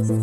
Good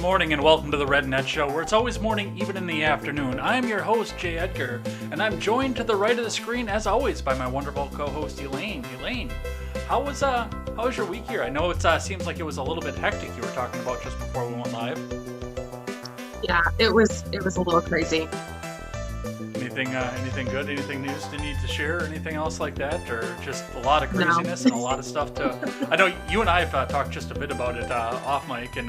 morning and welcome to the Red Net Show, where it's always morning, even in the afternoon. I'm your host, Jay Edgar, and I'm joined to the right of the screen, as always, by my wonderful co-host, Elaine. Elaine, how was your week here? I know it seems like it was a little bit hectic. You were talking about just before we went live. Yeah, it was a little crazy. Anything good? Anything news you need to share? Or anything else like that? Or just a lot of craziness and a lot of stuff to... I know you and I have talked just a bit about it off mic, and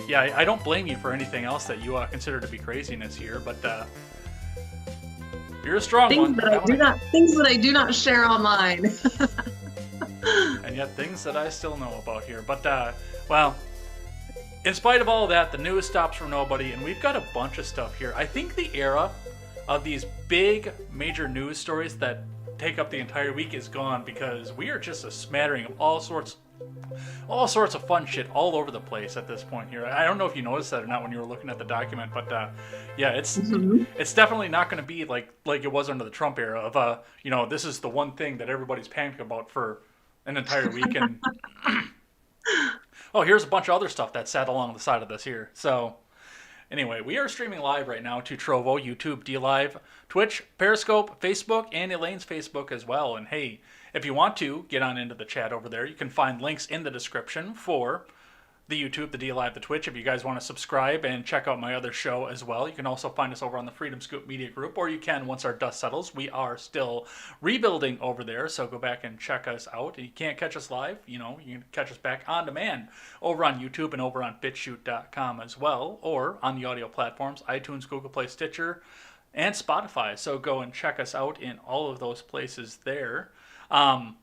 yeah, I don't blame you for anything else that you consider to be craziness here, but you're a strong one. Things that I do not share online. And yet things that I still know about here. But, well, in spite of all that, the news stops for nobody, and we've got a bunch of stuff here. I think the era of these big major news stories that take up the entire week is gone, because we are just a smattering of all sorts of fun shit all over the place at this point here. I don't know if you noticed that or not when you were looking at the document, but yeah, it's definitely not going to be like it was under the Trump era of this is the one thing that everybody's panicking about for an entire week. And oh, here's a bunch of other stuff that sat along the side of this here. So anyway, we are streaming live right now to Trovo, YouTube, DLive, Twitch, Periscope, Facebook, and Elaine's Facebook as well. And hey, if you want to get on into the chat over there, you can find links in the description for the YouTube, the DLive, the Twitch. If you guys want to subscribe and check out my other show as well, you can also find us over on the Freedom Scoop Media Group, or you can once our dust settles. We are still rebuilding over there, so go back and check us out. You can't catch us live, you can catch us back on demand over on YouTube and over on BitChute.com as well, or on the audio platforms, iTunes, Google Play, Stitcher, and Spotify. So go and check us out in all of those places there. I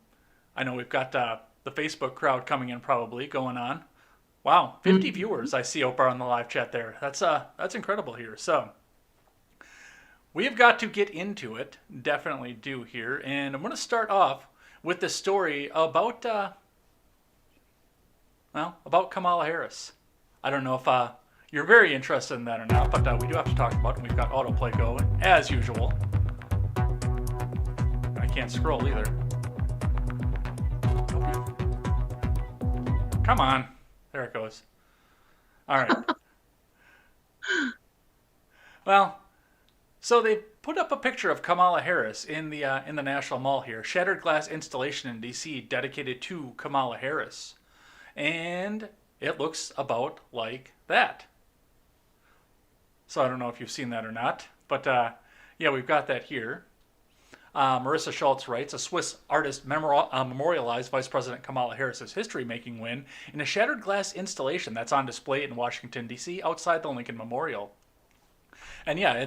know we've got the Facebook crowd coming in probably going on. Wow, 50 viewers I see over on the live chat there. That's incredible here. So we've got to get into it. Definitely do here. And I'm going to start off with the story about Kamala Harris. I don't know if you're very interested in that or not, but we do have to talk about it. We've got autoplay going, as usual. I can't scroll either. Come on. There it goes. All right. Well, so they put up a picture of Kamala Harris in the National Mall here. Shattered glass installation in D.C. dedicated to Kamala Harris. And it looks about like that. So I don't know if you've seen that or not. But, yeah, we've got that here. Marissa Schultz writes, a Swiss artist memorialized Vice President Kamala Harris's history-making win in a shattered glass installation that's on display in Washington, D.C., outside the Lincoln Memorial. And yeah,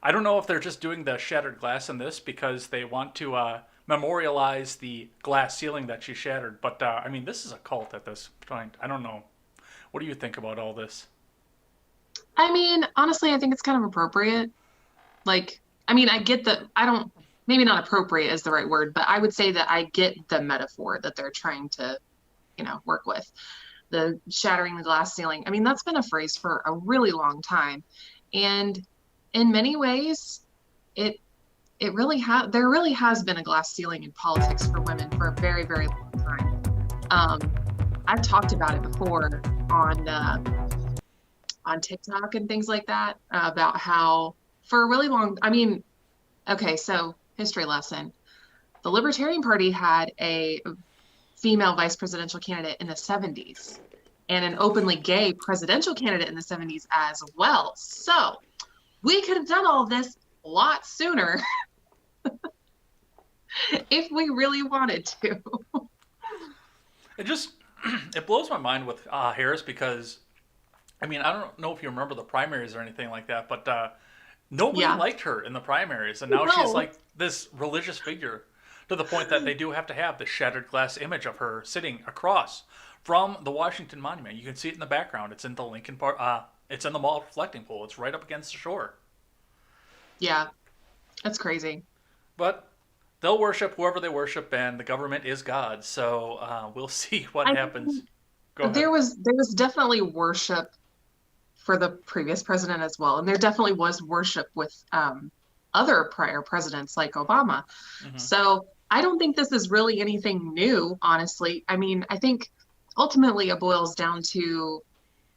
I don't know if they're just doing the shattered glass in this because they want to memorialize the glass ceiling that she shattered. But, I mean, this is a cult at this point. I don't know. What do you think about all this? I mean, honestly, I think it's kind of appropriate. I get maybe not appropriate is the right word, but I would say that I get the metaphor that they're trying to, work with. The shattering the glass ceiling. I mean, that's been a phrase for a really long time. And in many ways, there really has been a glass ceiling in politics for women for a very, very long time. I've talked about it before on TikTok and things like that, about how for a really long, okay, so history lesson. The Libertarian Party had a female vice presidential candidate in the 70s and an openly gay presidential candidate in the 70s as well. So we could have done all of this a lot sooner if we really wanted to. It blows my mind with Harris because, I don't know if you remember the primaries or anything like that, but Nobody Yeah. liked her in the primaries, and now she's No. like this religious figure to the point that they do have to have this shattered glass image of her sitting across from the Washington Monument. You can see it in the background. It's in the Lincoln Park. It's in the mall reflecting pool. It's right up against the shore. Yeah. That's crazy. But they'll worship whoever they worship, and the government is God. So we'll see what I happens. mean, Go ahead. there was definitely worship for the previous president as well. And there definitely was worship with other prior presidents like Obama. Hmm. So I don't think this is really anything new, honestly. I mean, I think ultimately it boils down to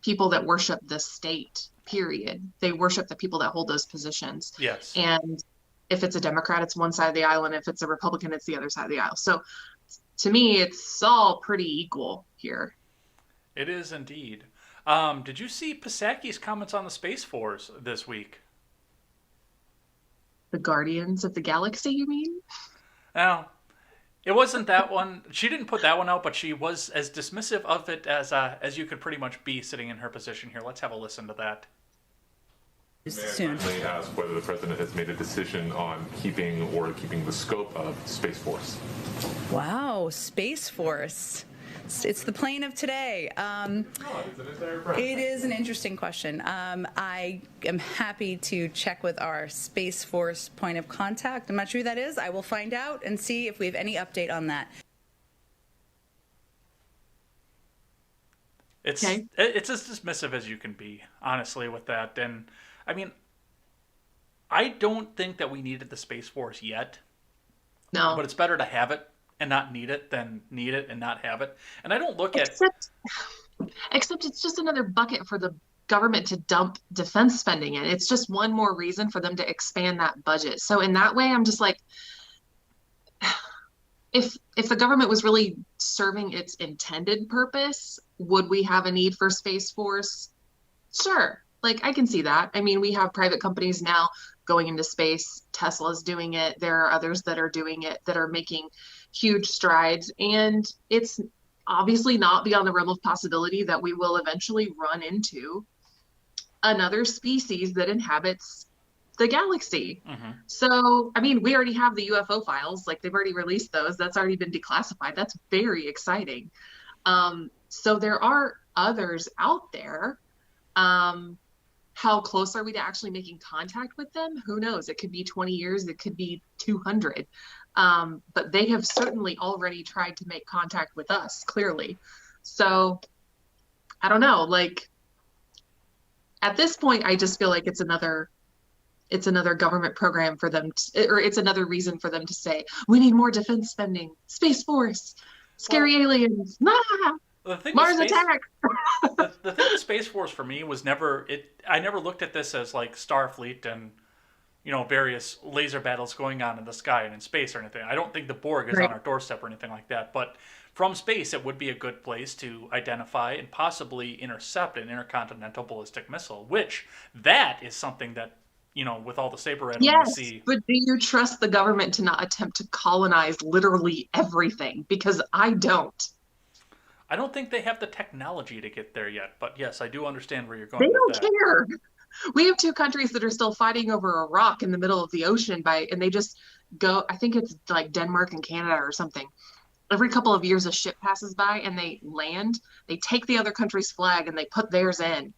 people that worship the state, period. They worship the people that hold those positions. Yes, And if it's a Democrat, it's one side of the aisle. And if it's a Republican, it's the other side of the aisle. So to me, it's all pretty equal here. it is indeed. Did you see Pisaki's comments on the Space Force this week? The Guardians of the Galaxy, you mean? Now, it wasn't that one. She didn't put that one out, but she was as dismissive of it as you could pretty much be sitting in her position here. Let's have a listen to that. Soon. May I ask whether the president has made a decision on keeping the scope of Space Force? Wow, Space Force. It's the plane of today. It is an interesting question. I am happy to check with our Space Force point of contact. I'm not sure who that is. I will find out and see if we have any update on that. It's as dismissive as you can be, honestly, with that. And I mean, I don't think that we needed the Space Force yet, No. but it's better to have it and not need it than need it and not have it. And I don't look at Except it's just another bucket for the government to dump defense spending in. It's just one more reason for them to expand that budget. So in that way, I'm just like, if the government was really serving its intended purpose, would we have a need for Space Force? Sure. Like I can see that. I mean, we have private companies now going into space. Tesla's doing it. There are others that are doing it that are making huge strides. And it's obviously not beyond the realm of possibility that we will eventually run into another species that inhabits the galaxy. hmm So, I mean, we already have the UFO files, like they've already released those. That's already been declassified. That's very exciting. So there are others out there. How close are we to actually making contact with them? Who knows? It could be 20 years, it could be 200. But they have certainly already tried to make contact with us, clearly. So I don't know. Like at this point, I just feel like it's another government program for them to, or it's another reason for them to say, we need more defense spending, Space Force, scary Well, aliens, the thing with Mars space, attack. the thing with Space Force for me was never it. I never looked at this as like Starfleet and various laser battles going on in the sky and in space or anything. I don't think the Borg is on Right. our doorstep or anything like that. But from space, it would be a good place to identify and possibly intercept an intercontinental ballistic missile. Which that is something that with all the saber rattling we Yes, see. but do you trust the government to not attempt to colonize literally everything? Because I don't. I don't think they have the technology to get there yet. But yes, I do understand where you're They going with don't that. care. We have two countries that are still fighting over a rock in the middle of the ocean and they just go, I think it's like Denmark and Canada or something. Every couple of years, a ship passes by and they land, they take the other country's flag and they put theirs in.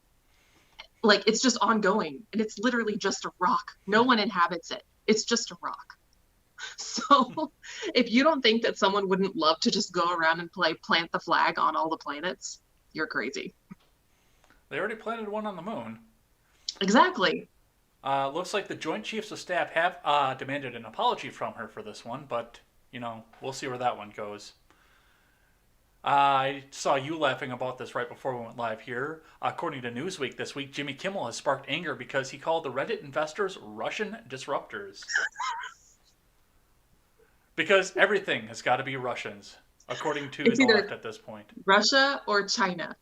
Like it's just ongoing and it's literally just a rock. No one inhabits it. It's just a rock. So if you don't think that someone wouldn't love to just go around and plant the flag on all the planets, you're crazy. They already planted one on the moon. Exactly. Looks like the Joint Chiefs of Staff have demanded an apology from her for this one, but we'll see where that one goes. I saw you laughing about this right before we went live here. According to Newsweek this week, Jimmy Kimmel has sparked anger because he called the Reddit investors Russian disruptors. Because everything has got to be Russians, according to It's the either left at this point. Russia or China,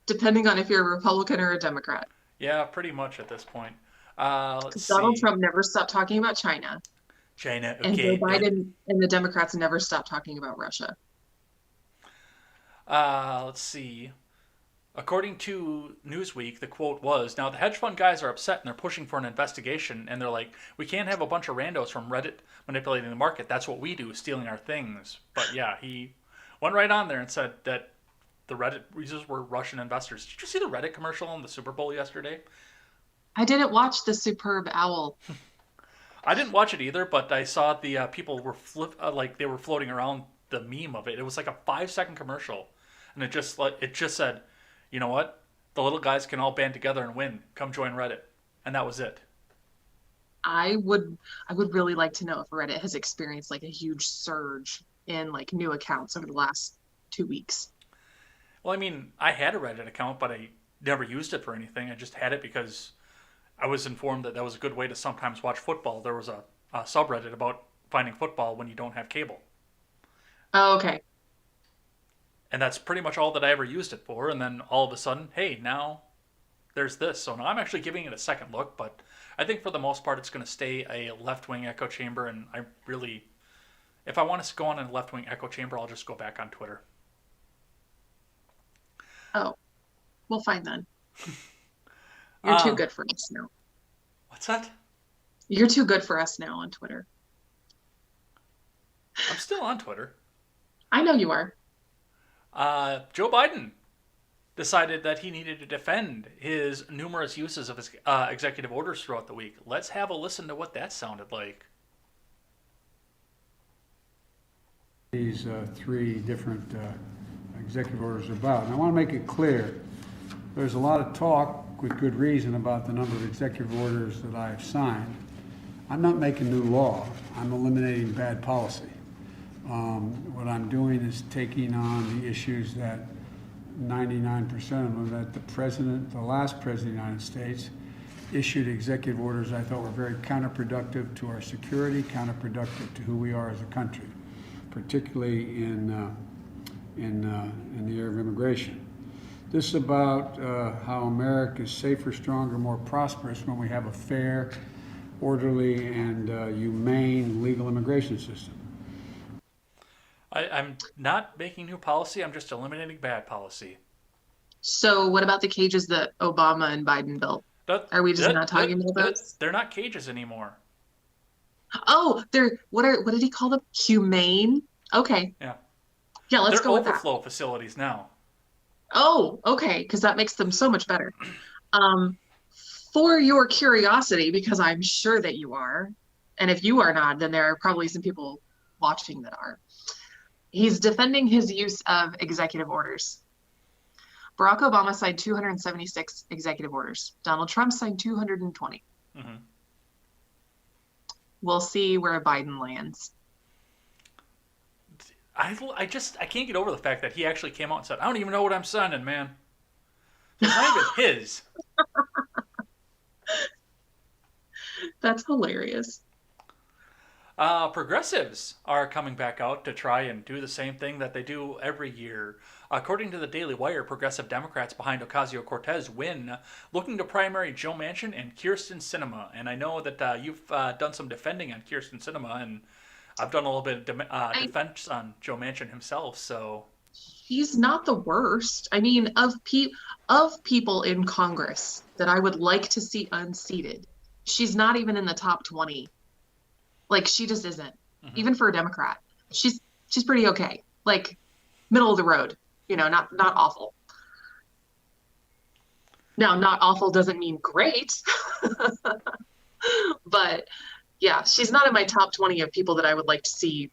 depending on if you're a Republican or a Democrat. Yeah, pretty much at this point. Let's Because Donald see. Trump never stopped talking about China, China, and Joe okay. Biden and the Democrats never stopped talking about Russia. Let's see. According to Newsweek, the quote was, "Now the hedge fund guys are upset and they're pushing for an investigation, and they're like, we can't have a bunch of randos from Reddit manipulating the market. That's what we do, stealing our things." But yeah, he went right on there and said that the Reddit users were Russian investors. Did you see the Reddit commercial on the Super Bowl yesterday? I didn't watch the Superb Owl. I didn't watch it either, but I saw the people were like they were floating around the meme of it. It was like a 5-second commercial, and it just said, "You know what? The little guys can all band together and win. Come join Reddit," and that was it. I would really like to know if Reddit has experienced like a huge surge in like new accounts over the last 2 weeks. Well, I mean, I had a Reddit account, but I never used it for anything. I just had it because I was informed that that was a good way to sometimes watch football. There was a subreddit about finding football when you don't have cable. Oh, okay. And that's pretty much all that I ever used it for. And then all of a sudden, hey, now there's this. So now I'm actually giving it a second look, but I think for the most part it's going to stay a left-wing echo chamber. And I really, if I want to go on a left-wing echo chamber, I'll just go back on Twitter. Oh, well, fine then. You're too Um, good for us now. What's that? You're too good for us now on Twitter. I'm still on Twitter. I know you are. Joe Biden decided that he needed to defend his numerous uses of his executive orders throughout the week. Let's have a listen to what that sounded like. These three different executive orders are about. And I want to make it clear, there's a lot of talk, with good reason, about the number of executive orders that I've signed. I'm not making new law. I'm eliminating bad policy. What I'm doing is taking on the issues that 99% of them, that the last president of the United States, issued executive orders I thought were very counterproductive to our security, counterproductive to who we are as a country, particularly in the area of immigration. This is about how America is safer, stronger, more prosperous when we have a fair, orderly, and humane legal immigration system. I'm not making new policy. I'm just eliminating bad policy. So what about the cages that Obama and Biden built? Are we just not talking about those? They're not cages anymore. Oh, what did he call them? Humane? Okay. Yeah. Yeah, let's They're go with that. overflow facilities now. Oh, okay, because that makes them so much better. For your curiosity, because I'm sure that you are, and if you are not, then there are probably some people watching that are. He's defending his use of executive orders. Barack Obama signed 276 executive orders. Donald Trump signed 220. Mm-hmm. We'll see where Biden lands. I can't get over the fact that he actually came out and said, "I don't even know what I'm signing, man." It's not even his. That's hilarious. Progressives are coming back out to try and do the same thing that they do every year. According to the Daily Wire, progressive Democrats behind Ocasio-Cortez win, looking to primary Joe Manchin and Kyrsten Sinema. And I know that you've done some defending on Kyrsten Sinema, and I've done a little bit of defense on Joe Manchin himself. So he's not the worst. I mean, of people in Congress that I would like to see unseated, she's not even in the top 20. Like, she just isn't. Mm-hmm. Even for a Democrat, she's pretty okay. Like, middle of the road. You know, not awful. Now, not awful doesn't mean great, but yeah, she's not in my top 20 of people that I would like to see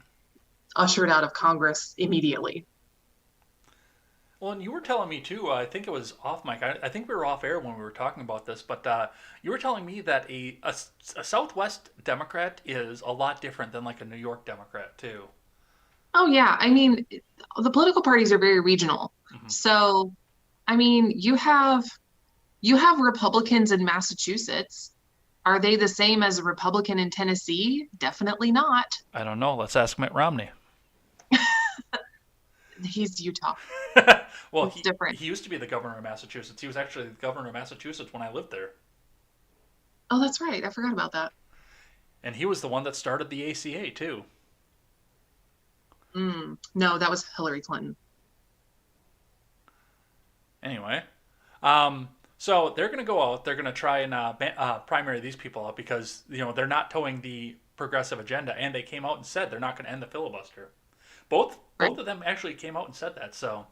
ushered out of Congress immediately. Well, and you were telling me too, I think it was off mic, I think we were off air when we were talking about this, but you were telling me that a Southwest Democrat is a lot different than like a New York Democrat too. Oh yeah, I mean, the political parties are very regional. Mm-hmm. So, I mean, you have Republicans in Massachusetts. Are they the same as a Republican in Tennessee? Definitely not. I don't know. Let's ask Mitt Romney. He's Utah. Well, it's different. He used to be the governor of Massachusetts. He was actually the governor of Massachusetts when I lived there. Oh, that's right. I forgot about that. And he was the one that started the ACA, too. No, that was Hillary Clinton. Anyway, so they're going to go out. They're going to try and primary these people out because they're not towing the progressive agenda, and they came out and said they're not going to end the filibuster. Both Right. both of them actually came out and said that. So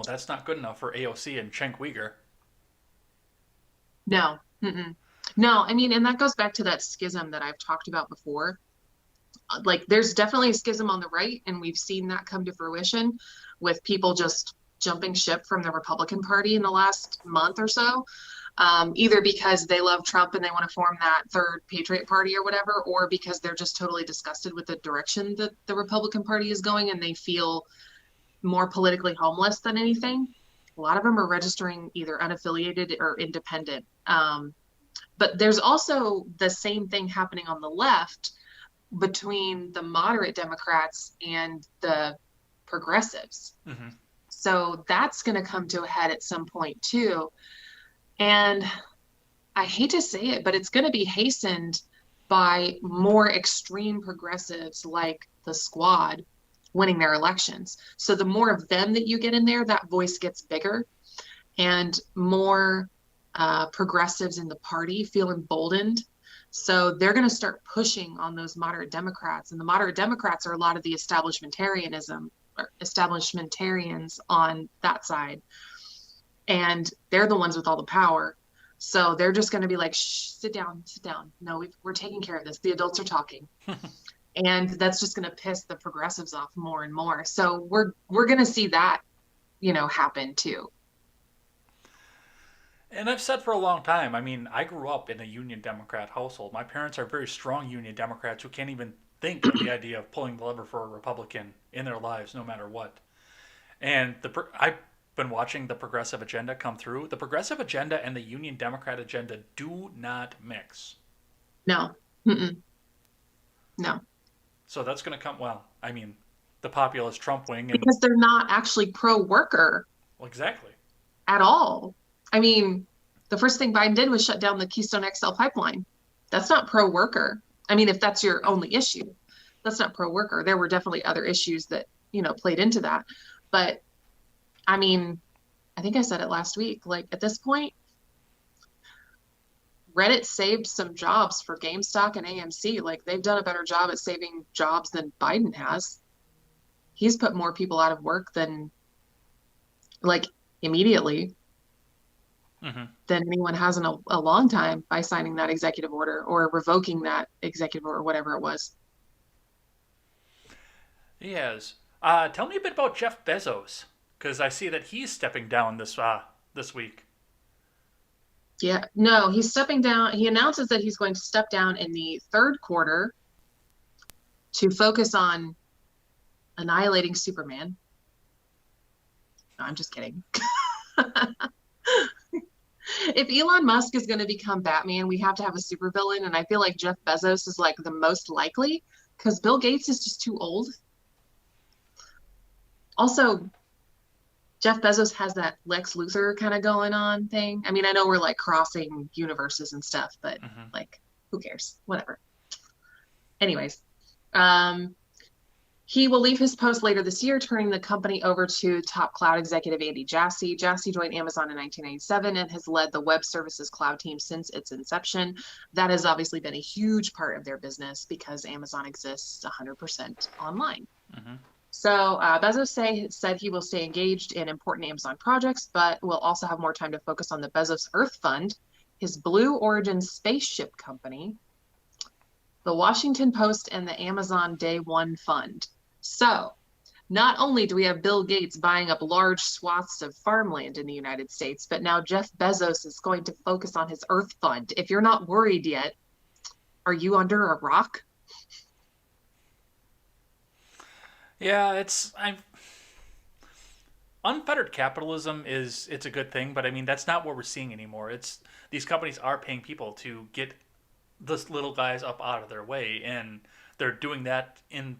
that's not good enough for AOC and Cenk Uyghur. No. Mm-mm. No, I mean, and that goes back to that schism that I've talked about before. Like, there's definitely a schism on the right, and we've seen that come to fruition with people just jumping ship from the Republican Party in the last month or so, either because they love Trump and they want to form that third Patriot Party or whatever, or because they're just totally disgusted with the direction that the Republican Party is going and they feel more politically homeless than anything. A lot of them are registering either unaffiliated or independent. But there's also the same thing happening on the left between the moderate Democrats and the progressives. Mm-hmm. So that's going to come to a head at some point too. And I hate to say it, but it's going to be hastened by more extreme progressives like the Squad winning their elections. So the more of them that you get in there, that voice gets bigger, and more progressives in the party feel emboldened. So they're going to start pushing on those moderate Democrats, and the moderate Democrats are a lot of the establishmentarians on that side, and they're the ones with all the power. So they're just going to be like, shh, sit down. No, we're taking care of this. The adults are talking. And that's just going to piss the progressives off more and more. So we're going to see that, happen too. And I've said for a long time, I mean, I grew up in a Union Democrat household. My parents are very strong Union Democrats who can't even think of the idea of pulling the lever for a Republican in their lives, no matter what. And I've been watching the progressive agenda come through. The progressive agenda and the Union Democrat agenda do not mix. No. Mm-mm. No. So that's going to come, well, I mean, the populist Trump wing. And, because they're not actually pro-worker. Well, exactly. At all. I mean, the first thing Biden did was shut down the Keystone XL pipeline. That's not pro-worker. I mean, if that's your only issue, that's not pro-worker. There were definitely other issues that, played into that. But I mean, I think I said it last week, like at this point, Reddit saved some jobs for GameStop and AMC. Like, they've done a better job at saving jobs than Biden has. He's put more people out of work than, like, immediately than anyone has in a long time by signing that executive order or revoking that executive order, or whatever it was. He has. Tell me a bit about Jeff Bezos, because I see that he's stepping down this week. Yeah, no, he's stepping down. He announces that he's going to step down in the third quarter to focus on annihilating Superman. No, I'm just kidding. If Elon Musk is going to become Batman, we have to have a supervillain, and I feel like Jeff Bezos is like the most likely because Bill Gates is just too old. Also, Jeff Bezos has that Lex Luthor kind of going on thing. I mean, I know we're like crossing universes and stuff, but like, who cares? Whatever. Anyways, he will leave his post later this year, turning the company over to top cloud executive Andy Jassy. Jassy joined Amazon in 1997 and has led the web services cloud team since its inception. That has obviously been a huge part of their business because Amazon exists 100% online. So Bezos said he will stay engaged in important Amazon projects, but will also have more time to focus on the Bezos Earth Fund, his Blue Origin spaceship company, the Washington Post, and the Amazon Day One Fund. So not only do we have Bill Gates buying up large swaths of farmland in the United States, but now Jeff Bezos is going to focus on his Earth Fund. If you're not worried yet, are you under a rock? Yeah, unfettered capitalism it's a good thing, but I mean that's not what we're seeing anymore. These companies are paying people to get the little guys up out of their way, and they're doing that in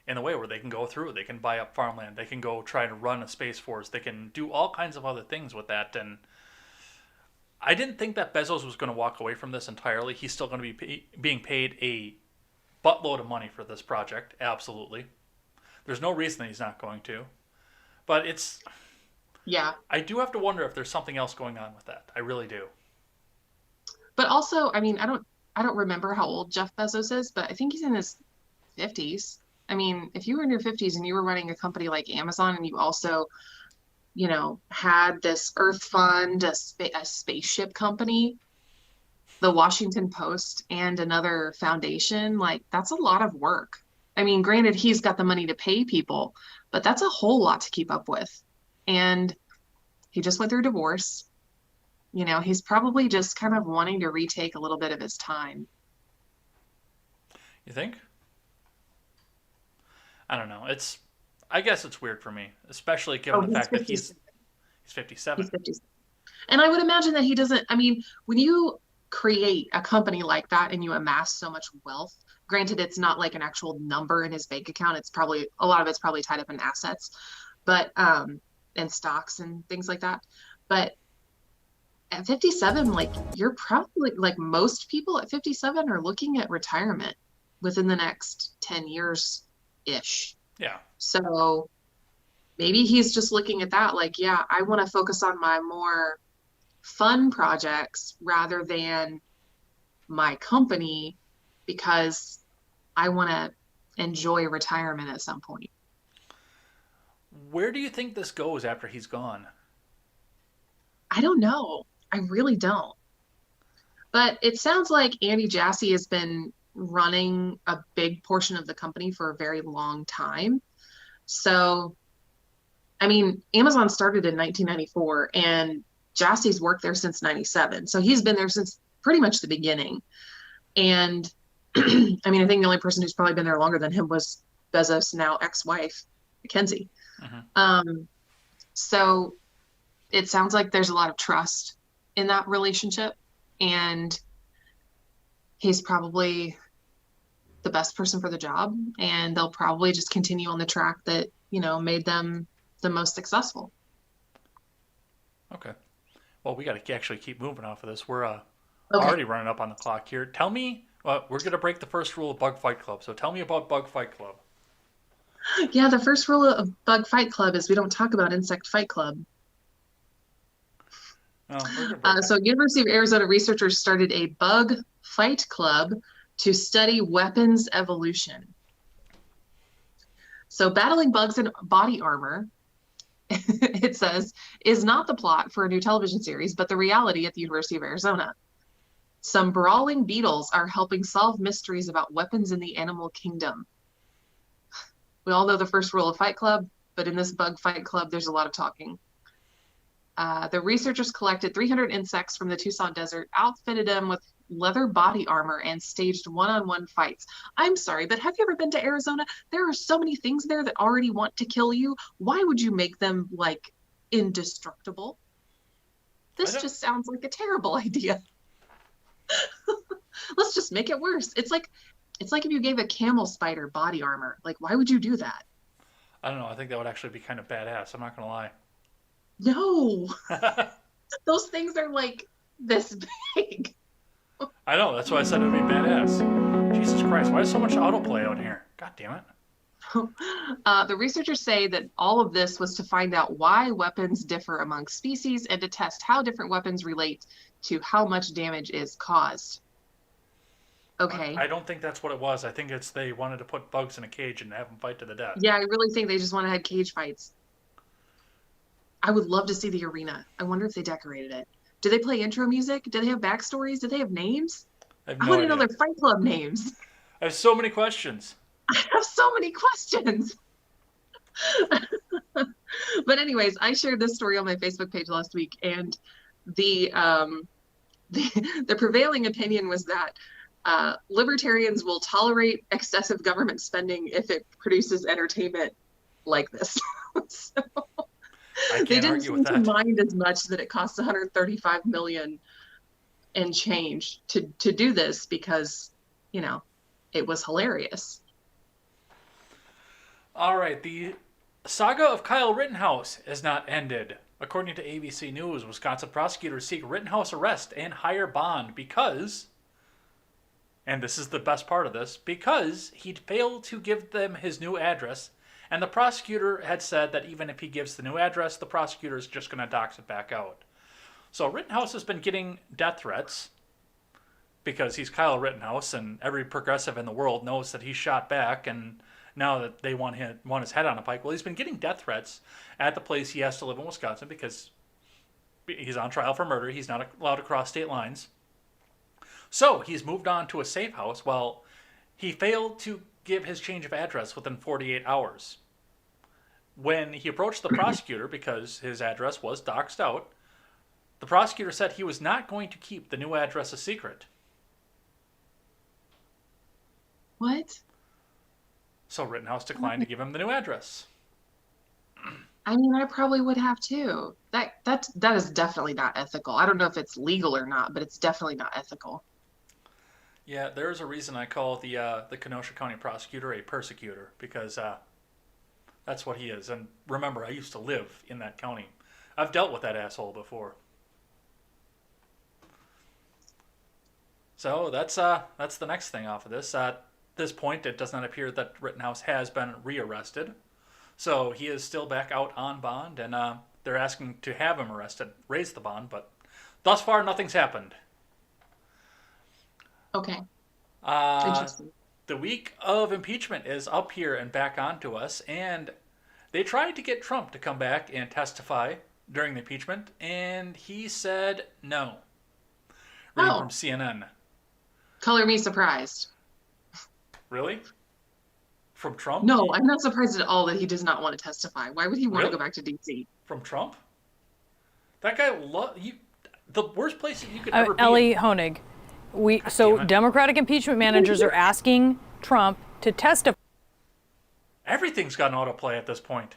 a way where they can go through, they can buy up farmland, they can go try to run a space force, they can do all kinds of other things with that. And I didn't think that Bezos was going to walk away from this entirely. He's still going to be being paid a buttload of money for this project, absolutely. There's no reason that he's not going to. But Yeah. I do have to wonder if there's something else going on with that. I really do. But also, I mean, I don't remember how old Jeff Bezos is, but I think he's in his 50s. I mean, if you were in your 50s and you were running a company like Amazon and you also, had this Earth Fund, a spaceship company, the Washington Post, and another foundation, like that's a lot of work. I mean, granted, he's got the money to pay people, but that's a whole lot to keep up with. And he just went through a divorce. He's probably just kind of wanting to retake a little bit of his time. You think? I don't know. I guess it's weird for me, especially given the fact that he's 57. He's 57. And I would imagine that he doesn't, I mean, when you create a company like that and you amass so much wealth, granted, it's not like an actual number in his bank account. It's probably, a lot of it's probably tied up in assets, but, and stocks and things like that. But at 57, like you're probably like most people at 57 are looking at retirement within the next 10 years ish. Yeah. So maybe he's just looking at that like, yeah, I want to focus on my more fun projects rather than my company because I want to enjoy retirement at some point. Where do you think this goes after he's gone? I don't know. I really don't. But it sounds like Andy Jassy has been running a big portion of the company for a very long time. So, I mean, Amazon started in 1994 and Jassy's worked there since 97. So he's been there since pretty much the beginning. And I mean, I think the only person who's probably been there longer than him was Bezos' now ex-wife, Mackenzie. So it sounds like there's a lot of trust in that relationship, and he's probably the best person for the job, and they'll probably just continue on the track that, made them the most successful. Okay. Well, we got to actually keep moving off of this. We're Okay. already running up on the clock here. Tell me, we're going to break the first rule of Bug Fight Club. So tell me about Bug Fight Club. Yeah, the first rule of Bug Fight Club is we don't talk about Insect Fight Club. So University of Arizona researchers started a Bug Fight Club to study weapons evolution. So battling bugs in body armor, it says, is not the plot for a new television series, but the reality at the University of Arizona. Some brawling beetles are helping solve mysteries about weapons in the animal kingdom. We all know the first rule of Fight Club, but in this Bug Fight Club, there's a lot of talking. The researchers collected 300 insects from the Tucson desert, outfitted them with leather body armor, and staged one-on-one fights. I'm sorry, but have you ever been to Arizona? There are so many things there that already want to kill you. Why would you make them, like, indestructible? This just sounds like a terrible idea. Let's just make it worse. It's like if you gave a camel spider body armor. Like, why would you do that? I don't know. I think that would actually be kind of badass. I'm not going to lie. No. Those things are like this big. I know. That's why I said it would be badass. Jesus Christ. Why is so much autoplay out here? God damn it. The researchers say that all of this was to find out why weapons differ among species and to test how different weapons relate to how much damage is caused. Okay. I don't think that's what it was. I think they wanted to put bugs in a cage and have them fight to the death. Yeah, I really think they just want to have cage fights. I would love to see the arena. I wonder if they decorated it. Do they play intro music? Do they have backstories? Do they have names? I want to know their Fight Club names. I have so many questions. I have so many questions. But anyways, I shared this story on my Facebook page last week, and the prevailing opinion was that libertarians will tolerate excessive government spending if it produces entertainment like this. So they didn't seem to mind as much that it costs $135 million and change to do this because, it was hilarious. All right, the saga of Kyle Rittenhouse has not ended. According to ABC News, Wisconsin prosecutors seek Rittenhouse arrest and higher bond because, and this is the best part of this, because he'd failed to give them his new address And the prosecutor had said that even if he gives the new address, the prosecutor is just going to dox it back out. So Rittenhouse has been getting death threats because he's Kyle Rittenhouse, and every progressive in the world knows that he shot back, and now that they want his head on a pike. Well, he's been getting death threats at the place he has to live in Wisconsin because he's on trial for murder. He's not allowed to cross state lines. So he's moved on to a safe house. Well, he failed to give his change of address within 48 hours. When he approached the prosecutor, because his address was doxed out, the prosecutor said he was not going to keep the new address a secret. What? So Rittenhouse declined to give him the new address. I mean, I probably would have too. That is definitely not ethical. I don't know if it's legal or not, but it's definitely not ethical. Yeah, there's a reason I call the Kenosha County prosecutor a persecutor, because that's what he is. And remember, I used to live in that county. I've dealt with that asshole before. So that's the next thing off of this. At this point, it does not appear that Rittenhouse has been rearrested. So he is still back out on bond, and they're asking to have him arrested, raise the bond, but thus far nothing's happened. Okay. Interesting. The week of impeachment is up here and back onto us, and they tried to get Trump to come back and testify during the impeachment, and he said no. Reading from CNN. Color me surprised. Really? From Trump? No, I'm not surprised at all that he does not want to testify. Why would he want to go back to D.C.? From Trump? That guy the worst place that you could ever be. Ellie Honig. Democratic impeachment managers are asking Trump to testify. Everything's got an autoplay at this point.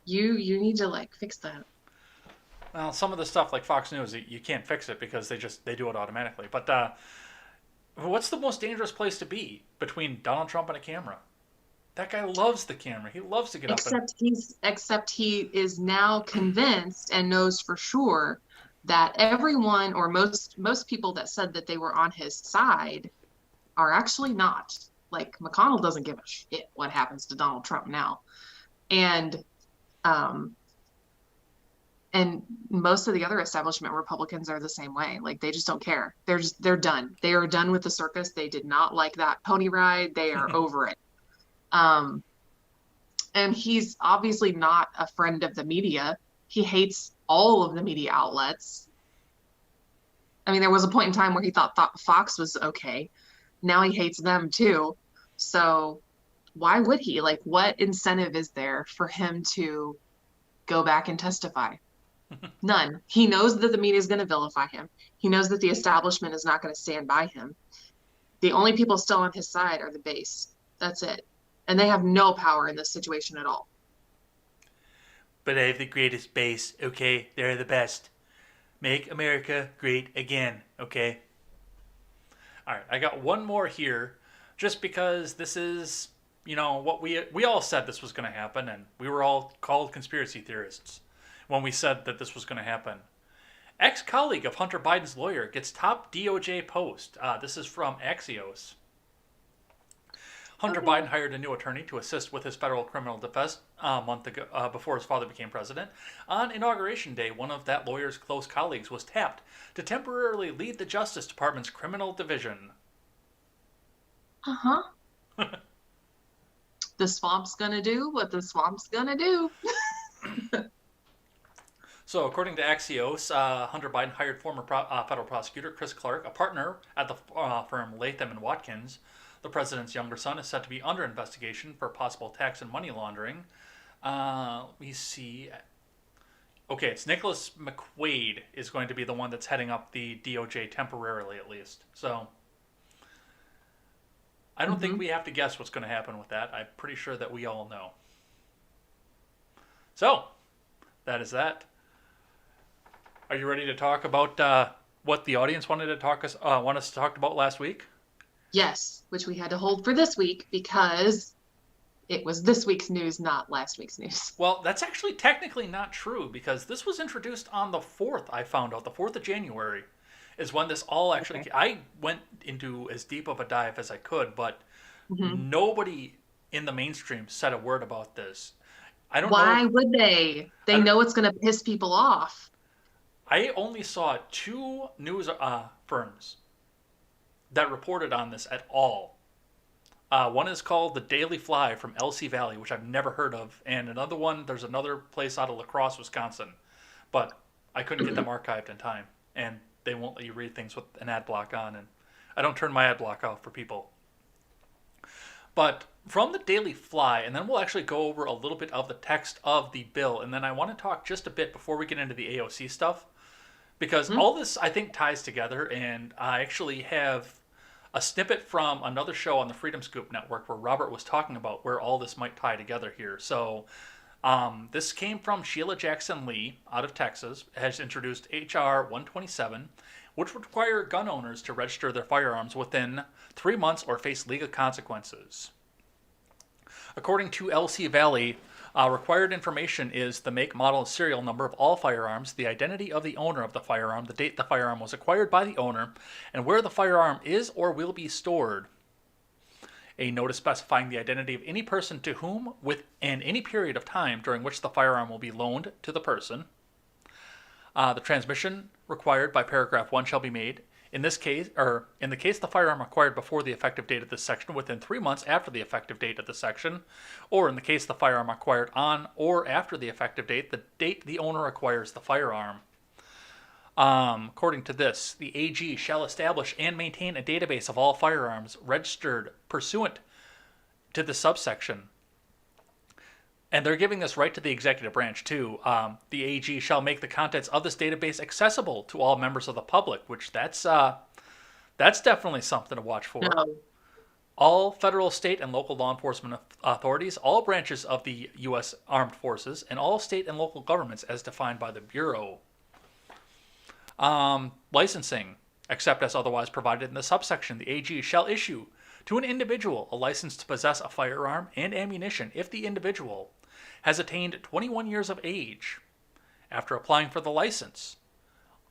You need to fix that. Well, some of the stuff like Fox News, you can't fix it because they do it automatically. But what's the most dangerous place to be between Donald Trump and a camera? That guy loves the camera. He loves to get Except he is now convinced and knows for sure that everyone, or most people that said that they were on his side, are actually not. Like, McConnell doesn't give a shit what happens to Donald Trump now, and most of the other establishment Republicans are the same way. Like, they just don't care. They're done. They are done with the circus. They did not like that pony ride. They are over it. And he's obviously not a friend of the media. He hates all of the media outlets. I mean, there was a point in time where he thought Fox was okay. Now he hates them too. So why would he? Like, what incentive is there for him to go back and testify? None. He knows that the media is going to vilify him. He knows that the establishment is not going to stand by him. The only people still on his side are the base. That's it. And they have no power in this situation at all. But I have the greatest base, okay? They're the best. Make America great again, okay? All right, I got one more here, just because this is, what we all said this was going to happen, and we were all called conspiracy theorists when we said that this was going to happen. Ex-colleague of Hunter Biden's lawyer gets top DOJ post. This is from Axios. Hunter Biden hired a new attorney to assist with his federal criminal defense a month ago, before his father became president. On Inauguration Day, one of that lawyer's close colleagues was tapped to temporarily lead the Justice Department's criminal division. Uh-huh. The swamp's gonna do what the swamp's gonna do. So, according to Axios, Hunter Biden hired former federal prosecutor Chris Clark, a partner at the firm Latham & Watkins. The president's younger son is set to be under investigation for possible tax and money laundering. Let me see. Okay, it's Nicholas McQuaid is going to be the one that's heading up the DOJ temporarily, at least. So, I don't think we have to guess what's going to happen with that. I'm pretty sure that we all know. So, that is that. Are you ready to talk about what the audience wanted to want us to talk about last week? Yes, which we had to hold for this week because it was this week's news, not last week's news. Well, that's actually technically not true because this was introduced on the 4th, I found out. The 4th of January is when this all actually... Okay. I went into as deep of a dive as I could, but nobody in the mainstream said a word about this. I don't Why know. would they? They know it's going to piss people off. I only saw 2 news firms that reported on this at all. One is called the Daily Fly from LC Valley, which I've never heard of, and another one, there's another place out of La Crosse, Wisconsin, but I couldn't get them archived in time, and they won't let you read things with an ad block on, and I don't turn my ad block off for people. But from the Daily Fly, and then we'll actually go over a little bit of the text of the bill, and then I want to talk just a bit before we get into the AOC stuff, because all this, I think, ties together, and I actually have a snippet from another show on the Freedom Scoop Network where Robert was talking about where all this might tie together here. So this came from Sheila Jackson Lee out of Texas, has introduced H.R. 127, which would require gun owners to register their firearms within 3 months or face legal consequences. According to LC Valley, required information is the make, model, and serial number of all firearms, the identity of the owner of the firearm, the date the firearm was acquired by the owner, and where the firearm is or will be stored. A notice specifying the identity of any person to whom, within any period of time during which the firearm will be loaned to the person. The transmission required by paragraph 1 shall be made. In this case, or in the case the firearm acquired before the effective date of this section, within 3 months after the effective date of the section, or in the case the firearm acquired on or after the effective date, the date the owner acquires the firearm. According to this, the AG shall establish and maintain a database of all firearms registered pursuant to the subsection. And they're giving this right to the executive branch, too. The AG shall make the contents of this database accessible to all members of the public, which that's definitely something to watch for. No. All federal, state, and local law enforcement authorities, all branches of the U.S. Armed Forces, and all state and local governments as defined by the Bureau. Licensing, except as otherwise provided in the subsection, the AG shall issue to an individual a license to possess a firearm and ammunition if the individual has attained 21 years of age after applying for the license,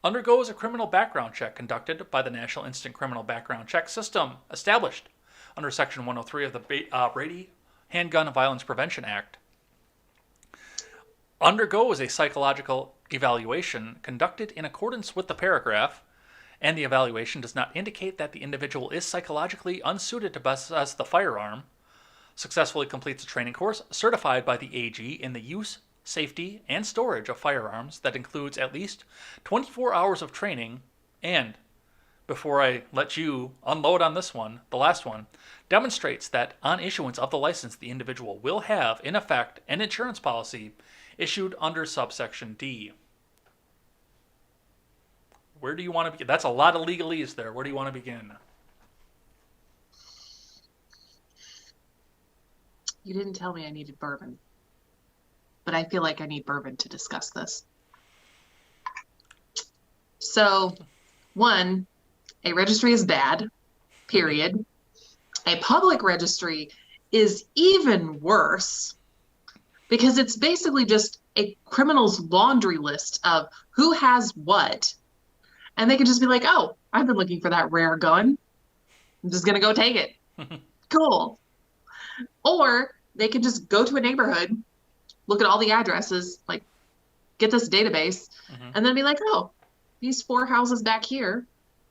undergoes a criminal background check conducted by the National Instant Criminal Background Check System established under Section 103 of the Brady Handgun Violence Prevention Act, undergoes a psychological evaluation conducted in accordance with the paragraph, and the evaluation does not indicate that the individual is psychologically unsuited to possess the firearm, successfully completes a training course certified by the AG in the use, safety, and storage of firearms that includes at least 24 hours of training, and, before I let you unload on this one, the last one, demonstrates that on issuance of the license the individual will have, in effect, an insurance policy issued under subsection D. Where do you want to begin? That's a lot of legalese there. Where do you want to begin? You didn't tell me I needed bourbon, but I feel like I need bourbon to discuss this. So, 1, a registry is bad, period. A public registry is even worse because it's basically just a criminal's laundry list of who has what. And they can just be like, oh, I've been looking for that rare gun. I'm just going to go take it. Cool. Or they can just go to a neighborhood, look at all the addresses, like get this database, and then be like, oh, these 4 houses back here,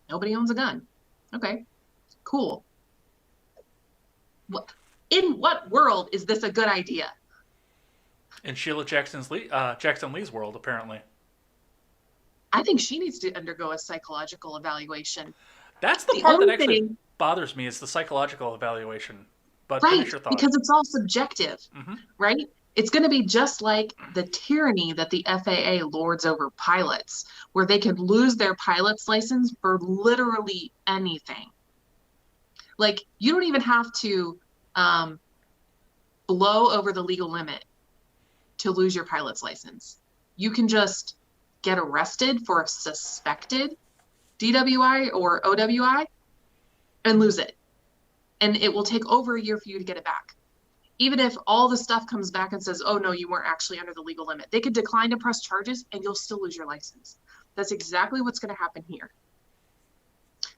nobody owns a gun. Okay, cool. In what world is this a good idea? In Sheila Jackson Lee's world, apparently. I think she needs to undergo a psychological evaluation. That's the part that actually bothers me is the psychological evaluation. But right, finish your thought. Because it's all subjective, right? It's going to be just like the tyranny that the FAA lords over pilots, where they can lose their pilot's license for literally anything. Like, you don't even have to blow over the legal limit to lose your pilot's license. You can just get arrested for a suspected DWI or OWI and lose it. And it will take over a year for you to get it back. Even if all the stuff comes back and says, oh, no, you weren't actually under the legal limit. They could decline to press charges and you'll still lose your license. That's exactly what's going to happen here.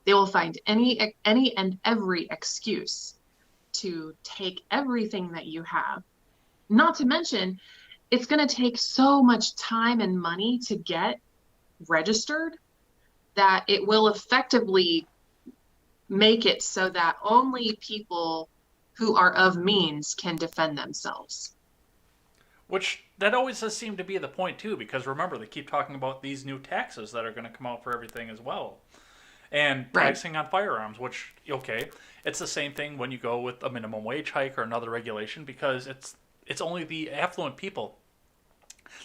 They will find any and every excuse to take everything that you have. Not to mention, it's going to take so much time and money to get registered that it will effectively make it so that only people who are of means can defend themselves. Which, that always does seem to be the point, too, because remember, they keep talking about these new taxes that are going to come out for everything as well. And taxing on firearms, which, okay, it's the same thing when you go with a minimum wage hike or another regulation, because it's only the affluent people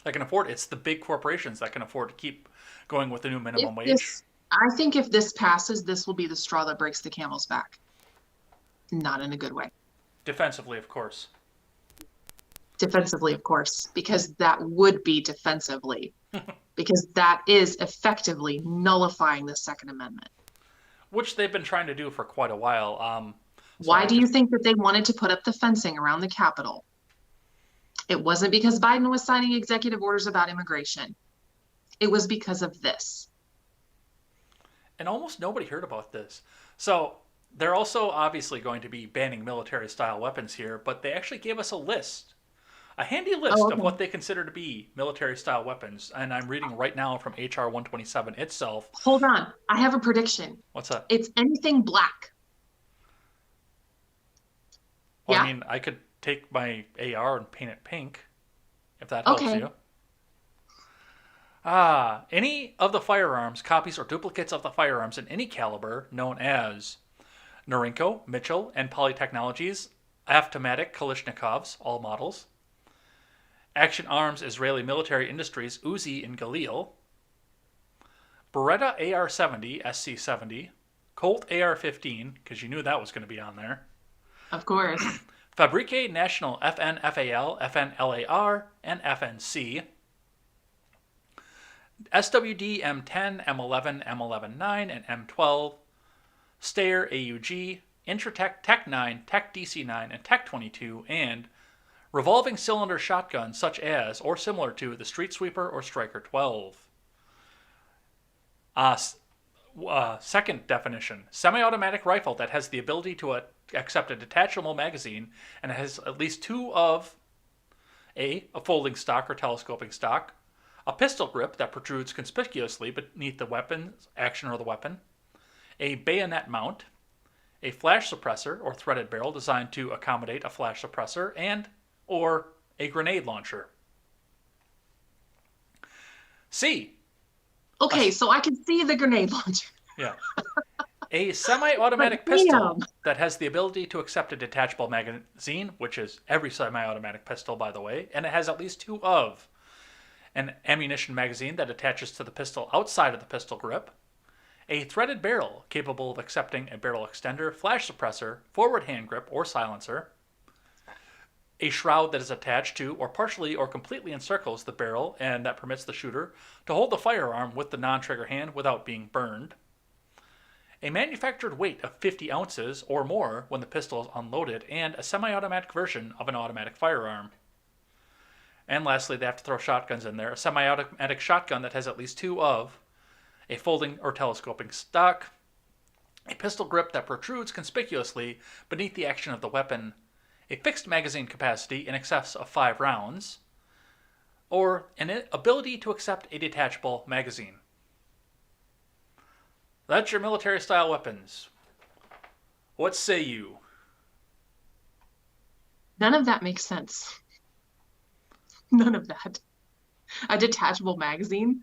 that can afford it. It's the big corporations that can afford to keep going with the new minimum wage. I think if this passes, this will be the straw that breaks the camel's back. Not in a good way. Defensively, of course. Defensively, of course, because that would be defensively. Because that is effectively nullifying the Second Amendment. Which they've been trying to do for quite a while. Why do you think that they wanted to put up the fencing around the Capitol? It wasn't because Biden was signing executive orders about immigration. It was because of this. And almost nobody heard about this. So they're also obviously going to be banning military-style weapons here, but they actually gave us a list. A handy list of what they consider to be military-style weapons. And I'm reading right now from HR 127 itself. Hold on. I have a prediction. What's that? It's anything black. Well, I mean, I could take my AR and paint it pink, if that helps you. Any of the firearms, copies or duplicates of the firearms in any caliber known as Norinco, Mitchell, and Polytechnologies, Avtomatic Kalashnikovs, all models, Action Arms Israeli Military Industries, Uzi and Galil, Beretta AR-70, SC-70, Colt AR-15, because you knew that was going to be on there. Of course. Fabrique National FN-FAL, FN-LAR, and FNC. SWD M10, M11, M11-9, and M12. Steyr AUG, Intratec Tech-9, Tech DC-9, and Tech-22, and revolving cylinder shotguns such as, or similar to, the Street Sweeper or Striker 12. Second definition, semi-automatic rifle that has the ability to accept a detachable magazine and has at least two of a folding stock or telescoping stock, a pistol grip that protrudes conspicuously beneath the weapon's action or the weapon, a bayonet mount, a flash suppressor or threaded barrel designed to accommodate a flash suppressor, and or a grenade launcher. C. Okay, so I can see the grenade launcher. Yeah. A semi-automatic pistol that has the ability to accept a detachable magazine, which is every semi-automatic pistol, by the way, and it has at least two of an ammunition magazine that attaches to the pistol outside of the pistol grip, a threaded barrel capable of accepting a barrel extender, flash suppressor, forward hand grip, or silencer, a shroud that is attached to or partially or completely encircles the barrel and that permits the shooter to hold the firearm with the non-trigger hand without being burned, a manufactured weight of 50 ounces or more when the pistol is unloaded, and a semi-automatic version of an automatic firearm. And lastly, they have to throw shotguns in there. A semi-automatic shotgun that has at least two of a folding or telescoping stock, a pistol grip that protrudes conspicuously beneath the action of the weapon, a fixed magazine capacity in excess of 5 rounds, or an ability to accept a detachable magazine. That's your military-style weapons. What say you? None of that makes sense. None of that. A detachable magazine?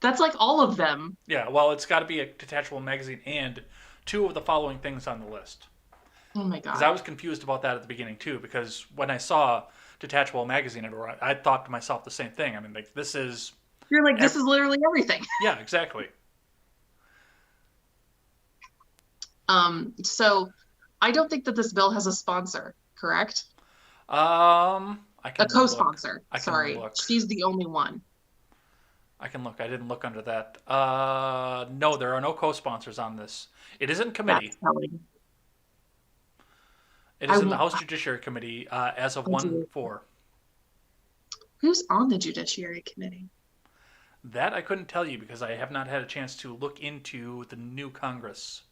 That's like all of them. Yeah, well, it's got to be a detachable magazine and two of the following things on the list. Oh my god. Because I was confused about that at the beginning, too, because when I saw detachable magazine everywhere, I thought to myself the same thing. I mean, like, this is... You're like, this is literally everything. Yeah, exactly. So I don't think that this bill has a sponsor, correct? I can A co-sponsor. I can Sorry. look. She's the only one. I can look. I didn't look under that. No, there are no co-sponsors on this. It is in committee. That's telling. It is in the House Judiciary Committee as of 1-4. Who's on the Judiciary Committee? That I couldn't tell you because I have not had a chance to look into the new Congress.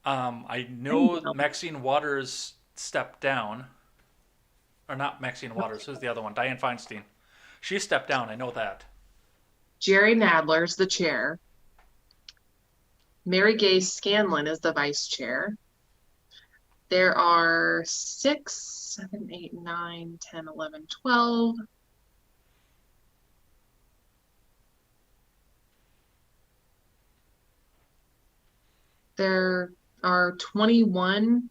I know Maxine Waters stepped down. Or not Maxine Waters. Who's the other one? Dianne Feinstein. She stepped down. I know that. Jerry Nadler's the chair. Mary Gay Scanlon is the vice chair. There are 6, 7, 8, 9, 10, 11, 12. There are 21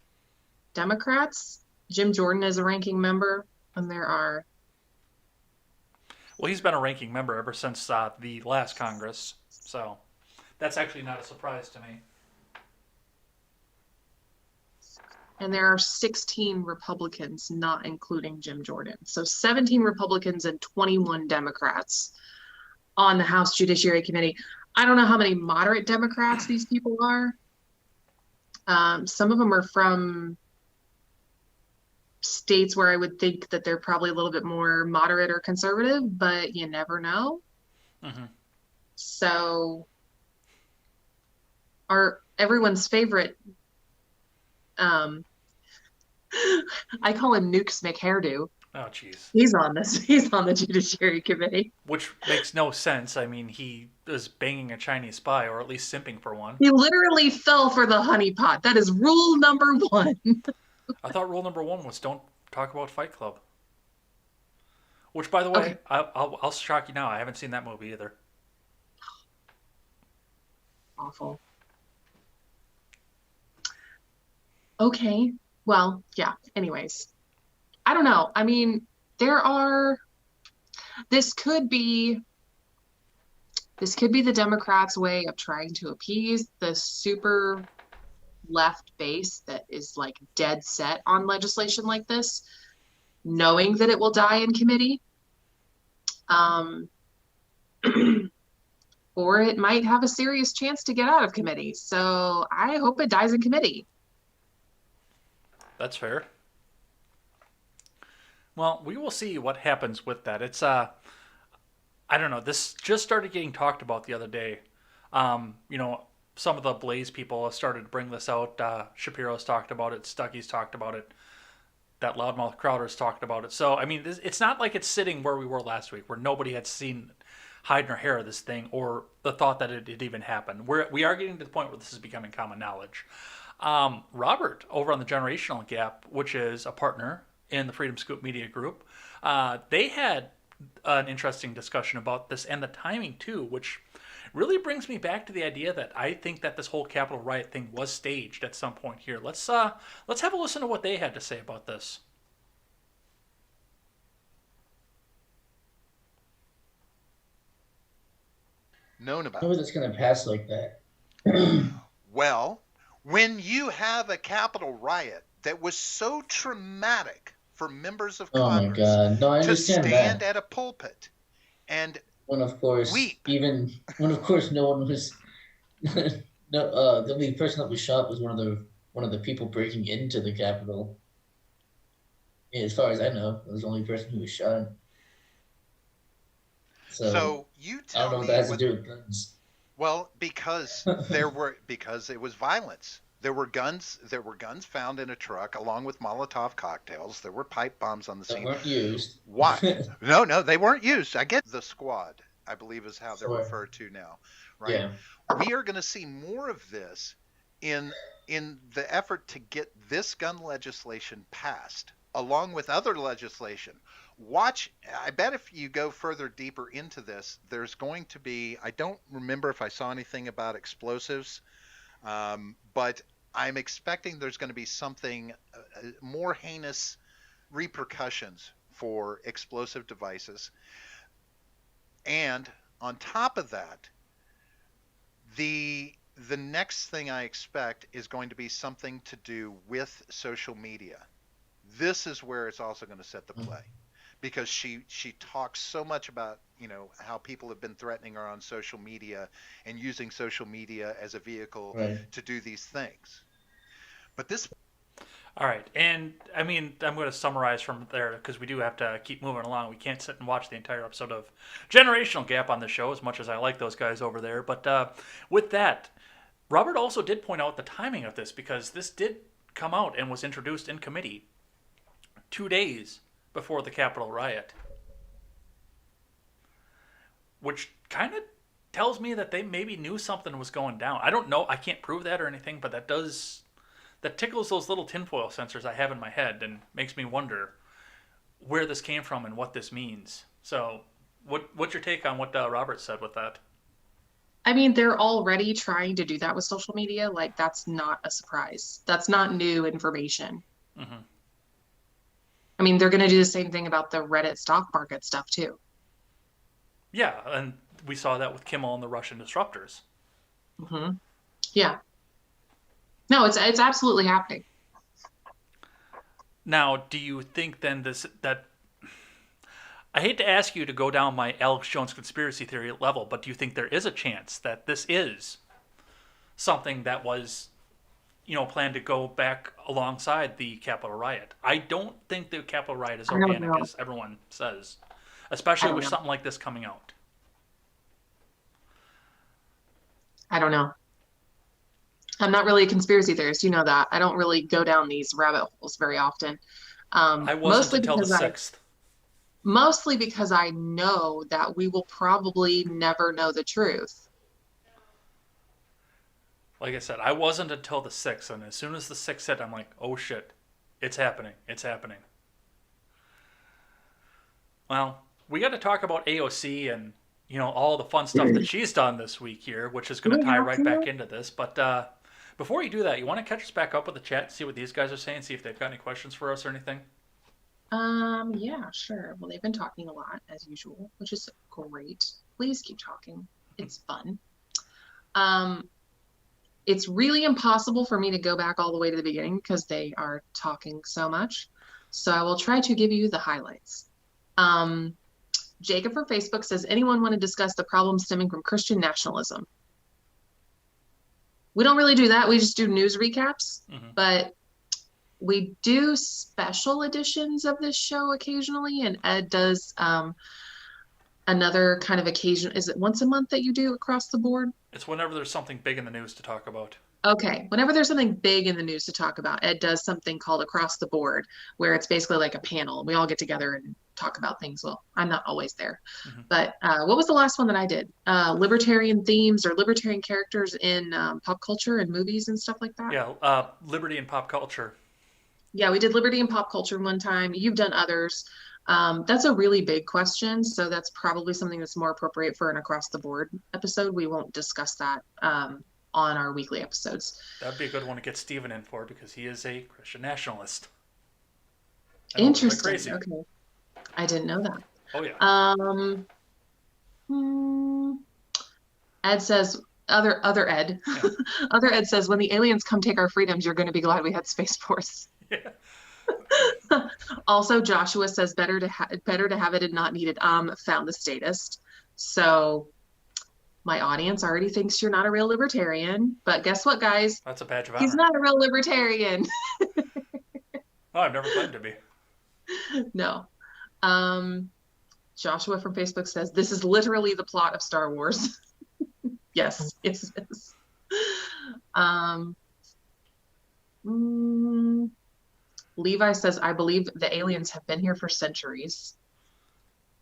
Democrats. Jim Jordan is a ranking member, and there are. Well, he's been a ranking member ever since the last Congress, so that's actually not a surprise to me. And there are 16 Republicans, not including Jim Jordan. So 17 Republicans and 21 Democrats on the House Judiciary Committee. I don't know how many moderate Democrats these people are. Some of them are from states where I would think that they're probably a little bit more moderate or conservative, but you never know. Mm-hmm. So everyone's favorite, I call him Nukes McHairdo. Oh, jeez. He's on the Judiciary Committee. Which makes no sense. I mean, he is banging a Chinese spy, or at least simping for one. He literally fell for the honeypot. That is rule number 1. I thought rule number 1 was don't talk about Fight Club. Which, by the way, okay. I'll shock you now. I haven't seen that movie either. Awful. Okay. Well, yeah. Anyways, I don't know. I mean, this could be the Democrats' way of trying to appease the super left base that is like dead set on legislation like this, knowing that it will die in committee. Or it might have a serious chance to get out of committee. So I hope it dies in committee. That's fair. Well, we will see what happens with that. It's I don't know. This just started getting talked about the other day. Some of the Blaze people have started to bring this out. Shapiro's talked about it. Stuckey's talked about it. That loudmouth Crowder's talked about it. So, I mean, it's not like it's sitting where we were last week, where nobody had seen hide nor hair of this thing or the thought that it even happened. We are getting to the point where this is becoming common knowledge. Robert, over on the Generational Gap, which is a partner in the Freedom Scoop Media Group, they had an interesting discussion about this and the timing, too, which really brings me back to the idea that I think that this whole Capitol riot thing was staged at some point here. Let's have a listen to what they had to say about this. Known about. How is this going to pass like that? Well, when you have a Capitol riot that was so traumatic for members of Congress to stand at a pulpit and when of course weep. No one was the only person that was shot was one of the people breaking into the Capitol. Yeah, as far as I know, it was the only person who was shot. So you tell I don't know me what that has to do with guns. Well, because it was violence. There were guns found in a truck along with Molotov cocktails. There were pipe bombs on the scene. They weren't used. Why? No, they weren't used. I get the squad, I believe is how they're referred to now. Right? Yeah. We are going to see more of this in the effort to get this gun legislation passed, along with other legislation. I bet if you go further deeper into this, there's going to be, I don't remember if I saw anything about explosives, but I'm expecting there's going to be something more heinous repercussions for explosive devices. And on top of that, the next thing I expect is going to be something to do with social media. This is where it's also going to set the play. Because she talks so much about, how people have been threatening her on social media and using social media as a vehicle to do these things. But this... All right. And, I mean, I'm going to summarize from there because we do have to keep moving along. We can't sit and watch the entire episode of Generational Gap on the show as much as I like those guys over there. But with that, Robert also did point out the timing of this, because this did come out and was introduced in committee 2 days before the Capitol riot, which kind of tells me that they maybe knew something was going down. I don't know. I can't prove that or anything, but that tickles those little tinfoil sensors I have in my head and makes me wonder where this came from and what this means. So what's your take on what Robert said with that? I mean, they're already trying to do that with social media. Like, that's not a surprise. That's not new information. Mm-hmm. I mean, they're going to do the same thing about the Reddit stock market stuff, too. Yeah, and we saw that with Kimmel and the Russian disruptors. Mm-hmm. Yeah. No, it's absolutely happening. Now, do you think then that I hate to ask you to go down my Alex Jones conspiracy theory level, but do you think there is a chance that this is something that was, planned to go back alongside the Capitol riot? I don't think the Capitol riot is organic, as everyone says, especially with something like this coming out. I don't know. I'm not really a conspiracy theorist. You know that. I don't really go down these rabbit holes very often. I wasn't until the 6th. Mostly because I know that we will probably never know the truth. Like I said, I wasn't until the 6th, and as soon as the 6th hit, I'm like, oh shit, it's happening. It's happening. Well, we got to talk about AOC and, all the fun stuff that she's done this week here, which is going to tie right back into this. But before you do that, you want to catch us back up with the chat, see what these guys are saying, see if they've got any questions for us or anything? Yeah, sure. Well, they've been talking a lot as usual, which is great. Please keep talking. It's fun. It's really impossible for me to go back all the way to the beginning because they are talking so much. So I will try to give you the highlights. Jacob from Facebook says, anyone want to discuss the problem stemming from Christian nationalism? We don't really do that. We just do news recaps, but we do special editions of this show occasionally, and Ed does another kind of occasion. Is it once a month that you do across the board? It's whenever there's something big in the news to talk about. Okay. Whenever there's something big in the news to talk about, Ed does something called Across the Board, where it's basically like a panel. We all get together and talk about things. Well, I'm not always there. But what was the last one that I did? Libertarian themes or libertarian characters in pop culture and movies and stuff like that? Yeah, liberty and pop culture. Yeah, we did liberty and pop culture one time. You've done others. That's a really big question, so that's probably something that's more appropriate for an across the board episode. We won't discuss that on our weekly episodes. That'd be a good one to get Steven in for, because he is a Christian nationalist. Interesting. Okay, I didn't know that. Oh yeah. Ed says, other Ed, yeah. Other Ed says, when the aliens come take our freedoms, you're going to be glad we had Space Force. Yeah. Also, Joshua says better to have it and not needed. Found the statist. So my audience already thinks you're not a real libertarian, but guess what, guys? That's a badge of honor. He's not a real libertarian. Oh, I've never claimed to be. No. Joshua from Facebook says this is literally the plot of Star Wars. Yes, it is. Levi says, I believe the aliens have been here for centuries.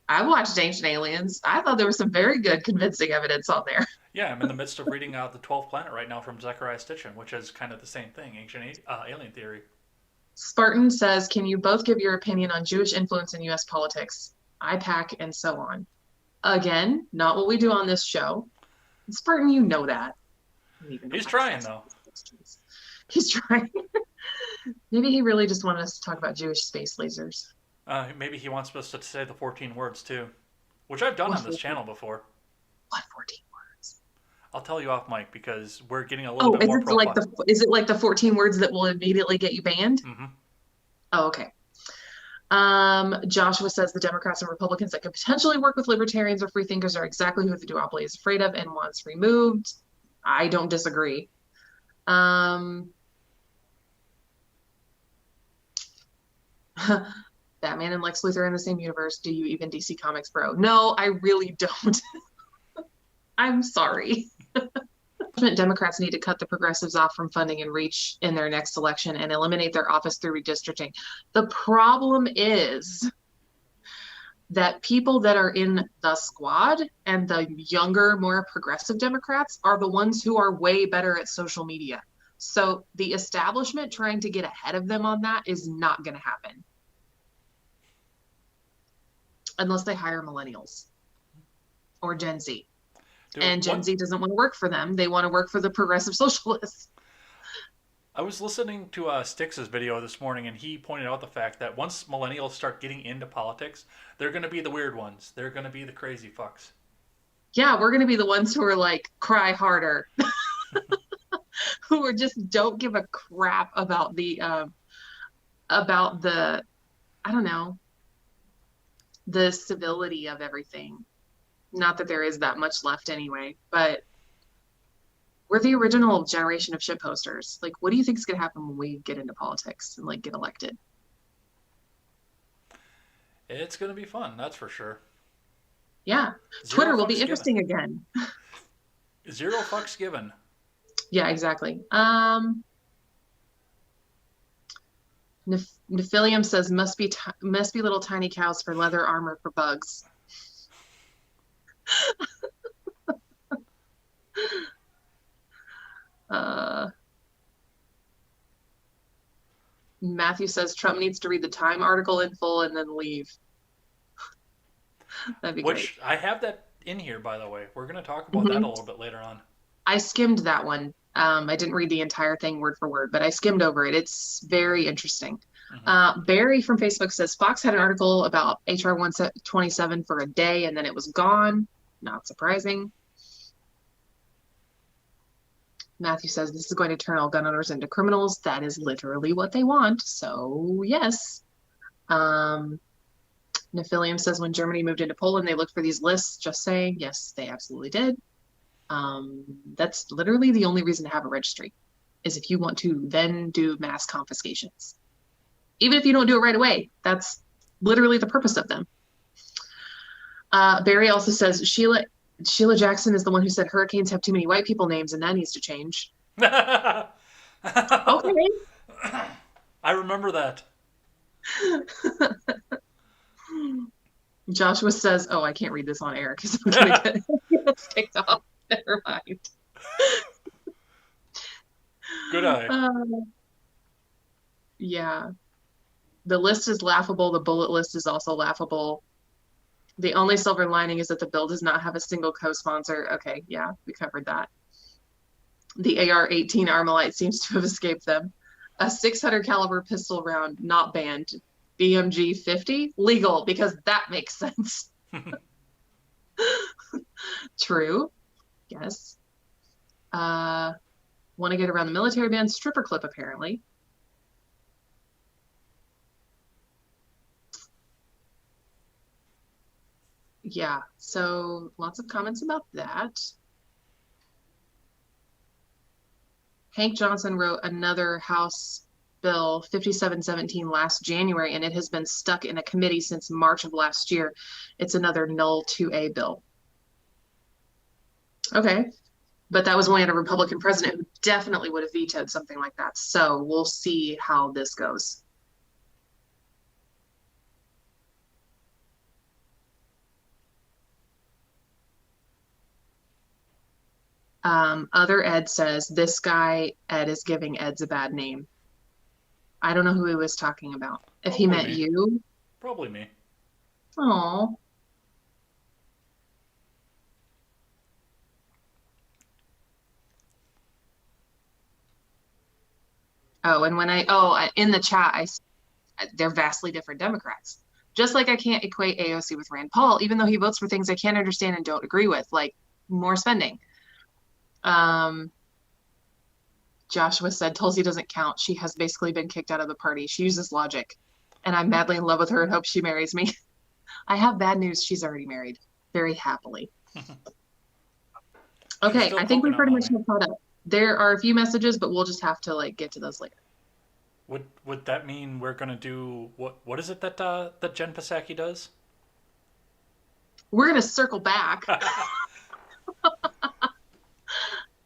I watched Ancient Aliens. I thought there was some very good convincing evidence on there. Yeah, I'm in the midst of reading The 12th Planet right now from Zechariah Stitchin, which is kind of the same thing, ancient alien theory. Spartan says, can you both give your opinion on Jewish influence in U.S. politics, IPAC, and so on? Again, not what we do on this show. Spartan, you know that. He's trying, though. He's trying. Maybe he really just wanted us to talk about Jewish space lasers. Maybe he wants us to say the 14 words, too. Which I've done on this channel before. What 14 words? I'll tell you off mic, because we're getting a little bit more profile. Is it like the 14 words that will immediately get you banned? Mm-hmm. Oh, okay. Joshua says the Democrats and Republicans that could potentially work with libertarians or free thinkers are exactly who the duopoly is afraid of and wants removed. I don't disagree. Batman and Lex Luthor in the same universe. Do you even DC Comics, bro? No, I really don't. I'm sorry. Democrats need to cut the progressives off from funding and reach in their next election and eliminate their office through redistricting. The problem is that people that are in the squad and the younger, more progressive Democrats are the ones who are way better at social media. So the establishment trying to get ahead of them on that is not going to happen. Unless they hire millennials or Gen Z. Dude, and Gen Z doesn't want to work for them. They want to work for the progressive socialists. I was listening to Styx's video this morning, and he pointed out the fact that once millennials start getting into politics, they're going to be the weird ones. They're going to be the crazy fucks. Yeah, we're going to be the ones who are like, cry harder. Who are just don't give a crap about the, I don't know, the civility of everything. Not that there is that much left anyway, but we're the original generation of shitposters. Like, what do you think is going to happen when we get into politics and, like, get elected? It's going to be fun, that's for sure. Yeah. Twitter will be interesting again. 0 fucks given. Yeah, exactly. Nephilium says, must be little tiny cows for leather armor for bugs. Matthew says Trump needs to read the Time article in full and then leave. That'd be great. I have that in here, by the way. We're going to talk about that a little bit later on. I skimmed that one. I didn't read the entire thing word for word, but I skimmed over it. It's very interesting. Barry from Facebook says Fox had an article about HR 127 for a day and then it was gone. Not surprising. Matthew says this is going to turn all gun owners into criminals. That is literally what they want. So yes. Nephilium says when Germany moved into Poland, they looked for these lists. Just saying. Yes, they absolutely did. That's literally the only reason to have a registry is if you want to then do mass confiscations. Even if you don't do it right away, that's literally the purpose of them. Barry also says Sheila Jackson is the one who said hurricanes have too many white people names and that needs to change. Okay. I remember that. Joshua says, oh, I can't read this on air because I'm going to get kicked off. Never mind. Good eye. Yeah. The list is laughable. The bullet list is also laughable. The only silver lining is that the bill does not have a single co-sponsor. Okay, yeah, we covered that. The AR-18 Armalite seems to have escaped them. A 600 caliber pistol round not banned. BMG 50 legal because that makes sense. True. Yes. Want to get around the military ban stripper clip apparently. Yeah, so lots of comments about that. Hank Johnson wrote another House Bill 5717 last January, and it has been stuck in a committee since March of last year. It's another null 2A bill. Okay, but that was when we had a Republican president who definitely would have vetoed something like that. So we'll see how this goes. Other Ed says, this guy, Ed, is giving Ed's a bad name. I don't know who he was talking about. If he meant you. Probably me. Oh. Oh, and when in the chat, they're vastly different Democrats. Just like I can't equate AOC with Rand Paul, even though he votes for things I can't understand and don't agree with, like more spending. Joshua said Tulsi doesn't count. She has basically been kicked out of the party. She uses logic, and I'm madly in love with her and hope she marries me. I have bad news. She's already married, very happily. Okay, I think we pretty much have caught up. There are a few messages, but we'll just have to get to those later. Would that mean we're gonna do what is it that Jen Psaki does? We're gonna circle back.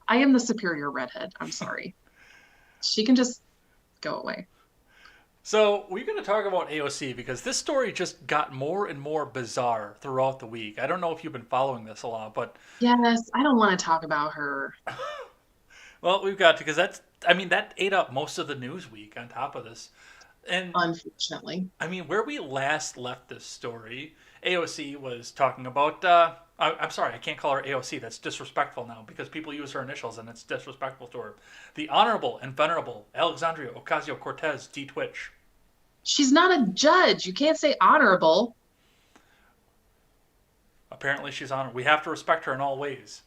I am the superior redhead. I'm sorry. She can just go away. So we're going to talk about AOC because this story just got more and more bizarre throughout the week. I don't know if you've been following this a lot, but Yes, I don't want to talk about her. well, we've got to because that ate up most of the news week on top of this. And Unfortunately. I mean, where we last left this story, AOC was talking about. I'm sorry, I can't call her AOC. That's disrespectful now because people use her initials and it's disrespectful to her. The Honorable and Venerable Alexandria Ocasio Cortez, D Twitch. She's not a judge. You can't say honorable. Apparently, she's honored. We have to respect her in all ways.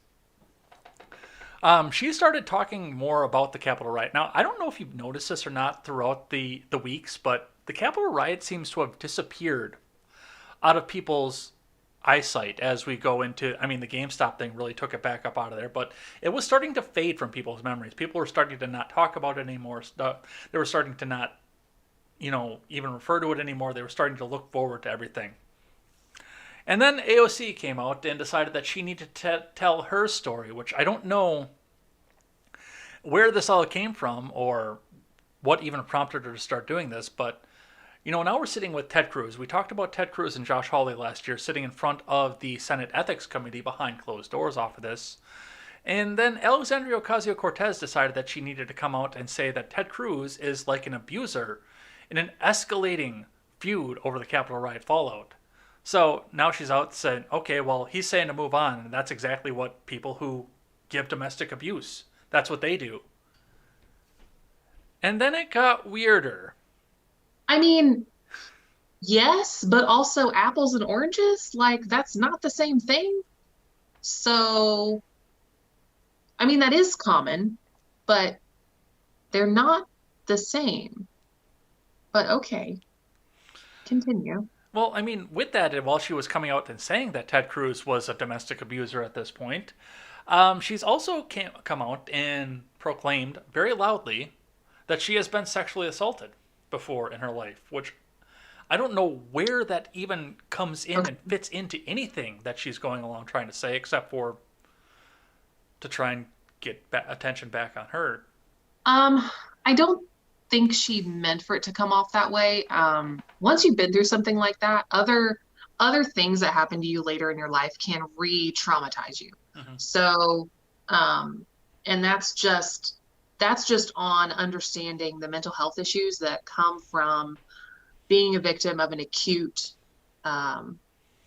She started talking more about the Capitol riot. Now, I don't know if you've noticed this or not throughout the weeks, but the Capitol riot seems to have disappeared out of people's eyesight as we go into. I mean, the GameStop thing really took it back up out of there, but it was starting to fade from people's memories. People were starting to not talk about it anymore. They were starting to not, even refer to it anymore. They were starting to look forward to everything. And then AOC came out and decided that she needed to tell her story, which I don't know where this all came from or what even prompted her to start doing this. But, now we're sitting with Ted Cruz. We talked about Ted Cruz and Josh Hawley last year sitting in front of the Senate Ethics Committee behind closed doors off of this. And then Alexandria Ocasio-Cortez decided that she needed to come out and say that Ted Cruz is like an abuser in an escalating feud over the Capitol riot fallout. So now she's out saying, okay, well, he's saying to move on. And that's exactly what people who give domestic abuse, that's what they do. And then it got weirder. I mean, yes, but also apples and oranges? Like, that's not the same thing. So, I mean, that is common, but they're not the same. But okay, continue. Well, I mean, with that, and while she was coming out and saying that Ted Cruz was a domestic abuser at this point, she's also come out and proclaimed very loudly that she has been sexually assaulted before in her life, which I don't know where that even comes in and fits into anything that she's going along trying to say, except for to try and get attention back on her. I don't think she meant for it to come off that way. Once you've been through something like that, other things that happen to you later in your life can re-traumatize you. Mm-hmm. So, and that's just on understanding the mental health issues that come from being a victim of an acute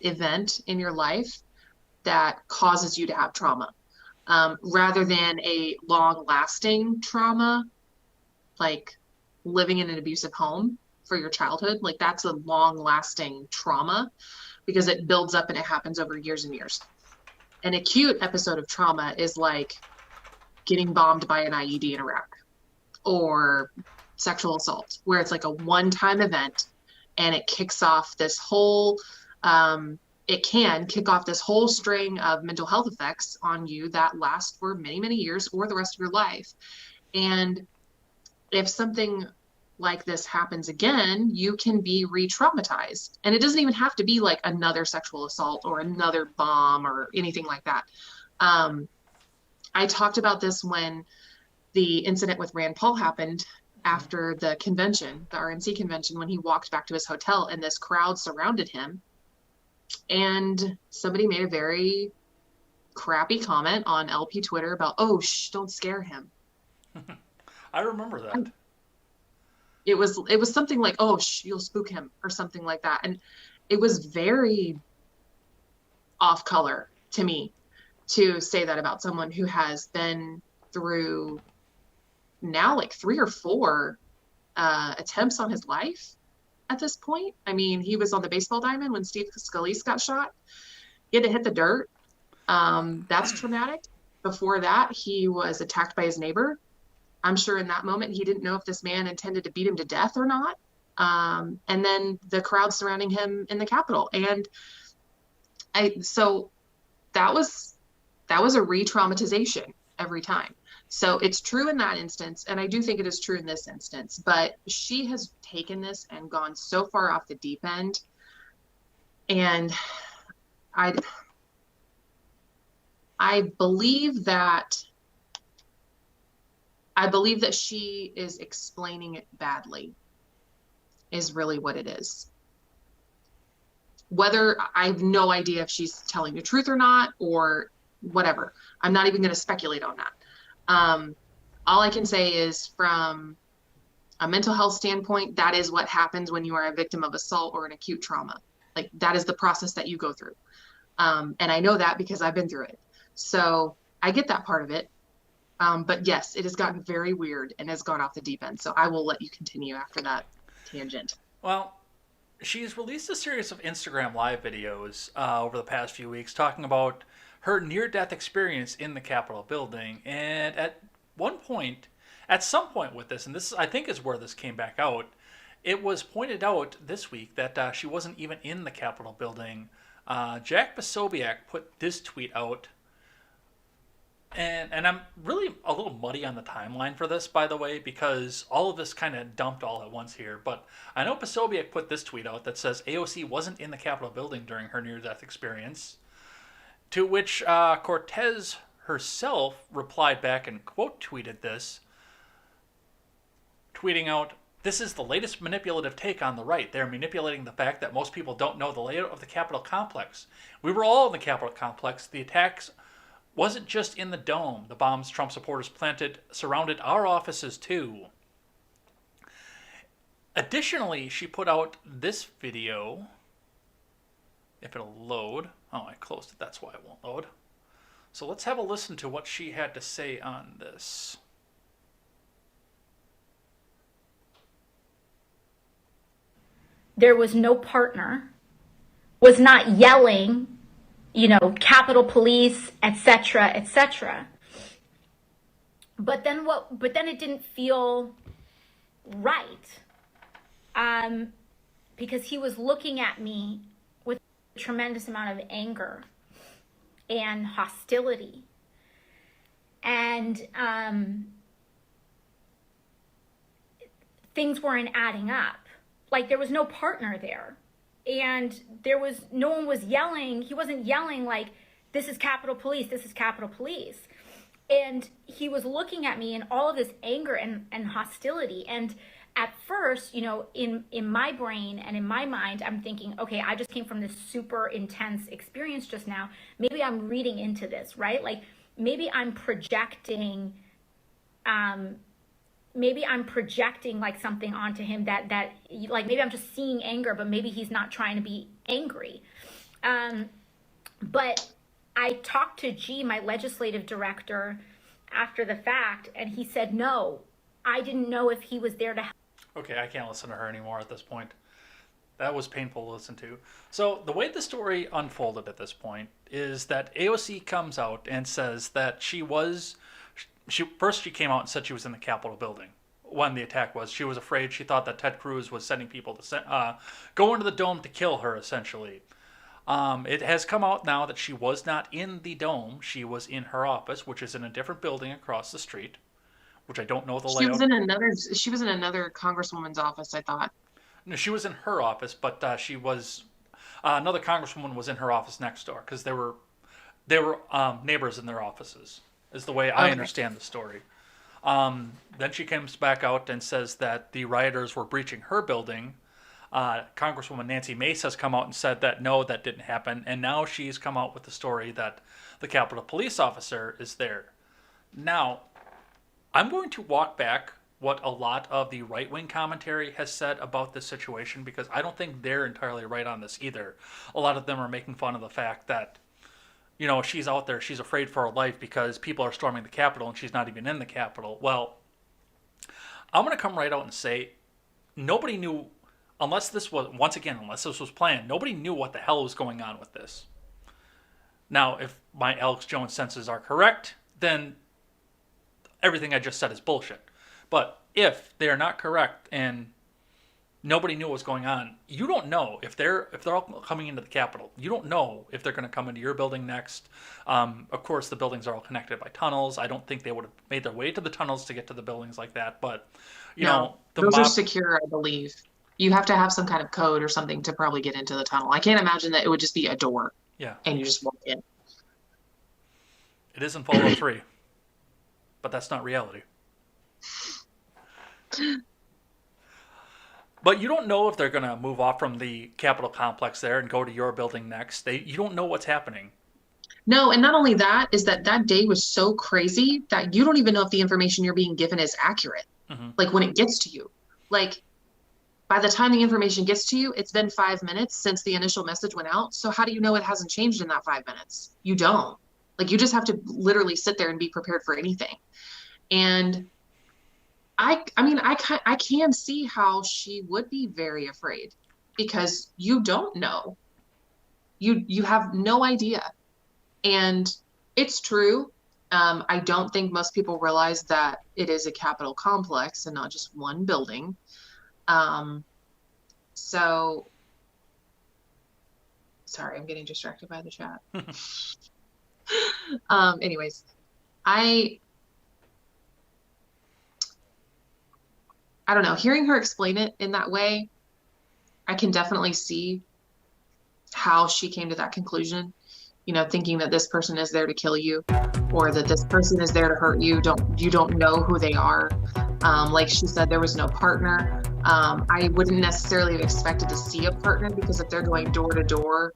event in your life that causes you to have trauma, rather than a long-lasting trauma, like living in an abusive home for your childhood. Like, that's a long-lasting trauma because it builds up and it happens over years and years. An acute episode of trauma is like getting bombed by an IED in Iraq or sexual assault, where it's like a one-time event and it kicks off this whole it can kick off this whole string of mental health effects on you that last for many, many years or the rest of your life. And if something like this happens again, you can be re-traumatized. And it doesn't even have to be like another sexual assault or another bomb or anything like that. I talked about this when the incident with Rand Paul happened after the convention, the RNC convention, when he walked back to his hotel and this crowd surrounded him. And somebody made a very crappy comment on LP Twitter about, oh, don't scare him. I remember that. It was something like, oh, you'll spook him or something like that. And it was very off color to me to say that about someone who has been through now like 3 or 4 attempts on his life at this point. I mean, he was on the baseball diamond when Steve Scalise got shot. He had to hit the dirt. That's traumatic. Before that, he was attacked by his neighbor. I'm sure in that moment he didn't know if this man intended to beat him to death or not. And then the crowd surrounding him in the Capitol. And so that was a re-traumatization every time. So it's true in that instance, and I do think it is true in this instance, but she has taken this and gone so far off the deep end. And I believe that I believe that she is explaining it badly, is really what it is. Whether, I have no idea if she's telling the truth or not, or whatever. I'm not even going to speculate on that. All I can say is, from a mental health standpoint, that is what happens when you are a victim of assault or an acute trauma. Like, that is the process that you go through. And I know that because I've been through it. So I get that part of it. But yes, it has gotten very weird and has gone off the deep end. So I will let you continue after that tangent. Well, she's released a series of Instagram live videos over the past few weeks talking about her near-death experience in the Capitol building. And at some point with this, and this I think is where this came back out, it was pointed out this week that she wasn't even in the Capitol building. Jack Posobiec put this tweet out. And I'm really a little muddy on the timeline for this, by the way, because all of this kind of dumped all at once here. But I know Posobiec put this tweet out that says AOC wasn't in the Capitol building during her near-death experience, to which Cortez herself replied back and quote-tweeted this, tweeting out, "This is the latest manipulative take on the right. They're manipulating the fact that most people don't know the layout of the Capitol complex. We were all in the Capitol complex. The attacks wasn't just in the dome. The bombs Trump supporters planted surrounded our offices too." Additionally, she put out this video. If it'll load. Oh, I closed it. That's why it won't load. So let's have a listen to what she had to say on this. There was no partner, was not yelling, Capitol Police, etc., etc. But then it didn't feel right, because he was looking at me with a tremendous amount of anger and hostility, and things weren't adding up. Like, there was no partner there. And no one was yelling. He wasn't yelling like, "This is Capitol Police, this is Capitol Police." And he was looking at me in all of this anger and hostility. And at first, in my brain and in my mind, I'm thinking, okay, I just came from this super intense experience just now. Maybe I'm reading into this, right? Like, maybe I'm projecting, like something onto him that like, maybe I'm just seeing anger, but maybe he's not trying to be angry. But I talked to G, my legislative director, after the fact, and he said, no, I didn't know if he was there to help. Okay, I can't listen to her anymore at this point. That was painful to listen to. So the way the story unfolded at this point is that AOC comes out and says that she came out and said she was in the Capitol building when the attack was. She was afraid. She thought that Ted Cruz was sending people to go into the dome to kill her, essentially. It has come out now that she was not in the dome. She was in her office, which is in a different building across the street, which I don't know the layout. She was in another congresswoman's office, I thought. No, she was in her office, but she was another congresswoman was in her office next door, because they were neighbors in their offices, is the way I understand the story. Then she comes back out and says that the rioters were breaching her building. Congresswoman Nancy Mace has come out and said that no, that didn't happen. And now she's come out with the story that the Capitol Police officer is there. Now, I'm going to walk back what a lot of the right-wing commentary has said about this situation, because I don't think they're entirely right on this either. A lot of them are making fun of the fact that, she's out there, she's afraid for her life because people are storming the Capitol and she's not even in the Capitol. Well, I'm going to come right out and say, nobody knew, unless this was planned, nobody knew what the hell was going on with this. Now, if my Alex Jones senses are correct, then everything I just said is bullshit. But if they are not correct and nobody knew what was going on, you don't know if they're all coming into the Capitol. You don't know if they're going to come into your building next. Of course, the buildings are all connected by tunnels. I don't think they would have made their way to the tunnels to get to the buildings like that. But those are secure, I believe. You have to have some kind of code or something to probably get into the tunnel. I can't imagine that it would just be a door. Yeah. And you just walk in. It is in Fallout 3, but that's not reality. But you don't know if they're going to move off from the Capitol complex there and go to your building next. You don't know what's happening. No, and not only that, is that that day was so crazy that you don't even know if the information you're being given is accurate. Like when it gets to you. Like by the time the information gets to you, it's been 5 minutes since the initial message went out. So how do you know it hasn't changed in that 5 minutes? You don't. Like you just have to literally sit there and be prepared for anything. And I mean, I can see how she would be very afraid because you don't know. You have no idea. And it's true. I don't think most people realize that it is a Capitol complex and not just one building. So, sorry, I'm getting distracted by the chat. Anyways, I don't know. Hearing her explain it in that way, I can definitely see how she came to that conclusion. You know, thinking that this person is there to kill you or that this person is there to hurt you. You don't know who they are. Like she said, there was no partner. I wouldn't necessarily have expected to see a partner because if they're going door to door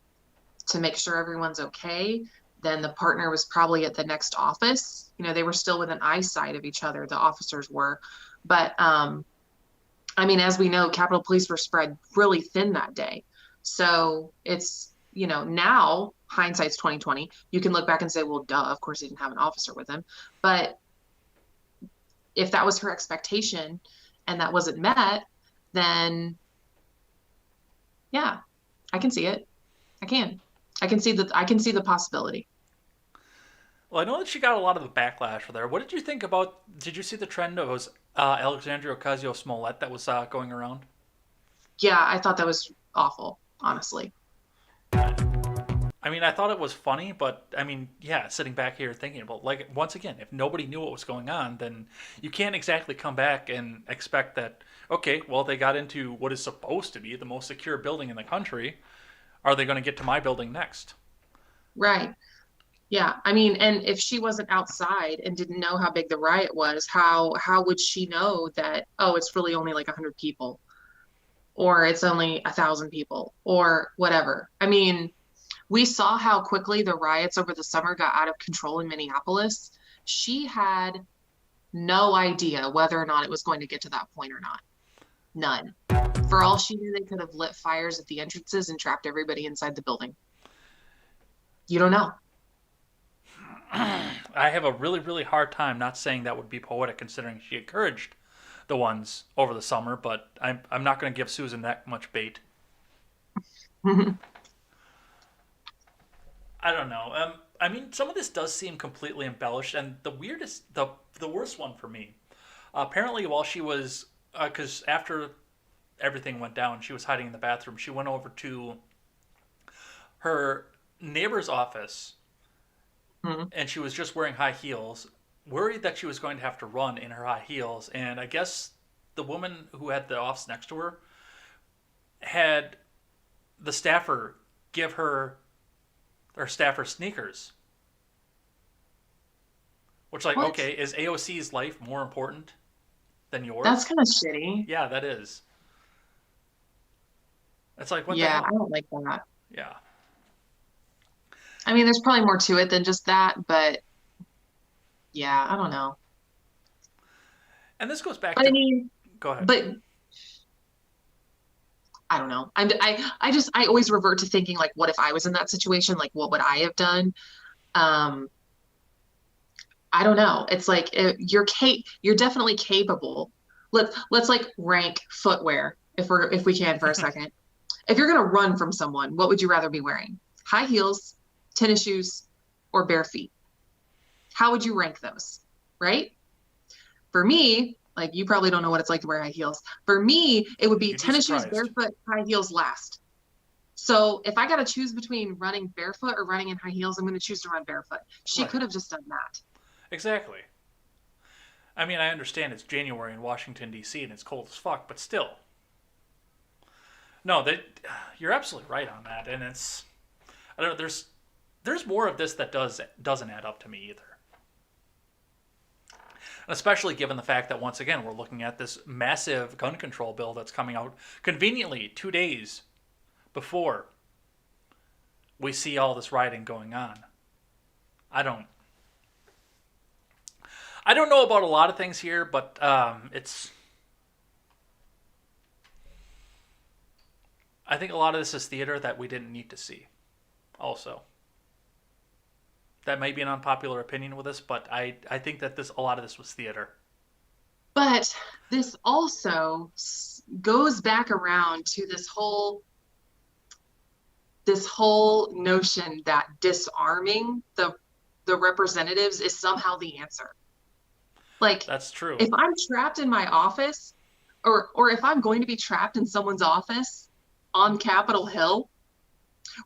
to make sure everyone's okay, then the partner was probably at the next office. You know, they were still within eyesight of each other, the officers were. But I mean, as we know, Capitol Police were spread really thin that day. So it's, you know, now hindsight's 2020. You can look back and say, well, duh, of course he didn't have an officer with him. But if that was her expectation and that wasn't met, then yeah, I can see it. I can see the possibility. Well, I know that she got a lot of the backlash for there. What did you think about? Did you see the trend of Alexandria Ocasio-Smollett that was going around? Yeah, I thought that was awful, honestly. I mean, I thought it was funny, but I mean, yeah, sitting back here thinking about, like, once again, if nobody knew what was going on, then you can't exactly come back and expect that, okay, well, they got into what is supposed to be the most secure building in the country. Are they going to get to my building next? Right. Yeah. I mean, and if she wasn't outside and didn't know how big the riot was, how would she know that, oh, it's really only like 100 people or it's only 1,000 people or whatever? I mean, we saw how quickly the riots over the summer got out of control in Minneapolis. She had no idea whether or not it was going to get to that point or not. None. For all she knew, they could have lit fires at the entrances and trapped everybody inside the building. You don't know. I have a really, really hard time not saying that would be poetic considering she encouraged the ones over the summer, but I'm not going to give Susan that much bait. I don't know. I mean, some of this does seem completely embellished, and the worst one for me, apparently while she was, because after everything went down, she was hiding in the bathroom. She went over to her neighbor's office, and she was just wearing high heels, worried that she was going to have to run in her high heels, and I guess the woman who had the office next to her had the staffer give her staffer sneakers. Which, like, What? okay, is AOC's life more important than yours? That's kind of shitty. Yeah, that is. It's like, what the Yeah, hell? I don't like that. Yeah. I mean, there's probably more to it than just that, but yeah, I don't know. And this goes back But to... I mean, Go ahead. but I don't know. I always revert to thinking like, what if I was in that situation? Like, what would I have done? I don't know. It's like you're definitely capable. Let's like rank footwear if we can for a second. If you're gonna run from someone, what would you rather be wearing? High heels, tennis shoes, or bare feet? How would you rank those? Right? For me, like you probably don't know what it's like to wear high heels. For me, it would be You'd be tennis shoes, surprised. barefoot, high heels last. So if I got to choose between running barefoot or running in high heels, I'm going to choose to run barefoot. She Right. could have just done that. Exactly. I mean, I understand it's January in Washington, D.C., and it's cold as fuck, but still. No, you're absolutely right on that, and it's... I don't know, there's more of this that doesn't add up to me either. especially given the fact that, once again, we're looking at this massive gun control bill that's coming out conveniently 2 days before we see all this rioting going on. I don't know about a lot of things here, but it's... I think a lot of this is theater that we didn't need to see. Also, that may be an unpopular opinion with this, but I think that a lot of this was theater. But this also goes back around to this whole notion that disarming the representatives is somehow the answer. Like, that's true. If I'm trapped in my office, or if I'm going to be trapped in someone's office on Capitol Hill,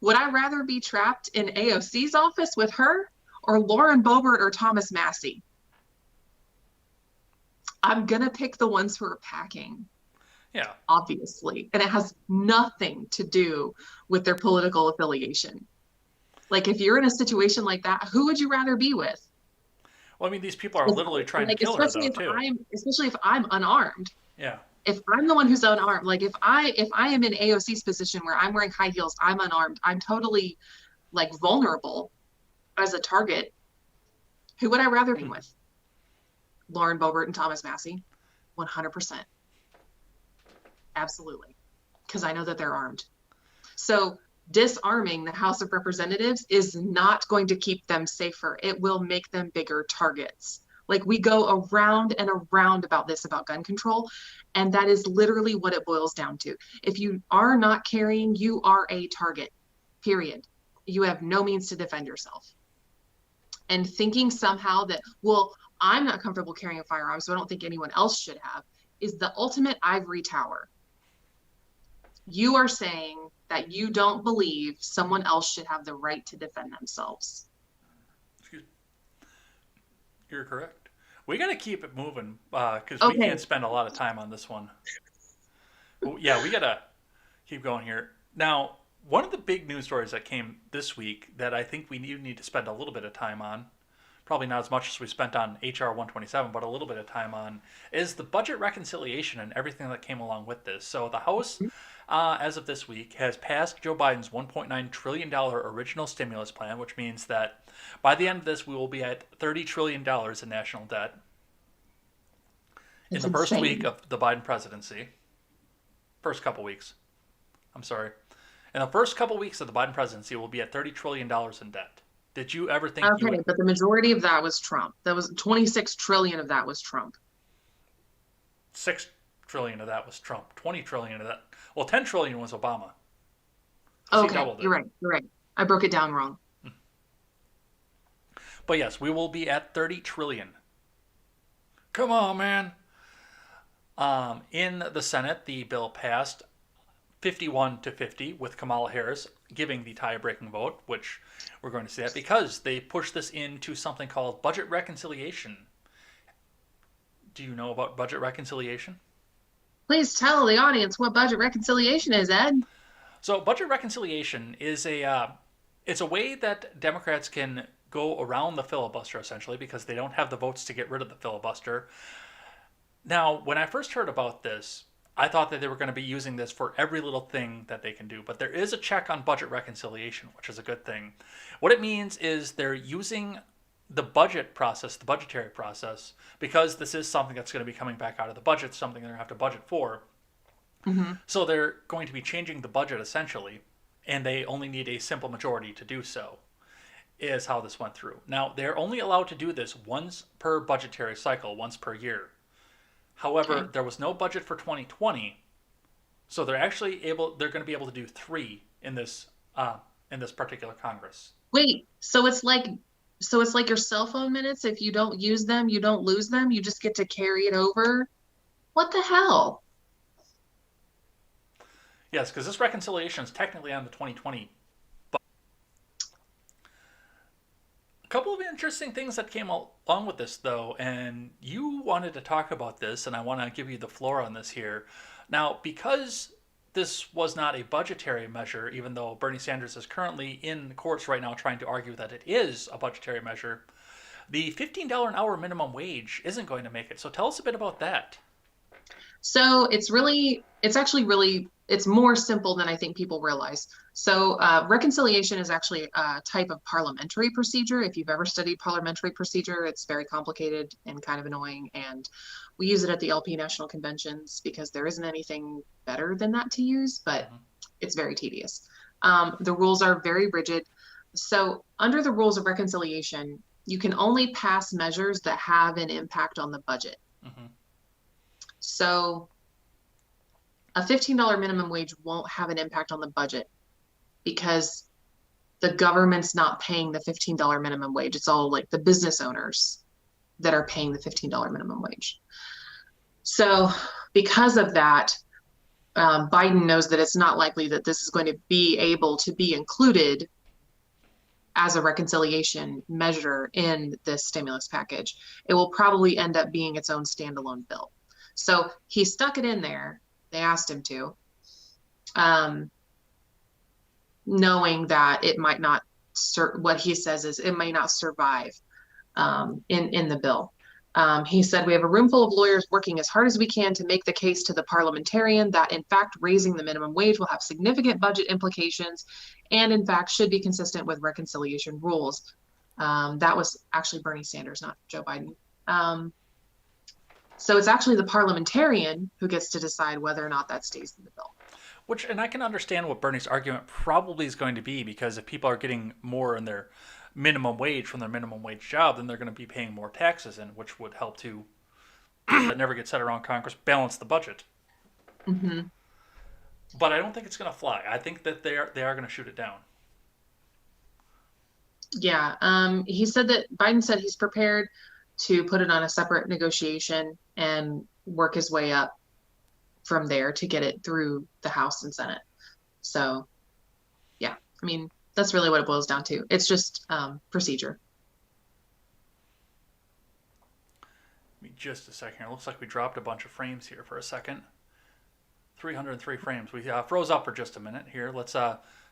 would I rather be trapped in AOC's office with her or Lauren Boebert or Thomas Massie? I'm going to pick the ones who are packing. Yeah. Obviously. And it has nothing to do with their political affiliation. Like, if you're in a situation like that, who would you rather be with? Well, I mean, these people are literally trying to kill her, though, too. Especially if I'm unarmed. Yeah. If I'm the one who's unarmed, like if I am in AOC's position where I'm wearing high heels, I'm unarmed, I'm totally like vulnerable as a target. Who would I rather be with? Lauren Boebert and Thomas Massie? 100%. Absolutely. Because I know that they're armed. So disarming the House of Representatives is not going to keep them safer. It will make them bigger targets. Like, we go around and around about gun control, and that is literally what it boils down to. If you are not carrying, you are a target, period. You have no means to defend yourself. And thinking somehow that, well, I'm not comfortable carrying a firearm, so I don't think anyone else should have, is the ultimate ivory tower. You are saying that you don't believe someone else should have the right to defend themselves. You're correct. We got to keep it moving because we can't spend a lot of time on this one. Yeah, we got to keep going here. Now, one of the big news stories that came this week that I think we need to spend a little bit of time on, probably not as much as we spent on HR 127, but a little bit of time on, is the budget reconciliation and everything that came along with this. So the House, as of this week, has passed Joe Biden's $1.9 trillion original stimulus plan, which means that by the end of this, we will be at $30 trillion in national debt in the first week of the Biden presidency. First couple weeks. I'm sorry. In the first couple weeks of the Biden presidency, we'll be at $30 trillion in debt. Did you ever think Okay, but the majority of that was Trump. That was 26 trillion of that was Trump. 6 trillion of that was Trump. 20 trillion of that. Well, 10 trillion was Obama. Okay, you're right. I broke it down wrong. But yes, we will be at 30 trillion. Come on, man. In the Senate, the bill passed 51-50 with Kamala Harris giving the tie-breaking vote, which we're going to see that because they pushed this into something called budget reconciliation. Do you know about budget reconciliation? Please tell the audience what budget reconciliation is, Ed. So budget reconciliation is it's a way that Democrats can go around the filibuster, essentially, because they don't have the votes to get rid of the filibuster. Now, when I first heard about this, I thought that they were going to be using this for every little thing that they can do. But there is a check on budget reconciliation, which is a good thing. What it means is they're using the budget process, the budgetary process, because this is something that's going to be coming back out of the budget, something they're going to have to budget for. Mm-hmm. So they're going to be changing the budget, essentially, and they only need a simple majority to do so, is how this went through. Now, they're only allowed to do this once per budgetary cycle, once per year. However, there was no budget for 2020, so they're going to be able to do 3 in this particular Congress. Wait, so it's like your cell phone minutes. If you don't use them, you don't lose them. You just get to carry it over. What the hell? Yes, because this reconciliation is technically on the 2020. A couple of interesting things that came along with this, though, and you wanted to talk about this, and I want to give you the floor on this here. Now, because this was not a budgetary measure, even though Bernie Sanders is currently in courts right now trying to argue that it is a budgetary measure, the $15 an hour minimum wage isn't going to make it. So tell us a bit about that. So it's more simple than I think people realize. So reconciliation is actually a type of parliamentary procedure. If you've ever studied parliamentary procedure, it's very complicated and kind of annoying. And we use it at the LP National Conventions because there isn't anything better than that to use, but it's very tedious. The rules are very rigid. So under the rules of reconciliation, you can only pass measures that have an impact on the budget. So a $15 minimum wage won't have an impact on the budget because the government's not paying the $15 minimum wage. It's all like the business owners that are paying the $15 minimum wage. So because of that, Biden knows that it's not likely that this is going to be able to be included as a reconciliation measure in this stimulus package. It will probably end up being its own standalone bill. So he stuck it in there. They asked him to, knowing that it might not, what he says is it may not survive in the bill. He said, we have a room full of lawyers working as hard as we can to make the case to the parliamentarian that in fact raising the minimum wage will have significant budget implications and in fact should be consistent with reconciliation rules. That was actually Bernie Sanders, not Joe Biden. So it's actually the parliamentarian who gets to decide whether or not that stays in the bill. Which, and I can understand what Bernie's argument probably is going to be, because if people are getting more in their minimum wage from their minimum wage job, then they're going to be paying more taxes in, which would help to, that never gets said around Congress, balance the budget. But I don't think it's going to fly. I think that they are going to shoot it down. Yeah. He said that Biden said he's prepared to put it on a separate negotiation and work his way up from there to get it through the House and Senate. So, yeah, I mean, that's really what it boils down to. It's just procedure. Give me just a second here. It looks like we dropped a bunch of frames here for a second. 303 frames. We froze up for just a minute here. Let's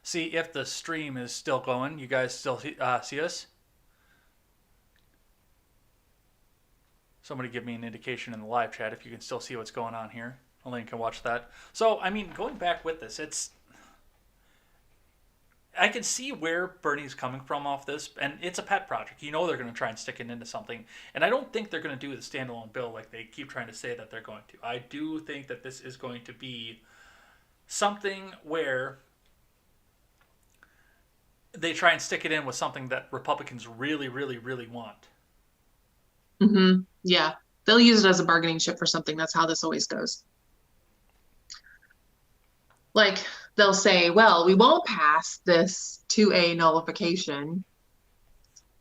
see if the stream is still going. You guys still see us? Somebody give me an indication in the live chat if you can still see what's going on here. Elaine can watch that. So, I mean, going back with this, I can see where Bernie's coming from off this, and it's a pet project. You know they're going to try and stick it into something, and I don't think they're going to do the standalone bill like they keep trying to say that they're going to. I do think that this is going to be something where they try and stick it in with something that Republicans really, really, really want. Yeah, they'll use it as a bargaining chip for something. That's how this always goes. Like, they'll say, well, we won't pass this 2A nullification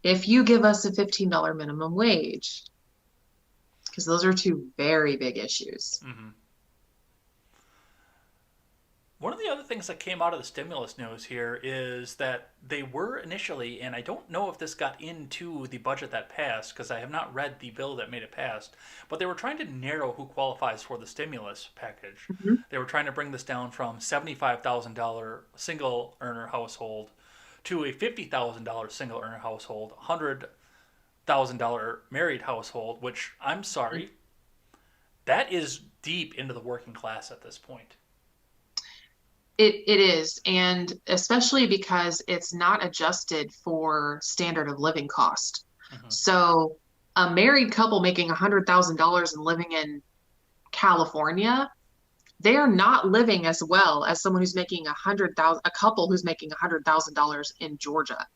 if you give us a $15 minimum wage. Because those are two very big issues. One of the other things that came out of the stimulus news here is that they were initially, and I don't know if this got into the budget that passed because I have not read the bill that made it passed, but they were trying to narrow who qualifies for the stimulus package. They were trying to bring this down from $75,000 single earner household to a $50,000 single earner household, $100,000 married household, which I'm sorry, that is deep into the working class at this point. It is, and especially because it's not adjusted for standard of living cost. So a married couple making $100,000 and living in California, they are not living as well as someone who's making a couple who's making $100,000 in Georgia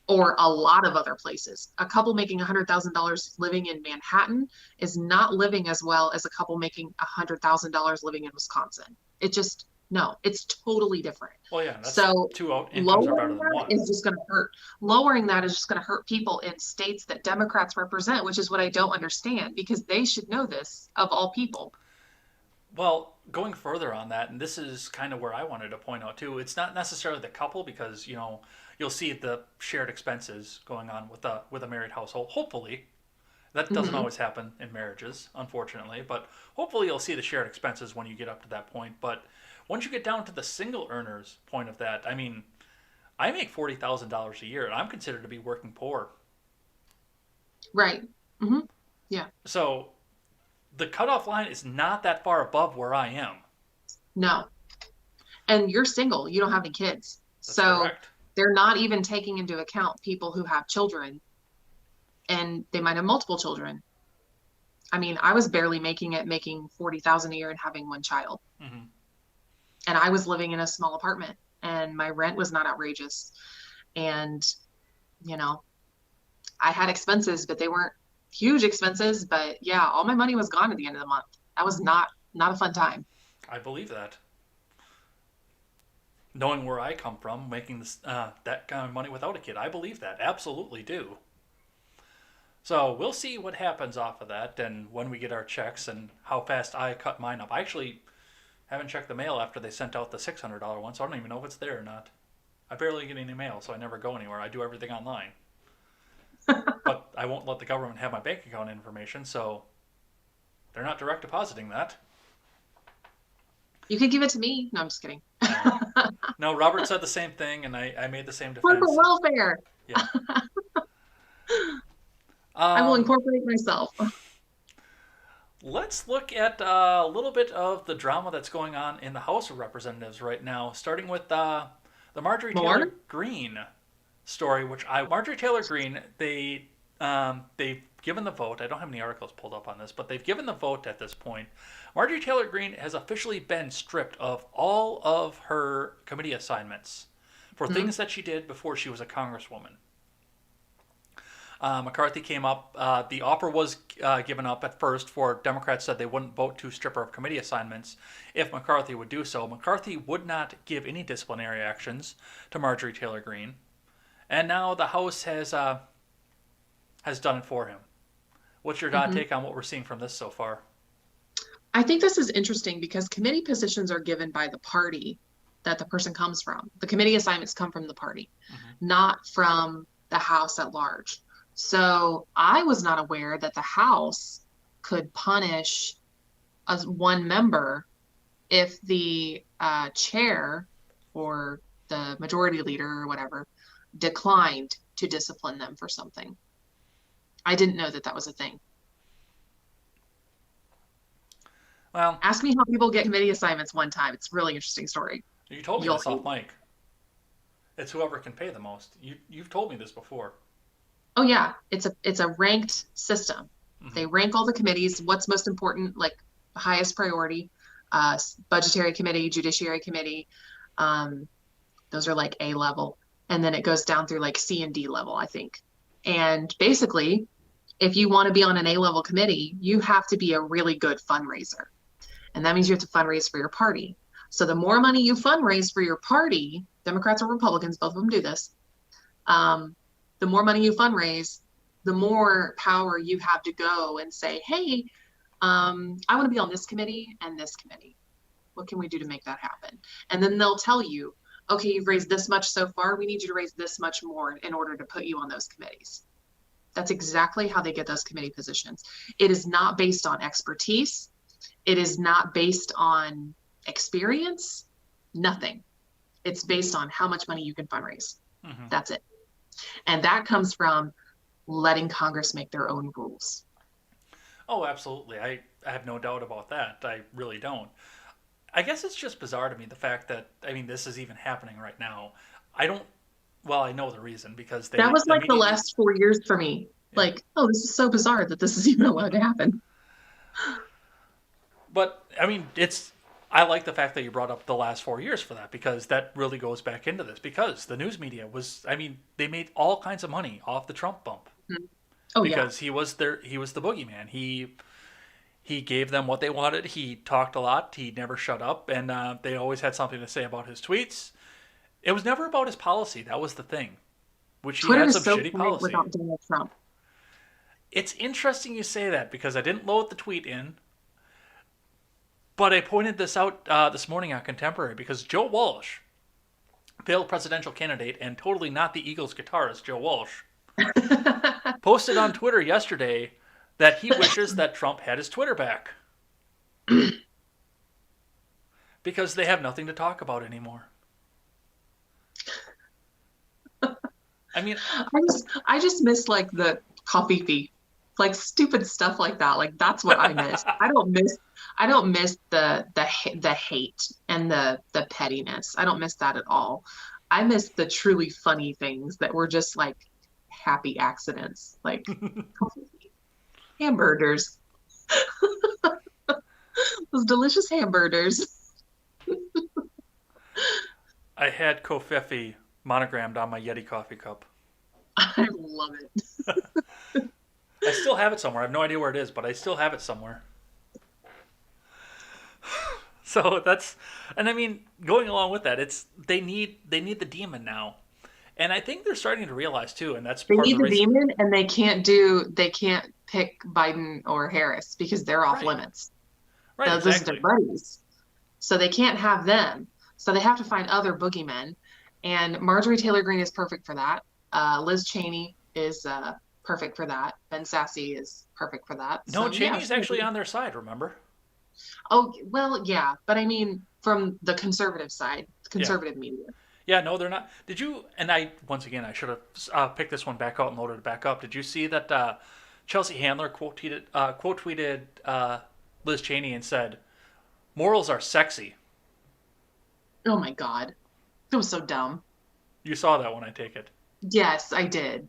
or a lot of other places. A couple making $100,000 living in Manhattan is not living as well as a couple making $100,000 living in Wisconsin. It just, no, it's totally different. Well, yeah, that's so two incomes are better than one. is just going to hurt. Lowering that is just going to hurt people in states that Democrats represent, which is what I don't understand, because they should know this of all people. Well, going further on that, and this is kind of where I wanted to point out too, it's not necessarily the couple, because you'll see the shared expenses going on with a married household. Hopefully, that doesn't always happen in marriages, unfortunately, but hopefully you'll see the shared expenses when you get up to that point. But once you get down to the single earners point of that, I mean, I make $40,000 a year, and I'm considered to be working poor. Right. Hmm. Yeah. So the cutoff line is not that far above where I am. No. And you're single. You don't have any kids. That's So correct. they're not even taking into account people who have children and they might have multiple children. I mean, I was barely making 40,000 a year and having one child. Mm-hmm. And I was living in a small apartment and my rent was not outrageous. And, you know, I had expenses, but they weren't huge expenses. But yeah, all my money was gone at the end of the month. That was not a fun time. I believe that. Knowing where I come from, making this that kind of money without a kid, I believe that. Absolutely do. So we'll see what happens off of that and when we get our checks and how fast I cut mine up. I actually haven't checked the mail after they sent out the $600 one, so I don't even know if it's there or not. I barely get any mail, so I never go anywhere. I do everything online. But I won't let the government have my bank account information, so they're not direct depositing that. You could give it to me. No, I'm just kidding. No, Robert said the same thing, and I made the same defense. Corporate welfare. Yeah. I will incorporate myself. Let's look at a little bit of the drama that's going on in the House of Representatives right now, starting with the Marjorie Taylor Greene story, Marjorie Taylor Greene, they've given the vote. I don't have any articles pulled up on this, but they've given the vote at this point. Marjorie Taylor Greene has officially been stripped of all of her committee assignments for things that she did before she was a congresswoman. McCarthy came up. The offer was given up at first for Democrats said they wouldn't vote to strip her of committee assignments if McCarthy would do so. McCarthy would not give any disciplinary actions to Marjorie Taylor Greene. And now the House has done it for him. What's your take on what we're seeing from this so far? I think this is interesting because committee positions are given by the party that the person comes from. The committee assignments come from the party, not from the House at large. So I was not aware that the House could punish one member if the chair or the majority leader or whatever declined to discipline them for something. I didn't know that was a thing. Well, ask me how people get committee assignments one time. It's a really interesting story. You told me this off mic. It's whoever can pay the most. You've told me this before. Oh yeah, it's a ranked system. They rank all the committees. What's most important, like highest priority, budgetary committee, judiciary committee. Those are like A level, and then it goes down through like C and D level, I think. And basically, if you want to be on an A level committee, you have to be a really good fundraiser. And that means you have to fundraise for your party. So the more money you fundraise for your party, Democrats or Republicans, both of them do this, the more money you fundraise, the more power you have to go and say, hey, I want to be on this committee and this committee. What can we do to make that happen? And then they'll tell you, okay, you've raised this much so far. We need you to raise this much more in order to put you on those committees. That's exactly how they get those committee positions. It is not based on expertise. It is not based on experience, nothing. It's based on how much money you can fundraise. That's it. And that comes from letting Congress make their own rules. Oh, absolutely. I have no doubt about that. I really don't. I guess it's just bizarre to me, the fact that, this is even happening right now. I know the reason, because that was like the last 4 years for me. Yeah. Like, oh, this is so bizarre that this is even allowed to happen. But, I like the fact that you brought up the last 4 years for that, because that really goes back into this. Because the news media was, they made all kinds of money off the Trump bump. Oh, because he was the boogeyman. He gave them what they wanted. He talked a lot. He never shut up. And they always had something to say about his tweets. It was never about his policy. That was the thing. Which he Twitter had some is so shitty policy. Without Donald Trump. It's interesting you say that, because I didn't load the tweet in. But I pointed this out this morning on Contemporary, because Joe Walsh, failed presidential candidate and totally not the Eagles guitarist, Joe Walsh, posted on Twitter yesterday that he wishes that Trump had his Twitter back. Because they have nothing to talk about anymore. I just miss like the coffee fee Like stupid stuff like that. Like that's what I miss. I don't miss the hate and the pettiness. I don't miss that at all. I miss the truly funny things that were just like happy accidents, like hamburgers. Those delicious hamburgers. I had Kofefe monogrammed on my Yeti coffee cup. I love it. I still have it somewhere. I have no idea where it is, but I still have it somewhere. So that's, and I mean, going along with that, it's they need the demon now, and I think they're starting to realize too, and that's They part need of the the reason. demon, and they can't pick Biden or Harris because they're off Right. limits. Right, Those exactly. are their buddies. So they can't have them. So they have to find other boogeymen. And Marjorie Taylor Greene is perfect for that. Liz Cheney is perfect for that. Ben Sasse is perfect for that. No, So, Cheney's yeah. actually on their side. Remember? Oh, well, yeah. But I mean, from the conservative side, conservative media. Yeah, no, they're not. Did you? And I once again, I should have picked this one back out and loaded it back up. Did you see that Chelsea Handler quote tweeted Liz Cheney and said, "Morals are sexy." Oh my God. It was so dumb. You saw that one, I take it. Yes, I did.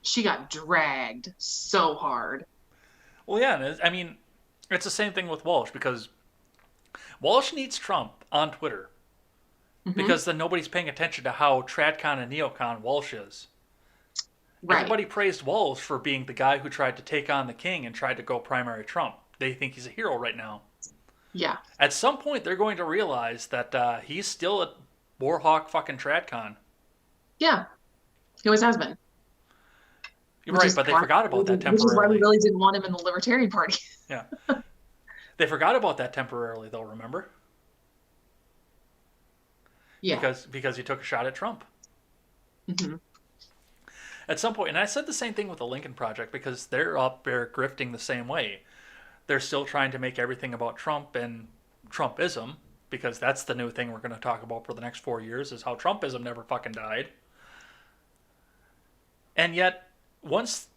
She got dragged so hard. Well, yeah, and I mean, it's the same thing with Walsh because Walsh needs Trump on Twitter because then nobody's paying attention to how tradcon and neocon Walsh is. Right. Everybody praised Walsh for being the guy who tried to take on the king and tried to go primary Trump. They think he's a hero right now. Yeah. At some point, they're going to realize that he's still a warhawk fucking tradcon. Yeah. He always has been. You're right, but they forgot about that temporarily. Which is why we really didn't want him in the Libertarian Party. Yeah. They forgot about that temporarily, though, remember? Yeah. Because he took a shot at Trump. Mm-hmm. At some point, and I said the same thing with the Lincoln Project because they're up there grifting the same way. They're still trying to make everything about Trump and Trumpism because that's the new thing we're going to talk about for the next 4 years is how Trumpism never fucking died. And yet, once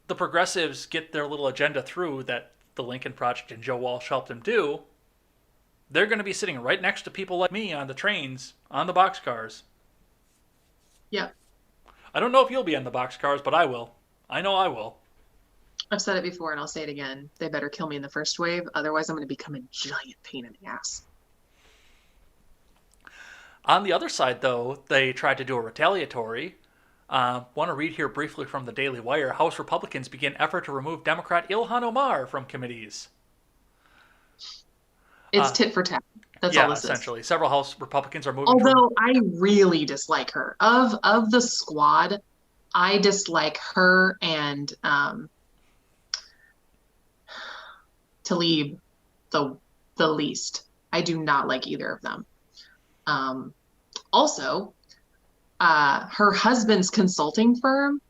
the progressives get their little agenda through that the Lincoln Project and Joe Walsh helped them do, they're going to be sitting right next to people like me on the trains, on the boxcars. Yep. I don't know if you'll be on the boxcars, but I will. I know I will. I've said it before and I'll say it again. They better kill me in the first wave. Otherwise, I'm going to become a giant pain in the ass. On the other side, though, they tried to do a retaliatory. Want to read here briefly from the Daily Wire. House Republicans begin effort to remove Democrat Ilhan Omar from committees. It's tit for tat. That's all this essentially. Several House Republicans are moving. Although I really dislike her. Of the squad, I dislike her and Tlaib the least. I do not like either of them. Also, her husband's consulting firm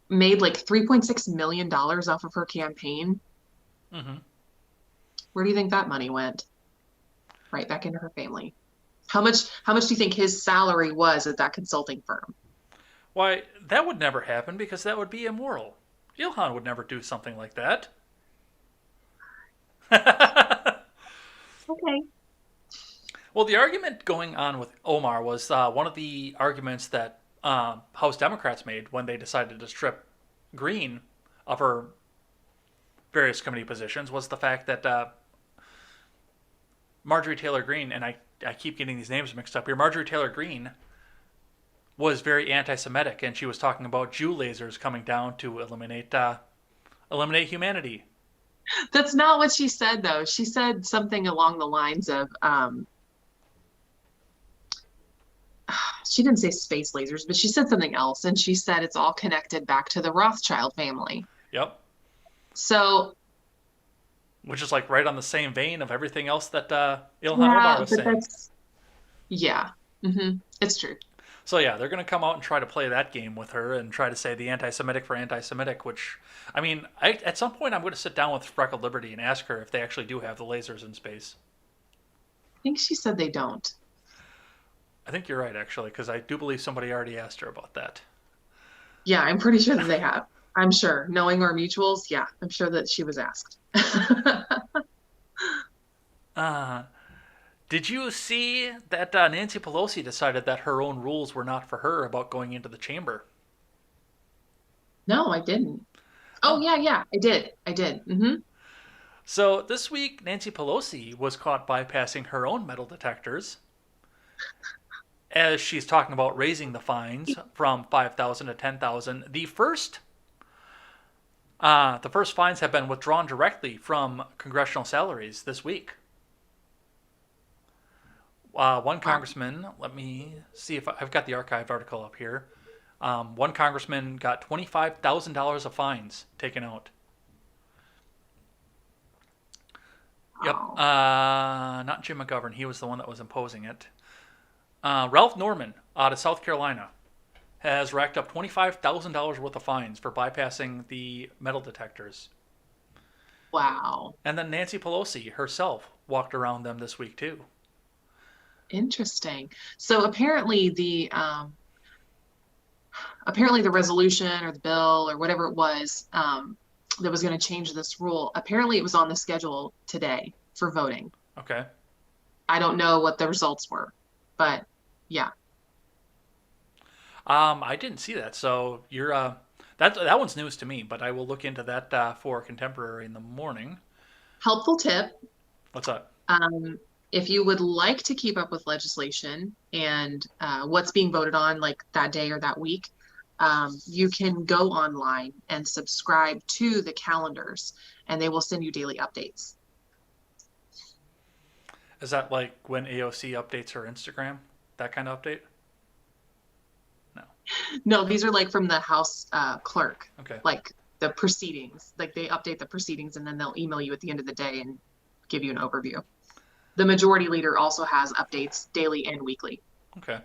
made like $3.6 million off of her campaign. Mm-hmm. Where do you think that money went? Right back into her family. How much do you think his salary was at that consulting firm? Why, that would never happen because that would be immoral. Ilhan would never do something like that. Okay. Well, the argument going on with Omar was one of the arguments that House Democrats made when they decided to strip Greene of her various committee positions was the fact that Marjorie Taylor Greene, and I keep getting these names mixed up here, Marjorie Taylor Greene was very anti-Semitic, and she was talking about Jew lasers coming down to eliminate humanity. That's not what she said, though. She said something along the lines of, she didn't say space lasers, but she said something else, and she said it's all connected back to the Rothschild family. Yep. So, which is like right on the same vein of everything else that Ilhan Omar was saying. Yeah, it's true. So yeah, they're going to come out and try to play that game with her and try to say the anti-Semitic for anti-Semitic, which, I mean, at some point I'm going to sit down with Freckled Liberty and ask her if they actually do have the lasers in space. I think she said they don't. I think you're right, actually, because I do believe somebody already asked her about that. Yeah, I'm pretty sure that they have. I'm sure, knowing our mutuals, yeah, I'm sure that she was asked. Did you see that Nancy Pelosi decided that her own rules were not for her about going into the chamber? No, I didn't. Oh, yeah, I did. So this week, Nancy Pelosi was caught bypassing her own metal detectors as she's talking about raising the fines from 5,000 to 10,000. The first fines have been withdrawn directly from congressional salaries this week. One congressman, let me see if I've got the archived article up here. One congressman got $25,000 of fines taken out. Yep. Not Jim McGovern. He was the one that was imposing it. Ralph Norman out of South Carolina has racked up $25,000 worth of fines for bypassing the metal detectors. Wow. And then Nancy Pelosi herself walked around them this week too. Interesting. So apparently the resolution or the bill or whatever it was that was going to change this rule, apparently it was on the schedule today for voting. Okay. I don't know what the results were, but yeah. I didn't see that, so you're that one's news to me, but I will look into that for Contemporary in the morning. Helpful tip. What's that? If you would like to keep up with legislation and what's being voted on like that day or that week, you can go online and subscribe to the calendars, and they will send you daily updates. Is that like when AOC updates her Instagram? That kind of update? No, these are like from the House clerk. Okay. Like the proceedings. Like they update the proceedings and then they'll email you at the end of the day and give you an overview. The majority leader also has updates daily and weekly. Okay.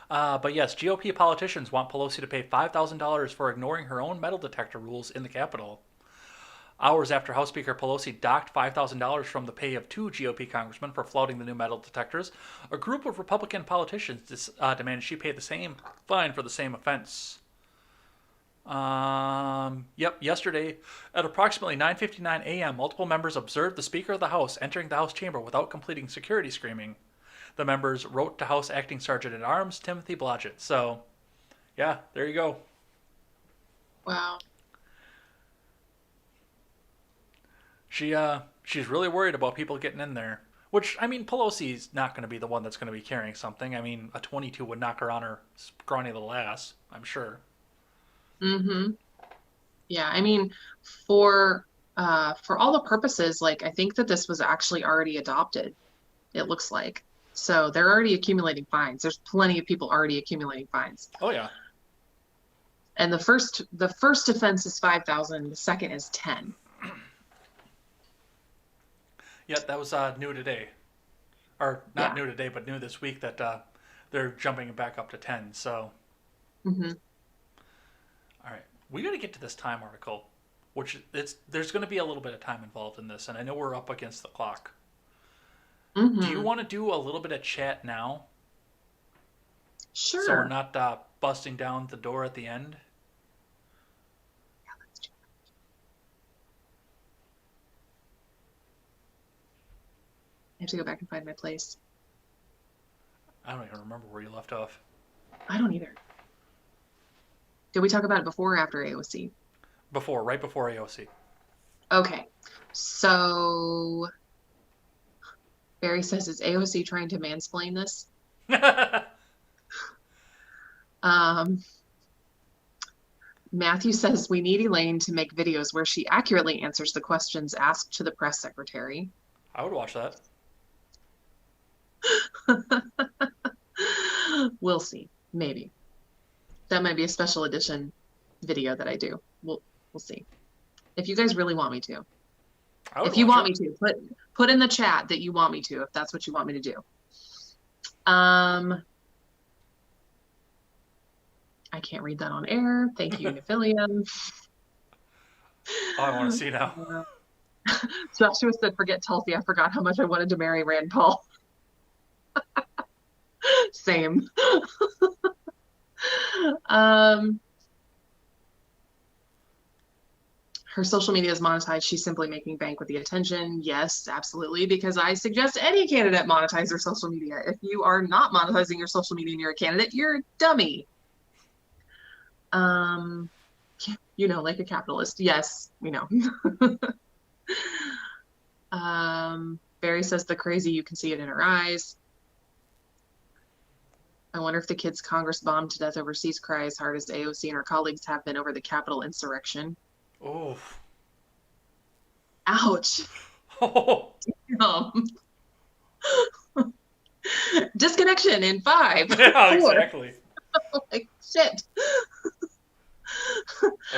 But yes, GOP politicians want Pelosi to pay $5,000 for ignoring her own metal detector rules in the Capitol. Hours after House Speaker Pelosi docked $5,000 from the pay of two GOP congressmen for flouting the new metal detectors, a group of Republican politicians demanded she pay the same fine for the same offense. Yesterday at approximately 9:59 a.m., multiple members observed the Speaker of the House entering the House chamber without completing security screening. The members wrote to House Acting Sergeant-at-Arms Timothy Blodgett. So, yeah, there you go. Wow. She's really worried about people getting in there. Which, I mean, Pelosi's not going to be the one that's going to be carrying something. I mean, a 22 would knock her on her scrawny little ass, I'm sure. Mm-hmm. Yeah, I mean, for all the purposes, like I think that this was actually already adopted, it looks like. So they're already accumulating fines. There's plenty of people already accumulating fines. Oh yeah. And the first offense is 5,000, the second is 10. Yeah, that was new today. Or not new today, but new this week that they're jumping it back up to 10. So. Mm-hmm. All right, we got to get to this time article, which there's going to be a little bit of time involved in this, and I know we're up against the clock. Mm-hmm. Do you want to do a little bit of chat now? Sure. So we're not busting down the door at the end? Yeah, let's do that. I have to go back and find my place. I don't even remember where you left off. I don't either. Did we talk about it before or after AOC? Right before AOC. Okay. So Barry says, is AOC trying to mansplain this? Matthew says, we need Elaine to make videos where she accurately answers the questions asked to the press secretary. I would watch that. We'll see. Maybe. That might be a special edition video that I do. We'll see. If you guys really want me to. If you want me to, put in the chat that you want me to, if that's what you want me to do. I can't read that on air. Thank you, Nephilium. Oh, I want to see now. Joshua said, forget Tulsi. I forgot how much I wanted to marry Rand Paul. Same. her social media is monetized. She's simply making bank with the attention. Yes, absolutely, because I suggest any candidate monetize their social media. If you are not monetizing your social media and you're a candidate, you're a dummy. You know, like a capitalist. Yes, we know. Barry says the crazy, you can see it in her eyes. I wonder if the kids Congress bombed to death overseas cry as hard as AOC and her colleagues have been over the Capitol insurrection. Oh. Ouch. Oh. Disconnection in 5. Yeah, 4. exactly. Like, shit.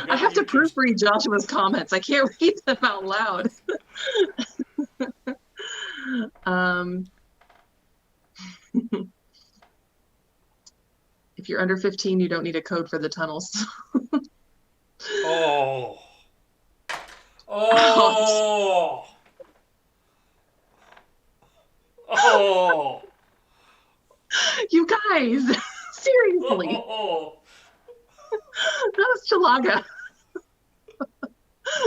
I have to proofread Joshua's comments. I can't read them out loud. If you're under 15, you don't need a code for the tunnels. Oh. Oh. Oh. You guys, seriously. Oh. That was Chalaga.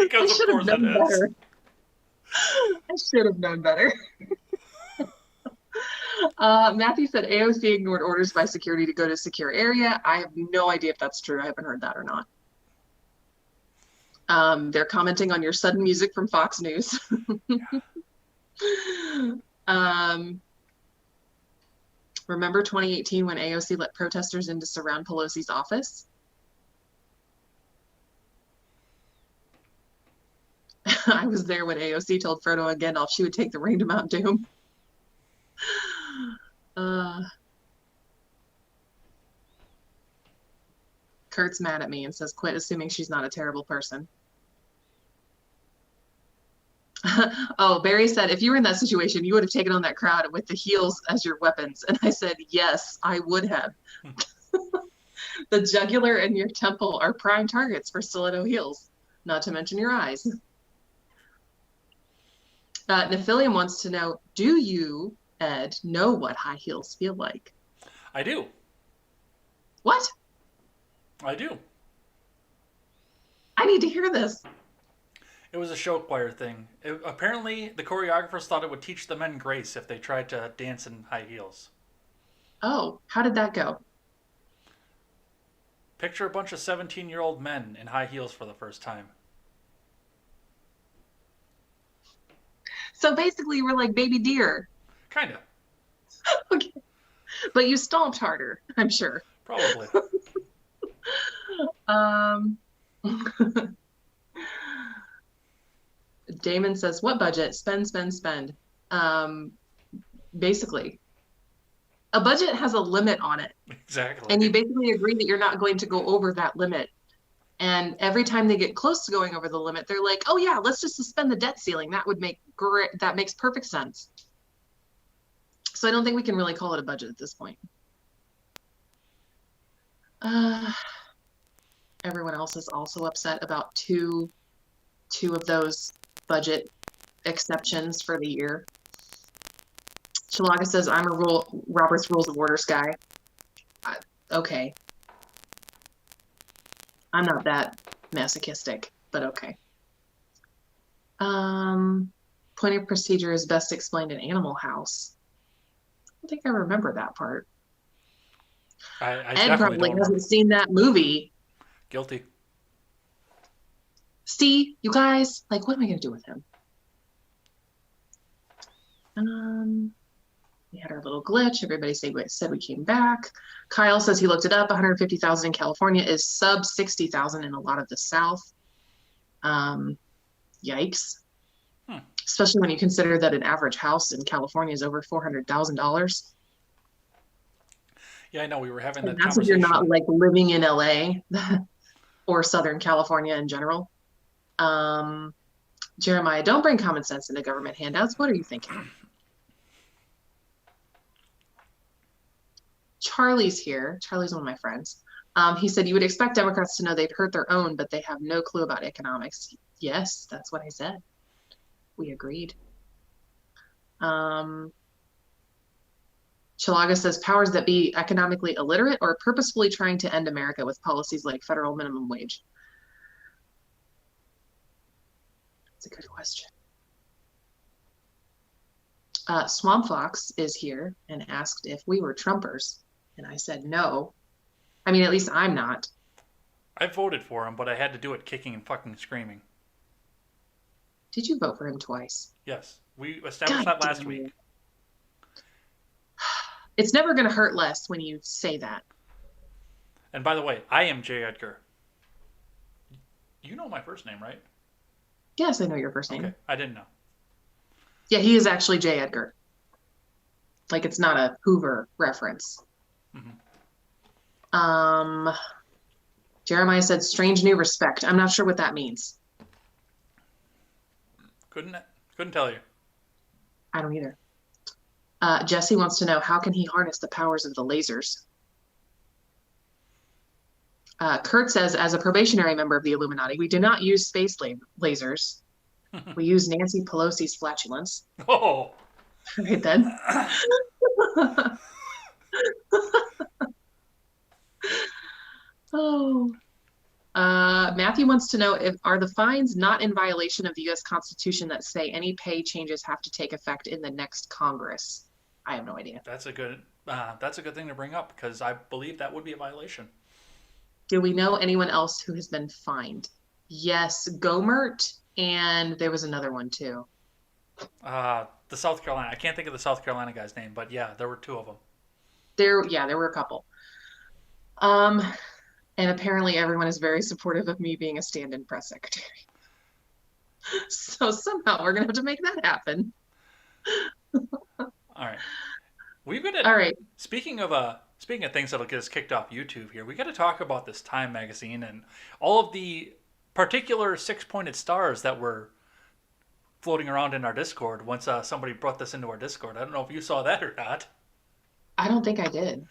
Because I should have known better. I should have known better. Matthew said AOC ignored orders by security to go to a secure area. I have no idea if that's true. I haven't heard that or not. They're commenting on your sudden music from Fox News. Remember 2018 when AOC let protesters in to surround Pelosi's office? I was there when AOC told Frodo and Gandalf she would take the ring to Mount Doom. Kurt's mad at me and says, quit assuming she's not a terrible person. Oh, Barry said, if you were in that situation, you would have taken on that crowd with the heels as your weapons. And I said, yes, I would have. The jugular and your temple are prime targets for stiletto heels, not to mention your eyes. Nephilium wants to know, do you, Ed, know what high heels feel like? I do. What? I do. I need to hear this. It was a show choir thing. Apparently, the choreographers thought it would teach the men grace if they tried to dance in high heels. Oh, how did that go? Picture a bunch of 17-year-old men in high heels for the first time. So basically, you were like baby deer. Kind of. Okay. But you stomped harder, I'm sure. Probably. Damon says, what budget? Spend, spend, spend. Basically. A budget has a limit on it. Exactly. And you basically agree that you're not going to go over that limit. And every time they get close to going over the limit, they're like, oh yeah, let's just suspend the debt ceiling. That would make great, that makes perfect sense. So I don't think we can really call it a budget at this point. Everyone else is also upset about two of those budget exceptions for the year. Chalaga says, I'm a Robert's Rules of Orders guy. Okay. I'm not that masochistic, but okay. Point of procedure is best explained in Animal House. I don't think I remember that part. Ed probably hasn't seen that movie. Guilty. See, you guys, like, what am I going to do with him? We had our little glitch. Everybody said we came back. Kyle says he looked it up. 150,000 in California is sub 60,000 in a lot of the South. Yikes. Especially when you consider that an average house in California is over $400,000. Yeah, I know. We were having that conversation. That's if you're not like living in LA or Southern California in general. Jeremiah, don't bring common sense into government handouts. What are you thinking? Charlie's here. Charlie's one of my friends. He said, you would expect Democrats to know they'd hurt their own, but they have no clue about economics. Yes, that's what I said. We agreed. Chalaga says, powers that be economically illiterate or purposefully trying to end America with policies like federal minimum wage. It's a good question. Swamp Fox is here and asked if we were Trumpers. And I said no. I mean, at least I'm not. I voted for him, but I had to do it kicking and fucking screaming. Did you vote for him twice? Yes. We established that last week. It's never going to hurt less when you say that. And by the way, I am J. Edgar. You know my first name, right? Yes, I know your first name. Okay, I didn't know. Yeah, he is actually J. Edgar. Like, it's not a Hoover reference. Mm-hmm. Jeremiah said, strange new respect. I'm not sure what that means. Couldn't tell you. I don't either. Jesse wants to know, how can he harness the powers of the lasers? Kurt says, as a probationary member of the Illuminati, we do not use space lasers. We use Nancy Pelosi's flatulence. Oh. Right then. Oh. Matthew wants to know, are the fines not in violation of the U.S. Constitution that say any pay changes have to take effect in the next Congress? I have no idea. That's a good thing to bring up, because I believe that would be a violation. Do we know anyone else who has been fined? Yes, Gomert, and there was another one too. The South Carolina. I can't think of the South Carolina guy's name, but yeah, there were two of them. There were a couple. And apparently everyone is very supportive of me being a stand-in press secretary. So somehow we're gonna have to make that happen. All right. All right. Speaking of things that'll get us kicked off YouTube here, we got to talk about this Time magazine and all of the particular 6-pointed stars that were floating around in our Discord once somebody brought this into our Discord. I don't know if you saw that or not. I don't think I did.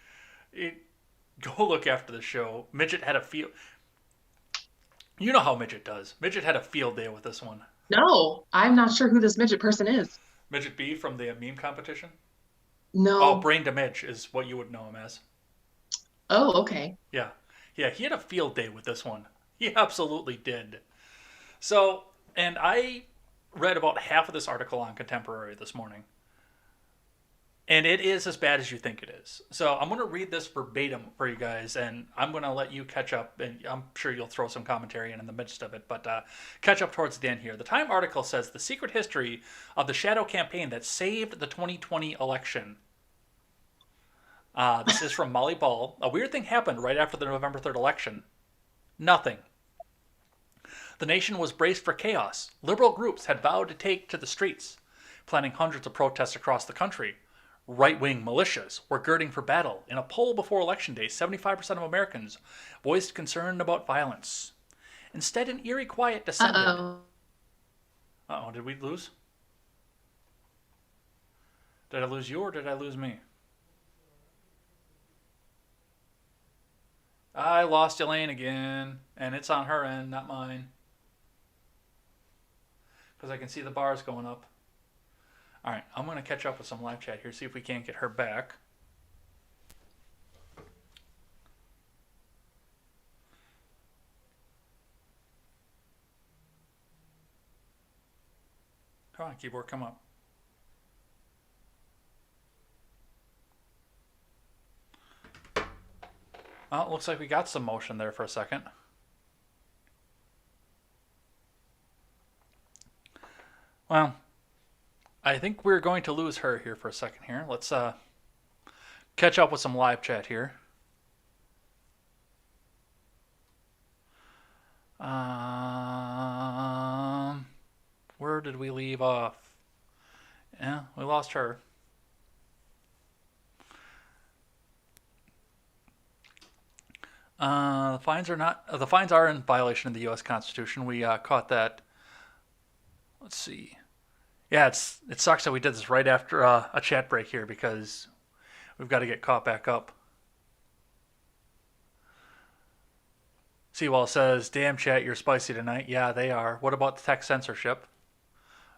Go look after the show. Midget had a field... You know how Midget does. Midget had a field day with this one. No, I'm not sure who this midget person is. Midget B from the meme competition? No. Oh, Brain to Midge is what you would know him as. Oh, okay. Yeah, he had a field day with this one. He absolutely did. So, and I read about half of this article on Contemporary this morning. And it is as bad as you think it is. So I'm going to read this verbatim for you guys, and I'm going to let you catch up, and I'm sure you'll throw some commentary in the midst of it, but catch up towards the end here. The Time article says, the secret history of the shadow campaign that saved the 2020 election. This is from Molly Ball. A weird thing happened right after the November 3rd election. Nothing. The nation was braced for chaos. Liberal groups had vowed to take to the streets, planning hundreds of protests across the country. Right-wing militias were girding for battle. In a poll before Election Day, 75% of Americans voiced concern about violence. Instead, an eerie quiet descended. Uh-oh, did we lose? Did I lose you or did I lose me? I lost Elaine again, and it's on her end, not mine. Because I can see the bars going up. All right, I'm going to catch up with some live chat here, see if we can't get her back. Come on, keyboard, come up. Well, it looks like we got some motion there for a second. Well, I think we're going to lose her here for a second here. Let's catch up with some live chat here. Where did we leave off? Yeah, we lost her. The fines are in violation of the U.S. Constitution. We caught that. Let's see. Yeah, it sucks that we did this right after a chat break here because we've got to get caught back up. Seawall says, damn chat, you're spicy tonight. Yeah, they are. What about the text censorship?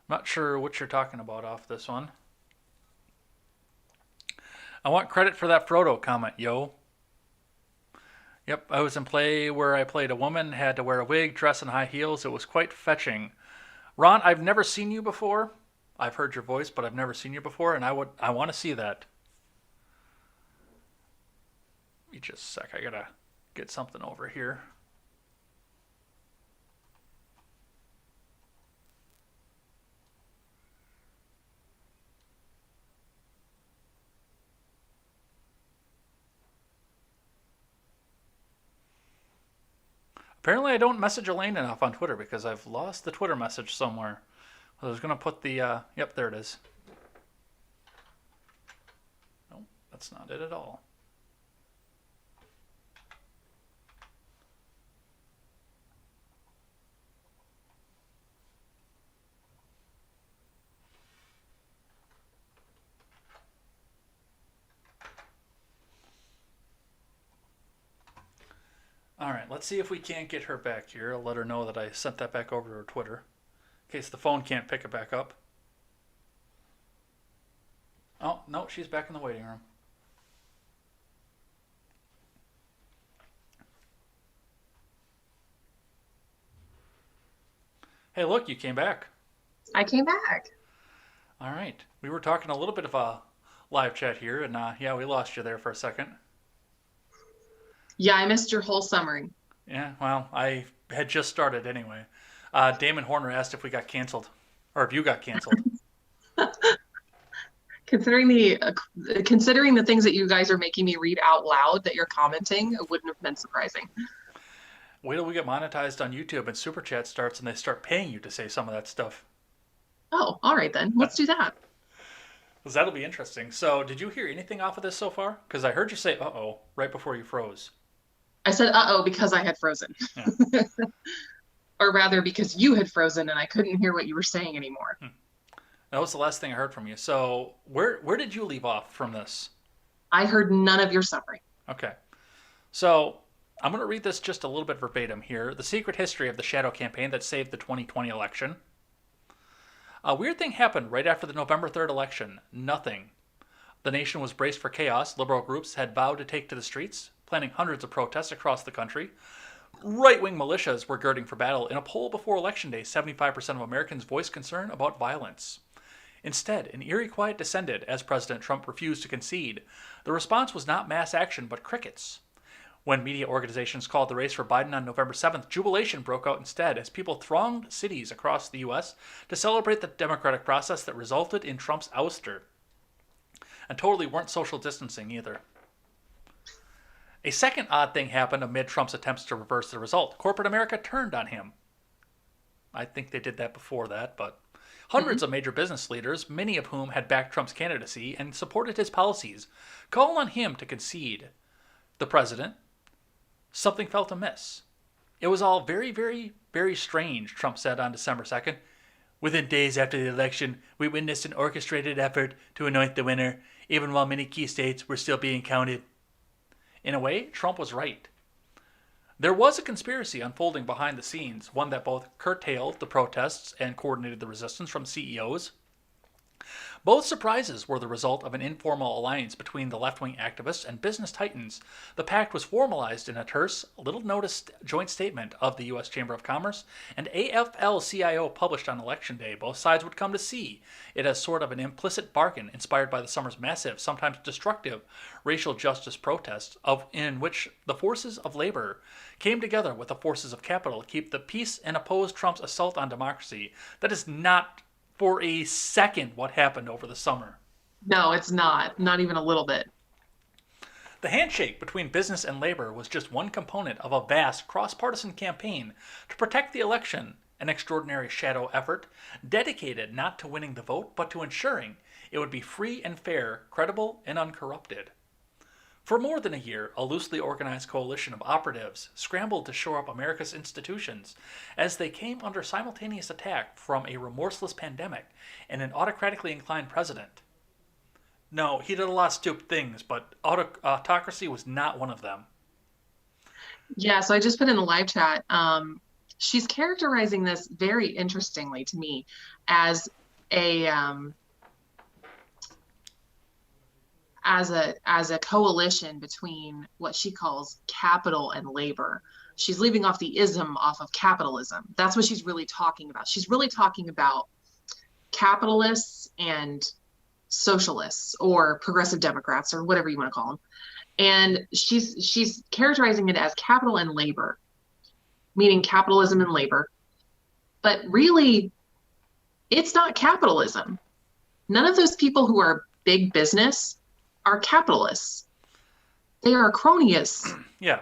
I'm not sure what you're talking about off this one. I want credit for that Frodo comment, yo. Yep, I was in play where I played a woman, had to wear a wig, dress in high heels. It was quite fetching. Ron, I've never seen you before. I've heard your voice, but I've never seen you before, and I want to see that. Give me just a sec. I gotta get something over here. Apparently I don't message Elaine enough on Twitter because I've lost the Twitter message somewhere. I was going to put the, yep, there it is. Nope, that's not it at all. All right, let's see if we can't get her back here. I'll let her know that I sent that back over to her Twitter, in case the phone can't pick it back up. Oh, no, she's back in the waiting room. Hey, look, you came back. I came back. All right. We were talking a little bit of a live chat here, and yeah, we lost you there for a second. Yeah, I missed your whole summary. Yeah, well, I had just started anyway. Damon Horner asked if we got canceled, or if you got canceled. Considering the things that you guys are making me read out loud that you're commenting, it wouldn't have been surprising. Wait till we get monetized on YouTube and Super Chat starts and they start paying you to say some of that stuff. Oh, all right then. Let's do that. Because that'll be interesting. So, did you hear anything off of this so far? Because I heard you say "uh-oh" right before you froze. I said uh-oh because I had frozen. Yeah. Or rather, because you had frozen and I couldn't hear what you were saying anymore. That was the last thing I heard from you. So, where did you leave off from this? I heard none of your summary. Okay. So, I'm going to read this just a little bit verbatim here. The secret history of the shadow campaign that saved the 2020 election. A weird thing happened right after the November 3rd election. Nothing. The nation was braced for chaos. Liberal groups had vowed to take to the streets, planning hundreds of protests across the country. Right-wing militias were girding for battle. In a poll before Election Day, 75% of Americans voiced concern about violence. Instead, an eerie quiet descended as President Trump refused to concede. The response was not mass action, but crickets. When media organizations called the race for Biden on November 7th, jubilation broke out instead as people thronged cities across the U.S. to celebrate the democratic process that resulted in Trump's ouster. And totally weren't social distancing either. A second odd thing happened amid Trump's attempts to reverse the result. Corporate America turned on him. I think they did that before that, but hundreds of major business leaders, many of whom had backed Trump's candidacy and supported his policies, called on him to concede. The president, something felt amiss. It was all very, very, very strange, Trump said on December 2nd. Within days after the election, we witnessed an orchestrated effort to anoint the winner, even while many key states were still being counted. In a way, Trump was right. There was a conspiracy unfolding behind the scenes, one that both curtailed the protests and coordinated the resistance from CEOs. Both surprises were the result of an informal alliance between the left-wing activists and business titans. The pact was formalized in a terse, little-noticed joint statement of the U.S. Chamber of Commerce and AFL-CIO published on Election Day. Both sides would come to see it as sort of an implicit bargain inspired by the summer's massive, sometimes destructive, racial justice protests in which the forces of labor came together with the forces of capital to keep the peace and oppose Trump's assault on democracy. That is not for a second what happened over the summer. No, it's not. Not even a little bit. The handshake between business and labor was just one component of a vast cross-partisan campaign to protect the election, an extraordinary shadow effort dedicated not to winning the vote, but to ensuring it would be free and fair, credible and uncorrupted. For more than a year, a loosely organized coalition of operatives scrambled to shore up America's institutions as they came under simultaneous attack from a remorseless pandemic and an autocratically inclined president. No, he did a lot of stupid things, but autocracy was not one of them. Yeah, so I just put in the live chat. She's characterizing this very interestingly to me as a coalition between what she calls capital and labor. she's leaving off the ism off of capitalism. That's what she's really talking about. She's really talking about capitalists and socialists or progressive Democrats or whatever you want to call them. And she's characterizing it as capital and labor, meaning capitalism and labor. But really, it's not capitalism. None of those people who are big business are capitalists. They are cronyists. Yeah.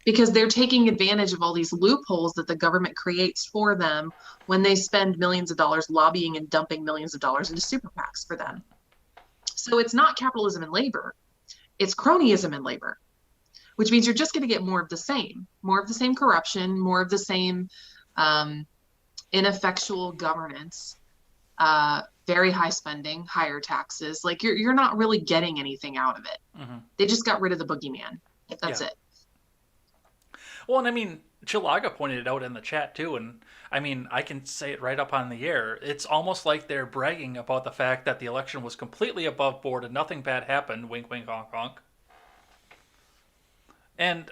Because they're taking advantage of all these loopholes that the government creates for them when they spend millions of dollars lobbying and dumping millions of dollars into super PACs for them. So it's not capitalism and labor. It's cronyism and labor, which means you're just going to get more of the same corruption, more of the same ineffectual governance, very high spending, higher taxes. Like you're not really getting anything out of it. Mm-hmm. They just got rid of the boogeyman. That's it. Well, and I mean, Chilaga pointed it out in the chat too, and I mean, I can say it right up on the air. It's almost like they're bragging about the fact that the election was completely above board and nothing bad happened. Wink, wink, honk, honk. And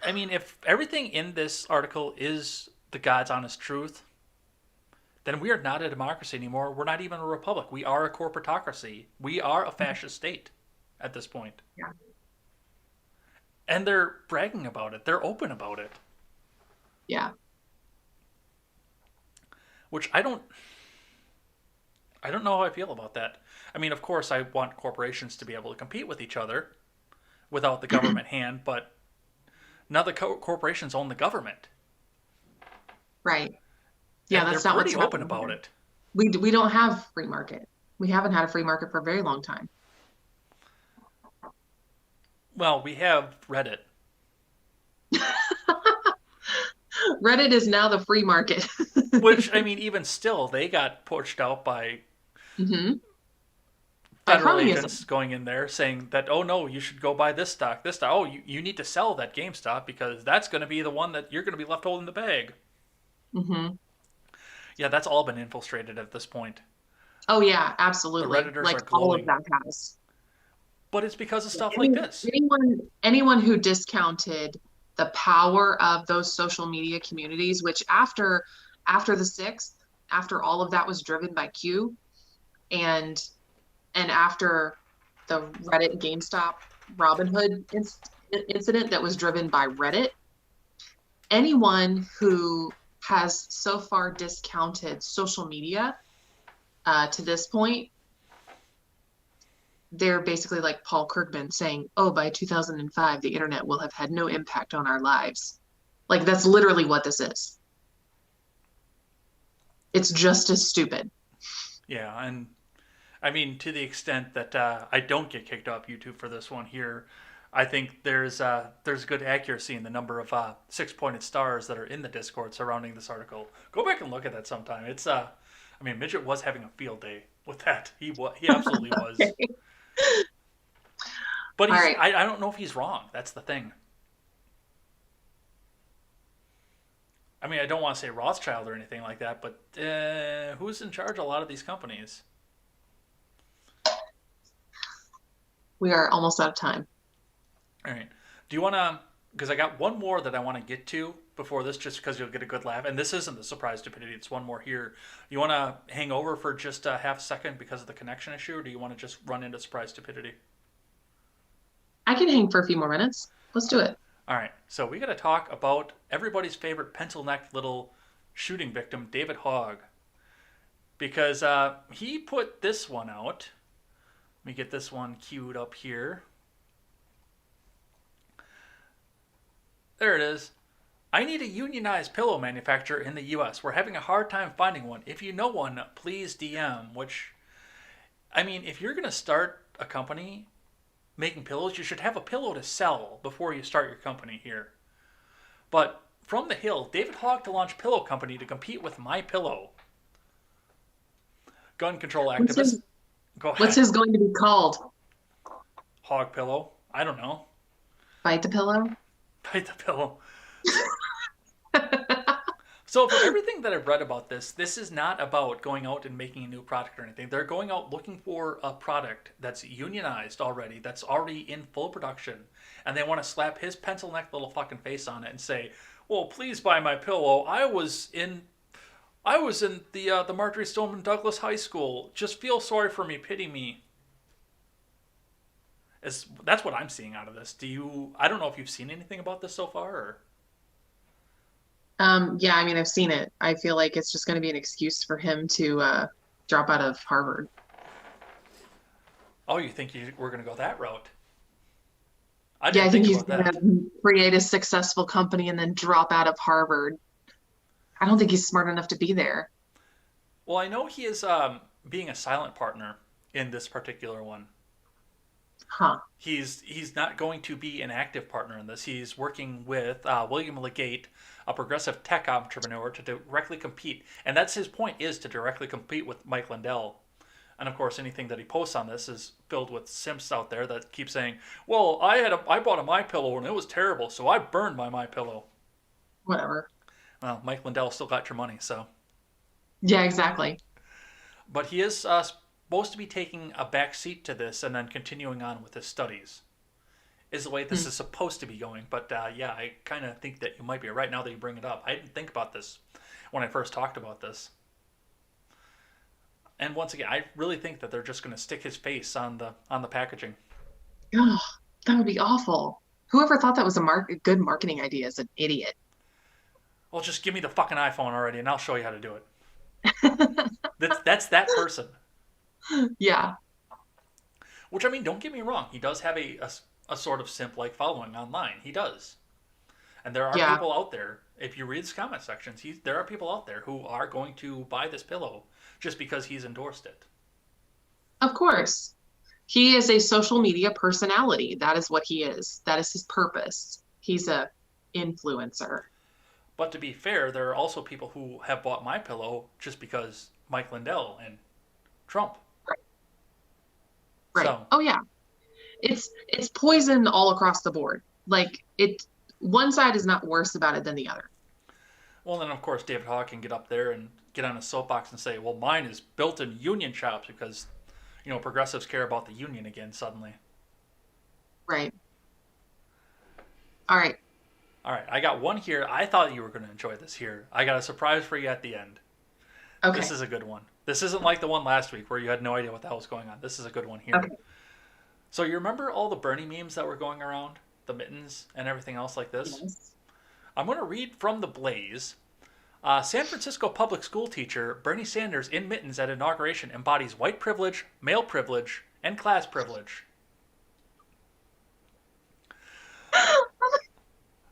I mean, if everything in this article is the God's honest truth, then we are not a democracy anymore. We're not even a republic. We are a corporatocracy. We are a fascist state at this point. Yeah. And they're bragging about it. They're open about it. Yeah. Which I don't know how I feel about that. I mean, of course, I want corporations to be able to compete with each other without the government hand, but now the corporations own the government. Right. Yeah, and that's they're not pretty open about it. We don't have free market. We haven't had a free market for a very long time. Well, we have Reddit. Reddit is now the free market. Which, I mean, even still, they got pushed out by federal agents going in there saying that, oh no, you should go buy this stock. Oh, you need to sell that GameStop because that's going to be the one that you're going to be left holding the bag. Mm-hmm. Yeah, that's all been infiltrated at this point. Oh yeah, absolutely. The Redditors like are glowing. all of that has. But it's because of stuff like this. Anyone who discounted the power of those social media communities, which after the 6th, after all of that was driven by Q, and after the Reddit GameStop Robinhood incident that was driven by Reddit, anyone who has so far discounted social media to this point, they're basically like Paul Krugman saying, oh, by 2005, the internet will have had no impact on our lives. Like, that's literally what this is. It's just as stupid. Yeah, and I mean, to the extent that I don't get kicked off YouTube for this one here, I think there's good accuracy in the number of 6-pointed stars that are in the Discord surrounding this article. Go back and look at that sometime. It's I mean, Midget was having a field day with that. He absolutely was. But right. I don't know if he's wrong. That's the thing. I mean, I don't want to say Rothschild or anything like that, but who's in charge of a lot of these companies? We are almost out of time. All right. Do you want to, because I got one more that I want to get to before this, just because you'll get a good laugh. And this isn't the surprise stupidity. It's one more here. You want to hang over for just a half second because of the connection issue, or do you want to just run into surprise stupidity? I can hang for a few more minutes. Let's do it. All right. So we got to talk about everybody's favorite pencil-necked little shooting victim, David Hogg. Because he put this one out. Let me get this one queued up here. There it is. I need a unionized pillow manufacturer in the U.S. We're having a hard time finding one. If you know one, please DM. Which, I mean, if you're going to start a company making pillows, you should have a pillow to sell before you start your company here. But from the Hill, David Hogg to launch pillow company to compete with My Pillow. Gun control activist. Go ahead. What's his going to be called? Hog Pillow. I don't know. Bite the Pillow? Bite the Pillow. So from everything that I've read about this is not about going out and making a new product or anything. They're going out looking for a product that's unionized already, that's already in full production, and they want to slap his pencil neck little fucking face on it and say, "Well, please buy my pillow. I was in the Marjorie Stoneman Douglas High School. Just feel sorry for me, pity me." That's what I'm seeing out of this. I don't know if you've seen anything about this so far, or... Yeah, I mean, I've seen it. I feel like it's just going to be an excuse for him to drop out of Harvard. Oh, you think we're going to go that route? I Yeah, didn't I think think he's about going that. to create a successful company and then drop out of Harvard. I don't think he's smart enough to be there. Well, I know he is being a silent partner in this particular one. Huh. He's not going to be an active partner in this. He's working with William Legate, a progressive tech entrepreneur, to directly compete. And that's his point, is to directly compete with Mike Lindell. And of course, anything that he posts on this is filled with simps out there that keep saying, "Well, I bought a MyPillow and it was terrible, so I burned my MyPillow." Whatever. Well, Mike Lindell still got your money, so. Yeah, exactly. But he is supposed to be taking a back seat to this and then continuing on with his studies, is the way this is supposed to be going. But yeah, I kind of think that you might be right now that you bring it up. I didn't think about this when I first talked about this. And once again, I really think that they're just going to stick his face on the packaging. Oh, that would be awful. Whoever thought that was a good marketing idea is an idiot. Well, just give me the fucking iPhone already, and I'll show you how to do it. That's that person. Yeah. Which, I mean, don't get me wrong. He does have a sort of simp-like following online. He does. And there are people out there, if you read his comment sections, there are people out there who are going to buy this pillow just because he's endorsed it. Of course. He is a social media personality. That is what he is. That is his purpose. He's a influencer. But to be fair, there are also people who have bought MyPillow just because Mike Lindell and Trump. Right. So, oh yeah. It's poison all across the board. Like one side is not worse about it than the other. well, then of course David Hawk can get up there and get on a soapbox and say, "Well, mine is built in union shops because, progressives care about the union again suddenly." Right. All right. All right, I got one here. I thought you were going to enjoy this here. I got a surprise for you at the end. Okay. This is a good one. This isn't like the one last week where you had no idea what the hell was going on. This is a good one here. Okay. So you remember all the Bernie memes that were going around? The mittens and everything else like this? Yes. I'm going to read from The Blaze. San Francisco public school teacher Bernie Sanders in mittens at inauguration embodies white privilege, male privilege, and class privilege.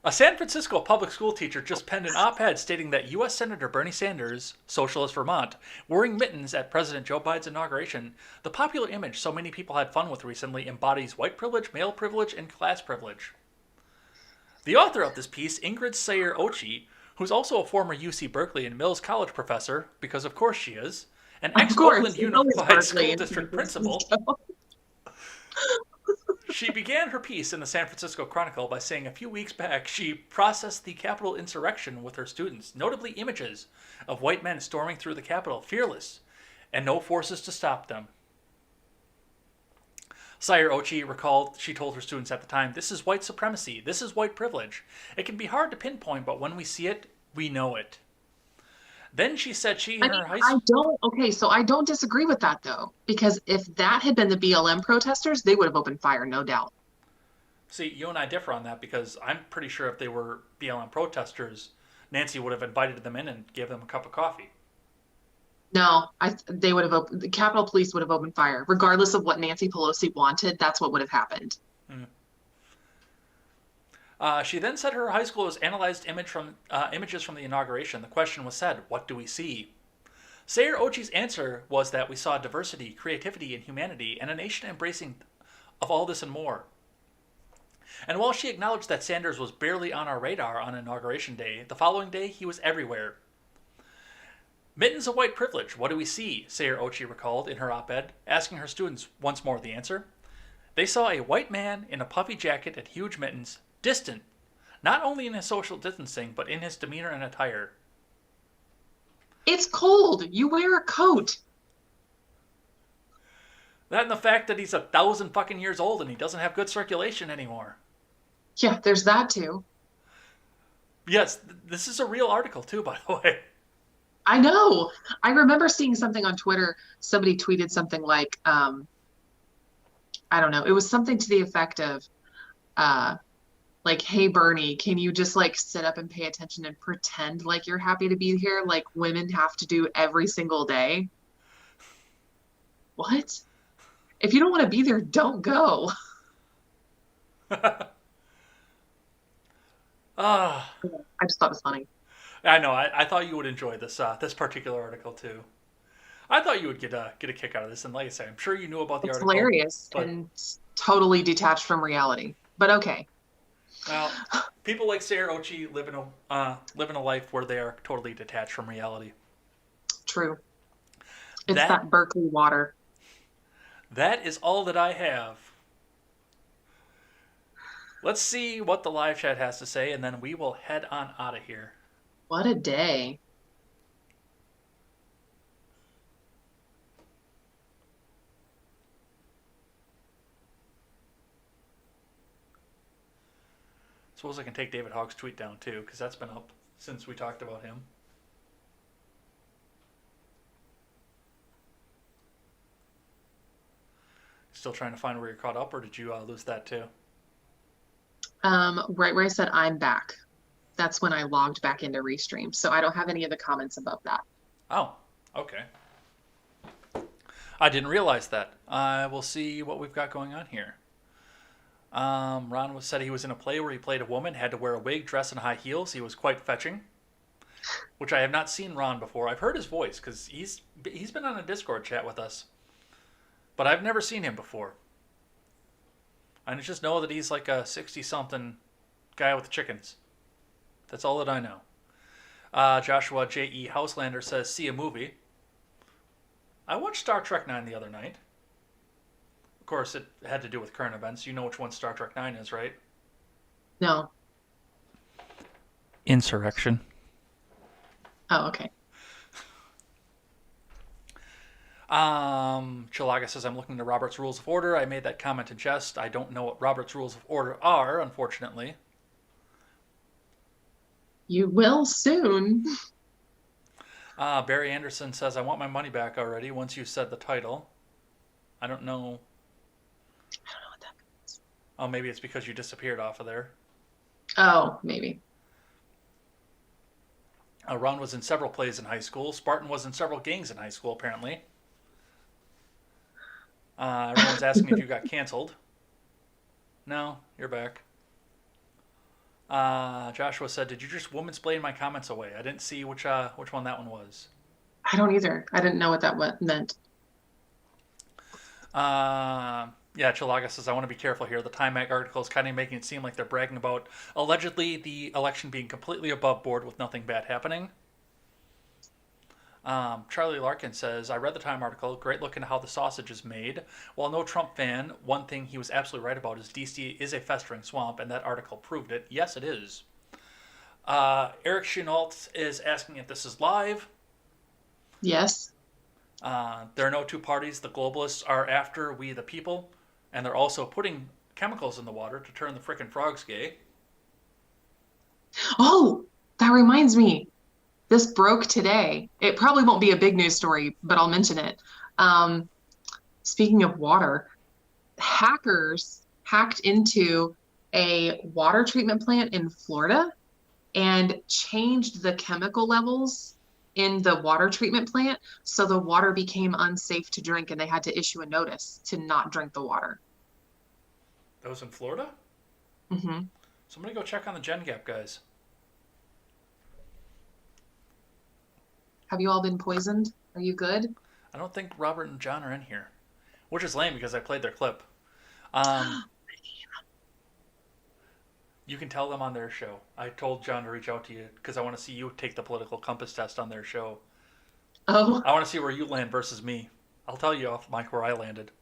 A San Francisco public school teacher just penned an op-ed stating that U.S. Senator Bernie Sanders, Socialist Vermont, wearing mittens at President Joe Biden's inauguration, the popular image so many people had fun with recently, embodies white privilege, male privilege, and class privilege. The author of this piece, Ingrid Sayer-Ochi, who's also a former UC Berkeley and Mills College professor, because of course she is, an ex-Oakland Unified School District principal, she began her piece in the San Francisco Chronicle by saying a few weeks back she processed the Capitol insurrection with her students, notably images of white men storming through the Capitol, fearless, and no forces to stop them. Sayer-Ochi recalled she told her students at the time, "This is white supremacy. This is white privilege. It can be hard to pinpoint, but when we see it, we know it." Then she said I don't disagree with that though, because if that had been the BLM protesters, they would have opened fire, no doubt. See, you and I differ on that because I'm pretty sure if they were BLM protesters, Nancy would have invited them in and gave them a cup of coffee. No, the Capitol Police would have opened fire, regardless of what Nancy Pelosi wanted. That's what would have happened. She then said her high school has analyzed images from the inauguration. The question was said, "What do we see?" Sayer-Ochi's answer was that we saw diversity, creativity, and humanity, and a nation embracing of all this and more. And while she acknowledged that Sanders was barely on our radar on Inauguration Day, the following day he was everywhere. "Mittens of white privilege, what do we see?" Sayer-Ochi recalled in her op-ed, asking her students once more the answer. They saw a white man in a puffy jacket and huge mittens, distant, not only in his social distancing, but in his demeanor and attire. It's cold. You wear a coat. That and the fact that he's 1,000 fucking years old and he doesn't have good circulation anymore. Yeah, there's that too. Yes, this is a real article too, by the way. I know. I remember seeing something on Twitter. Somebody tweeted something like, I don't know. It was something to the effect of, like, hey, Bernie, can you just like sit up and pay attention and pretend like you're happy to be here? Like women have to do every single day. What? If you don't want to be there, don't go. Ah, I just thought it was funny. I know. I thought you would enjoy this particular article too. I thought you would get a kick out of this, and like I said, I'm sure you knew about the It's article. hilarious but, and totally detached from reality. But okay. well, people like Sarah Ochi live in a life where they are totally detached from reality. True. It's that Berkeley water. That is all that I have. Let's see what the live chat has to say, and then we will head on out of here. What a day. Suppose I can take David Hogg's tweet down too, because that's been up since we talked about him. Still trying to find where you're caught up, or did you lose that too? Right where I said I'm back. That's when I logged back into Restream. So I don't have any of the comments above that. Oh, okay. I didn't realize that. We'll see what we've got going on here. Ron said he was in a play where he played a woman, had to wear a wig, dress in high heels. He was quite fetching, which I have not seen Ron before. I've heard his voice because he's been on a Discord chat with us, but I've never seen him before. I just know that he's like a 60-something guy with chickens. That's all that I know. Joshua J.E. Houselander says, see a movie. I watched Star Trek 9 the other night. Of course, it had to do with current events. You know which one Star Trek 9 is, right? No. Insurrection. Oh, okay. Chilaga says, I'm looking to Robert's Rules of Order. I made that comment in jest. I don't know what Robert's Rules of Order are, unfortunately. You will soon. Barry Anderson says, I want my money back already once you said the title. I don't know. I don't know what that means. Oh, maybe it's because you disappeared off of there. Oh, maybe. Ron was in several plays in high school. Spartan was in several gangs in high school, apparently. Everyone's asking if you got canceled. No, you're back. Joshua said, did you just woman-splain my comments away? I didn't see which one that one was. I don't either. I didn't know what that meant. Yeah, Chilaga says, I want to be careful here. The Time Mag article is kind of making it seem like they're bragging about allegedly the election being completely above board with nothing bad happening. Charlie Larkin says, I read the Time article. Great look into how the sausage is made. While no Trump fan, one thing he was absolutely right about is DC is a festering swamp, and that article proved it. Yes, it is. Eric Chenault is asking if this is live. Yes. There are no two parties. The globalists are after we the people, and they're also putting chemicals in the water to turn the frickin' frogs gay. Oh, that reminds me. This broke today. It probably won't be a big news story, but I'll mention it. Speaking of water, hackers hacked into a water treatment plant in Florida and changed the chemical levels in the water treatment plant, so the water became unsafe to drink, and they had to issue a notice to not drink the water. That was in Florida? Mm-hmm. Somebody go check on the Gen Gap guys. Have you all been poisoned? Are you good? I don't think Robert and John are in here, which is lame because I played their clip. You can tell them on their show. I told John to reach out to you because I want to see you take the political compass test on their show. Oh. I want to see where you land versus me. I'll tell you off mic where I landed.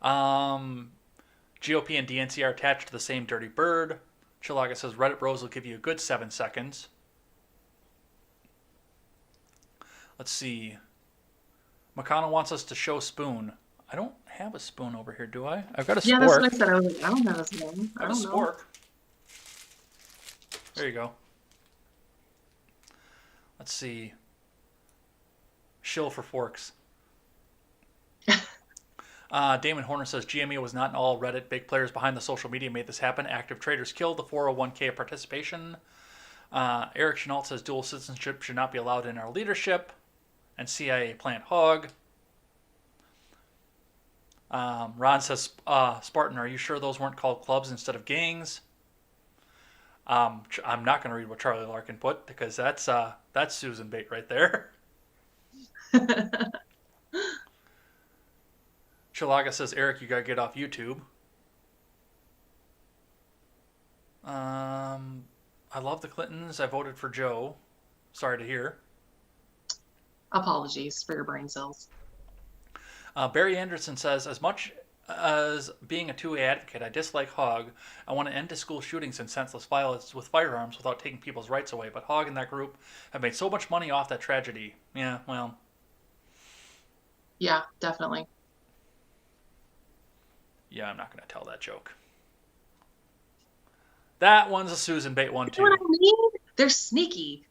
GOP and DNC are attached to the same dirty bird. Chilaga says Reddit Bros will give you a good 7 seconds. Let's see. McConnell wants us to show spoon. I don't have a spoon over here, do I? I've got a Yeah, that's spork. what I said. I was like, I don't have a spoon. I have a spork. There you go. Let's see. Shill for forks. Damon Horner says GME was not in all Reddit. Big players behind the social media made this happen. Active traders killed the 401k participation. Eric Chenault says dual citizenship should not be allowed in our leadership. And CIA plant hog. Ron says, Spartan, are you sure those weren't called clubs instead of gangs? I'm not going to read what Charlie Larkin put because that's Susan bait right there. Chilaga says, Eric, you got to get off YouTube. I love the Clintons. I voted for Joe. Sorry to hear. Apologies for your brain cells. Barry Anderson says, as much as being a 2A advocate, I dislike Hogg. I want to end to school shootings and senseless violence with firearms without taking people's rights away. But Hogg and that group have made so much money off that tragedy. Yeah, well. Yeah, definitely. Yeah, I'm not going to tell that joke. That one's a Susan bait one, too. You know what I mean? They're sneaky.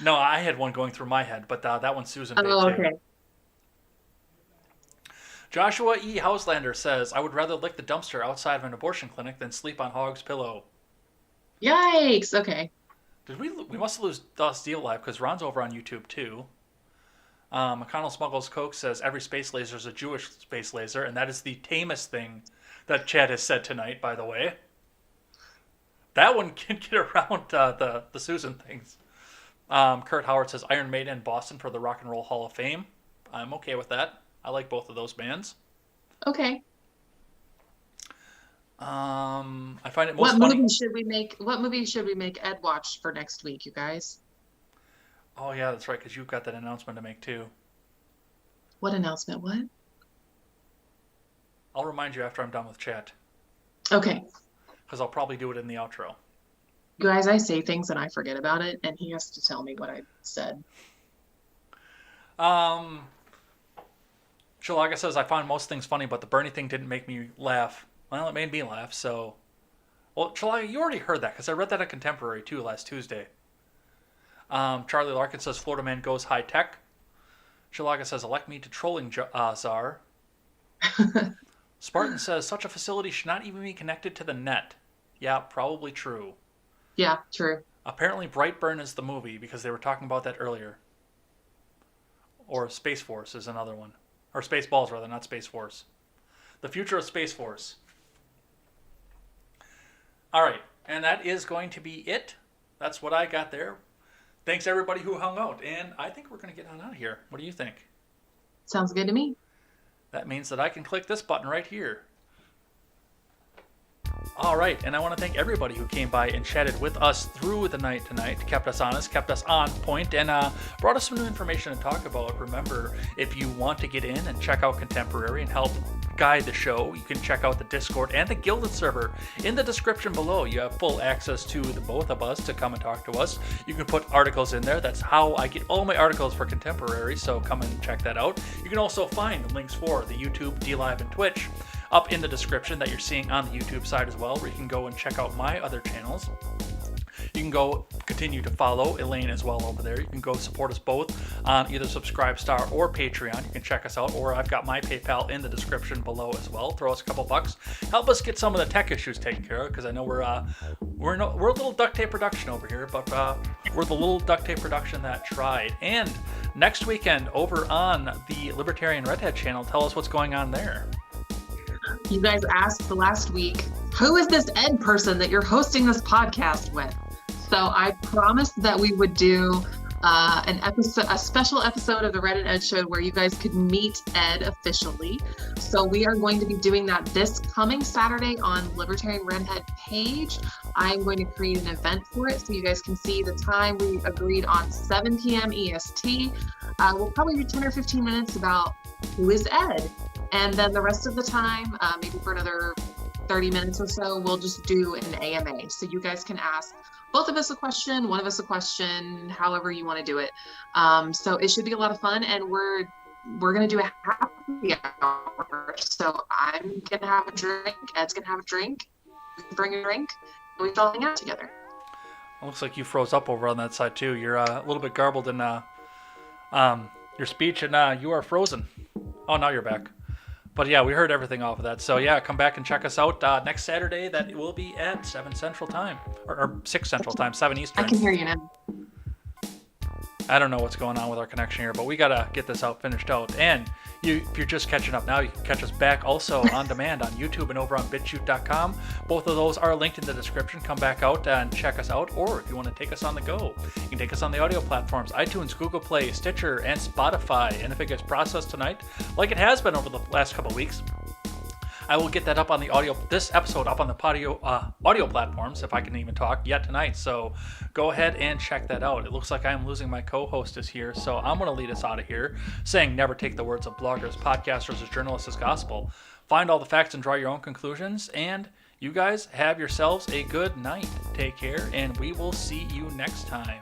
No, I had one going through my head, but that one's Susan bait, Oh, too. okay. Joshua E. Houselander says, I would rather lick the dumpster outside of an abortion clinic than sleep on Hogg's pillow. Yikes. Okay. Did we must lose Deal Live because Ron's over on YouTube, too. McConnell Smuggles Coke says, every space laser is a Jewish space laser, and that is the tamest thing that Chad has said tonight, by the way. That one can get around the Susan things. Kurt Howard says, Iron Maiden and Boston for the Rock and Roll Hall of Fame. I'm okay with that. I like both of those bands. Okay. I find it most funny. What movie should we make Ed watch for next week, you guys? Oh, yeah, that's right, because you've got that announcement to make, too. What announcement? What? I'll remind you after I'm done with chat. Okay. Because I'll probably do it in the outro. You guys, I say things and I forget about it, and he has to tell me what I said. Chilaga says, I found most things funny, but the Bernie thing didn't make me laugh. Well, it made me laugh, so... Well, Chilaga, you already heard that, because I read that at Contemporary, too, last Tuesday. Charlie Larkin says, Florida man goes high-tech. Chilaga says, elect me to trolling czar. Spartan says, such a facility should not even be connected to the net. Yeah, probably true. Yeah, true. Apparently Brightburn is the movie, because they were talking about that earlier. Or Space Force is another one. Or Spaceballs, rather, not Space Force. The future of Space Force. All right, and that is going to be it. That's what I got there. Thanks, everybody who hung out, and I think we're going to get on out of here. What do you think? Sounds good to me. That means that I can click this button right here. All right, and I want to thank everybody who came by and chatted with us through the night tonight, kept us honest, kept us on point, and brought us some new information to talk about. Remember, if you want to get in and check out Contemporary and help guide the show, you can check out the Discord and the Gilded server in the description below. You have full access to the both of us to come and talk to us. You can put articles in there. That's how I get all my articles for Contemporary, so come and check that out. You can also find the links for the YouTube, DLive, and Twitch up in the description that you're seeing on the YouTube side as well, where you can go and check out my other channels. You can go continue to follow Elaine as well over there. You can go support us both on either Subscribestar or Patreon. You can check us out, or I've got my PayPal in the description below as well. Throw us a couple bucks. Help us get some of the tech issues taken care of, because I know we're a little duct tape production over here, but we're the little duct tape production that tried. And next weekend over on the Libertarian Redhead channel, tell us what's going on there. You guys asked the last week, who is this Ed person that you're hosting this podcast with? So I promised that we would do a special episode of the Red and Ed Show where you guys could meet Ed officially. So we are going to be doing that this coming Saturday on Libertarian Redhead page. I'm going to create an event for it so you guys can see the time. We agreed on 7 p.m. EST. We'll probably do 10 or 15 minutes about who is Ed. And then the rest of the time, maybe for another 30 minutes or so, we'll just do an AMA. So you guys can ask both of us a question, one of us a question, however you want to do it. So it should be a lot of fun, and we're gonna do a happy hour. So I'm gonna have a drink. Ed's gonna have a drink. We can bring a drink, and we can all hang out together. It looks like you froze up over on that side too. You're a little bit garbled in your speech, and you are frozen. Oh, now you're back. But yeah, we heard everything off of that. So yeah, come back and check us out next Saturday. That will be at 7 Central Time, or 6 Central Time, 7 Eastern. I can hear you now. I don't know what's going on with our connection here, but we gotta get this finished out. And if you're just catching up now, you can catch us back also on demand on YouTube and over on BitChute.com. Both of those are linked in the description. Come back out and check us out. Or if you want to take us on the go, you can take us on the audio platforms: iTunes, Google Play, Stitcher, and Spotify. And if it gets processed tonight, like it has been over the last couple of weeks, I will get that up on this episode up on the audio platforms, if I can even talk yet tonight. So go ahead and check that out. It looks like I'm losing my co-hostess here, so I'm going to lead us out of here saying never take the words of bloggers, podcasters, or journalists as gospel. Find all the facts and draw your own conclusions, and you guys have yourselves a good night. Take care, and we will see you next time.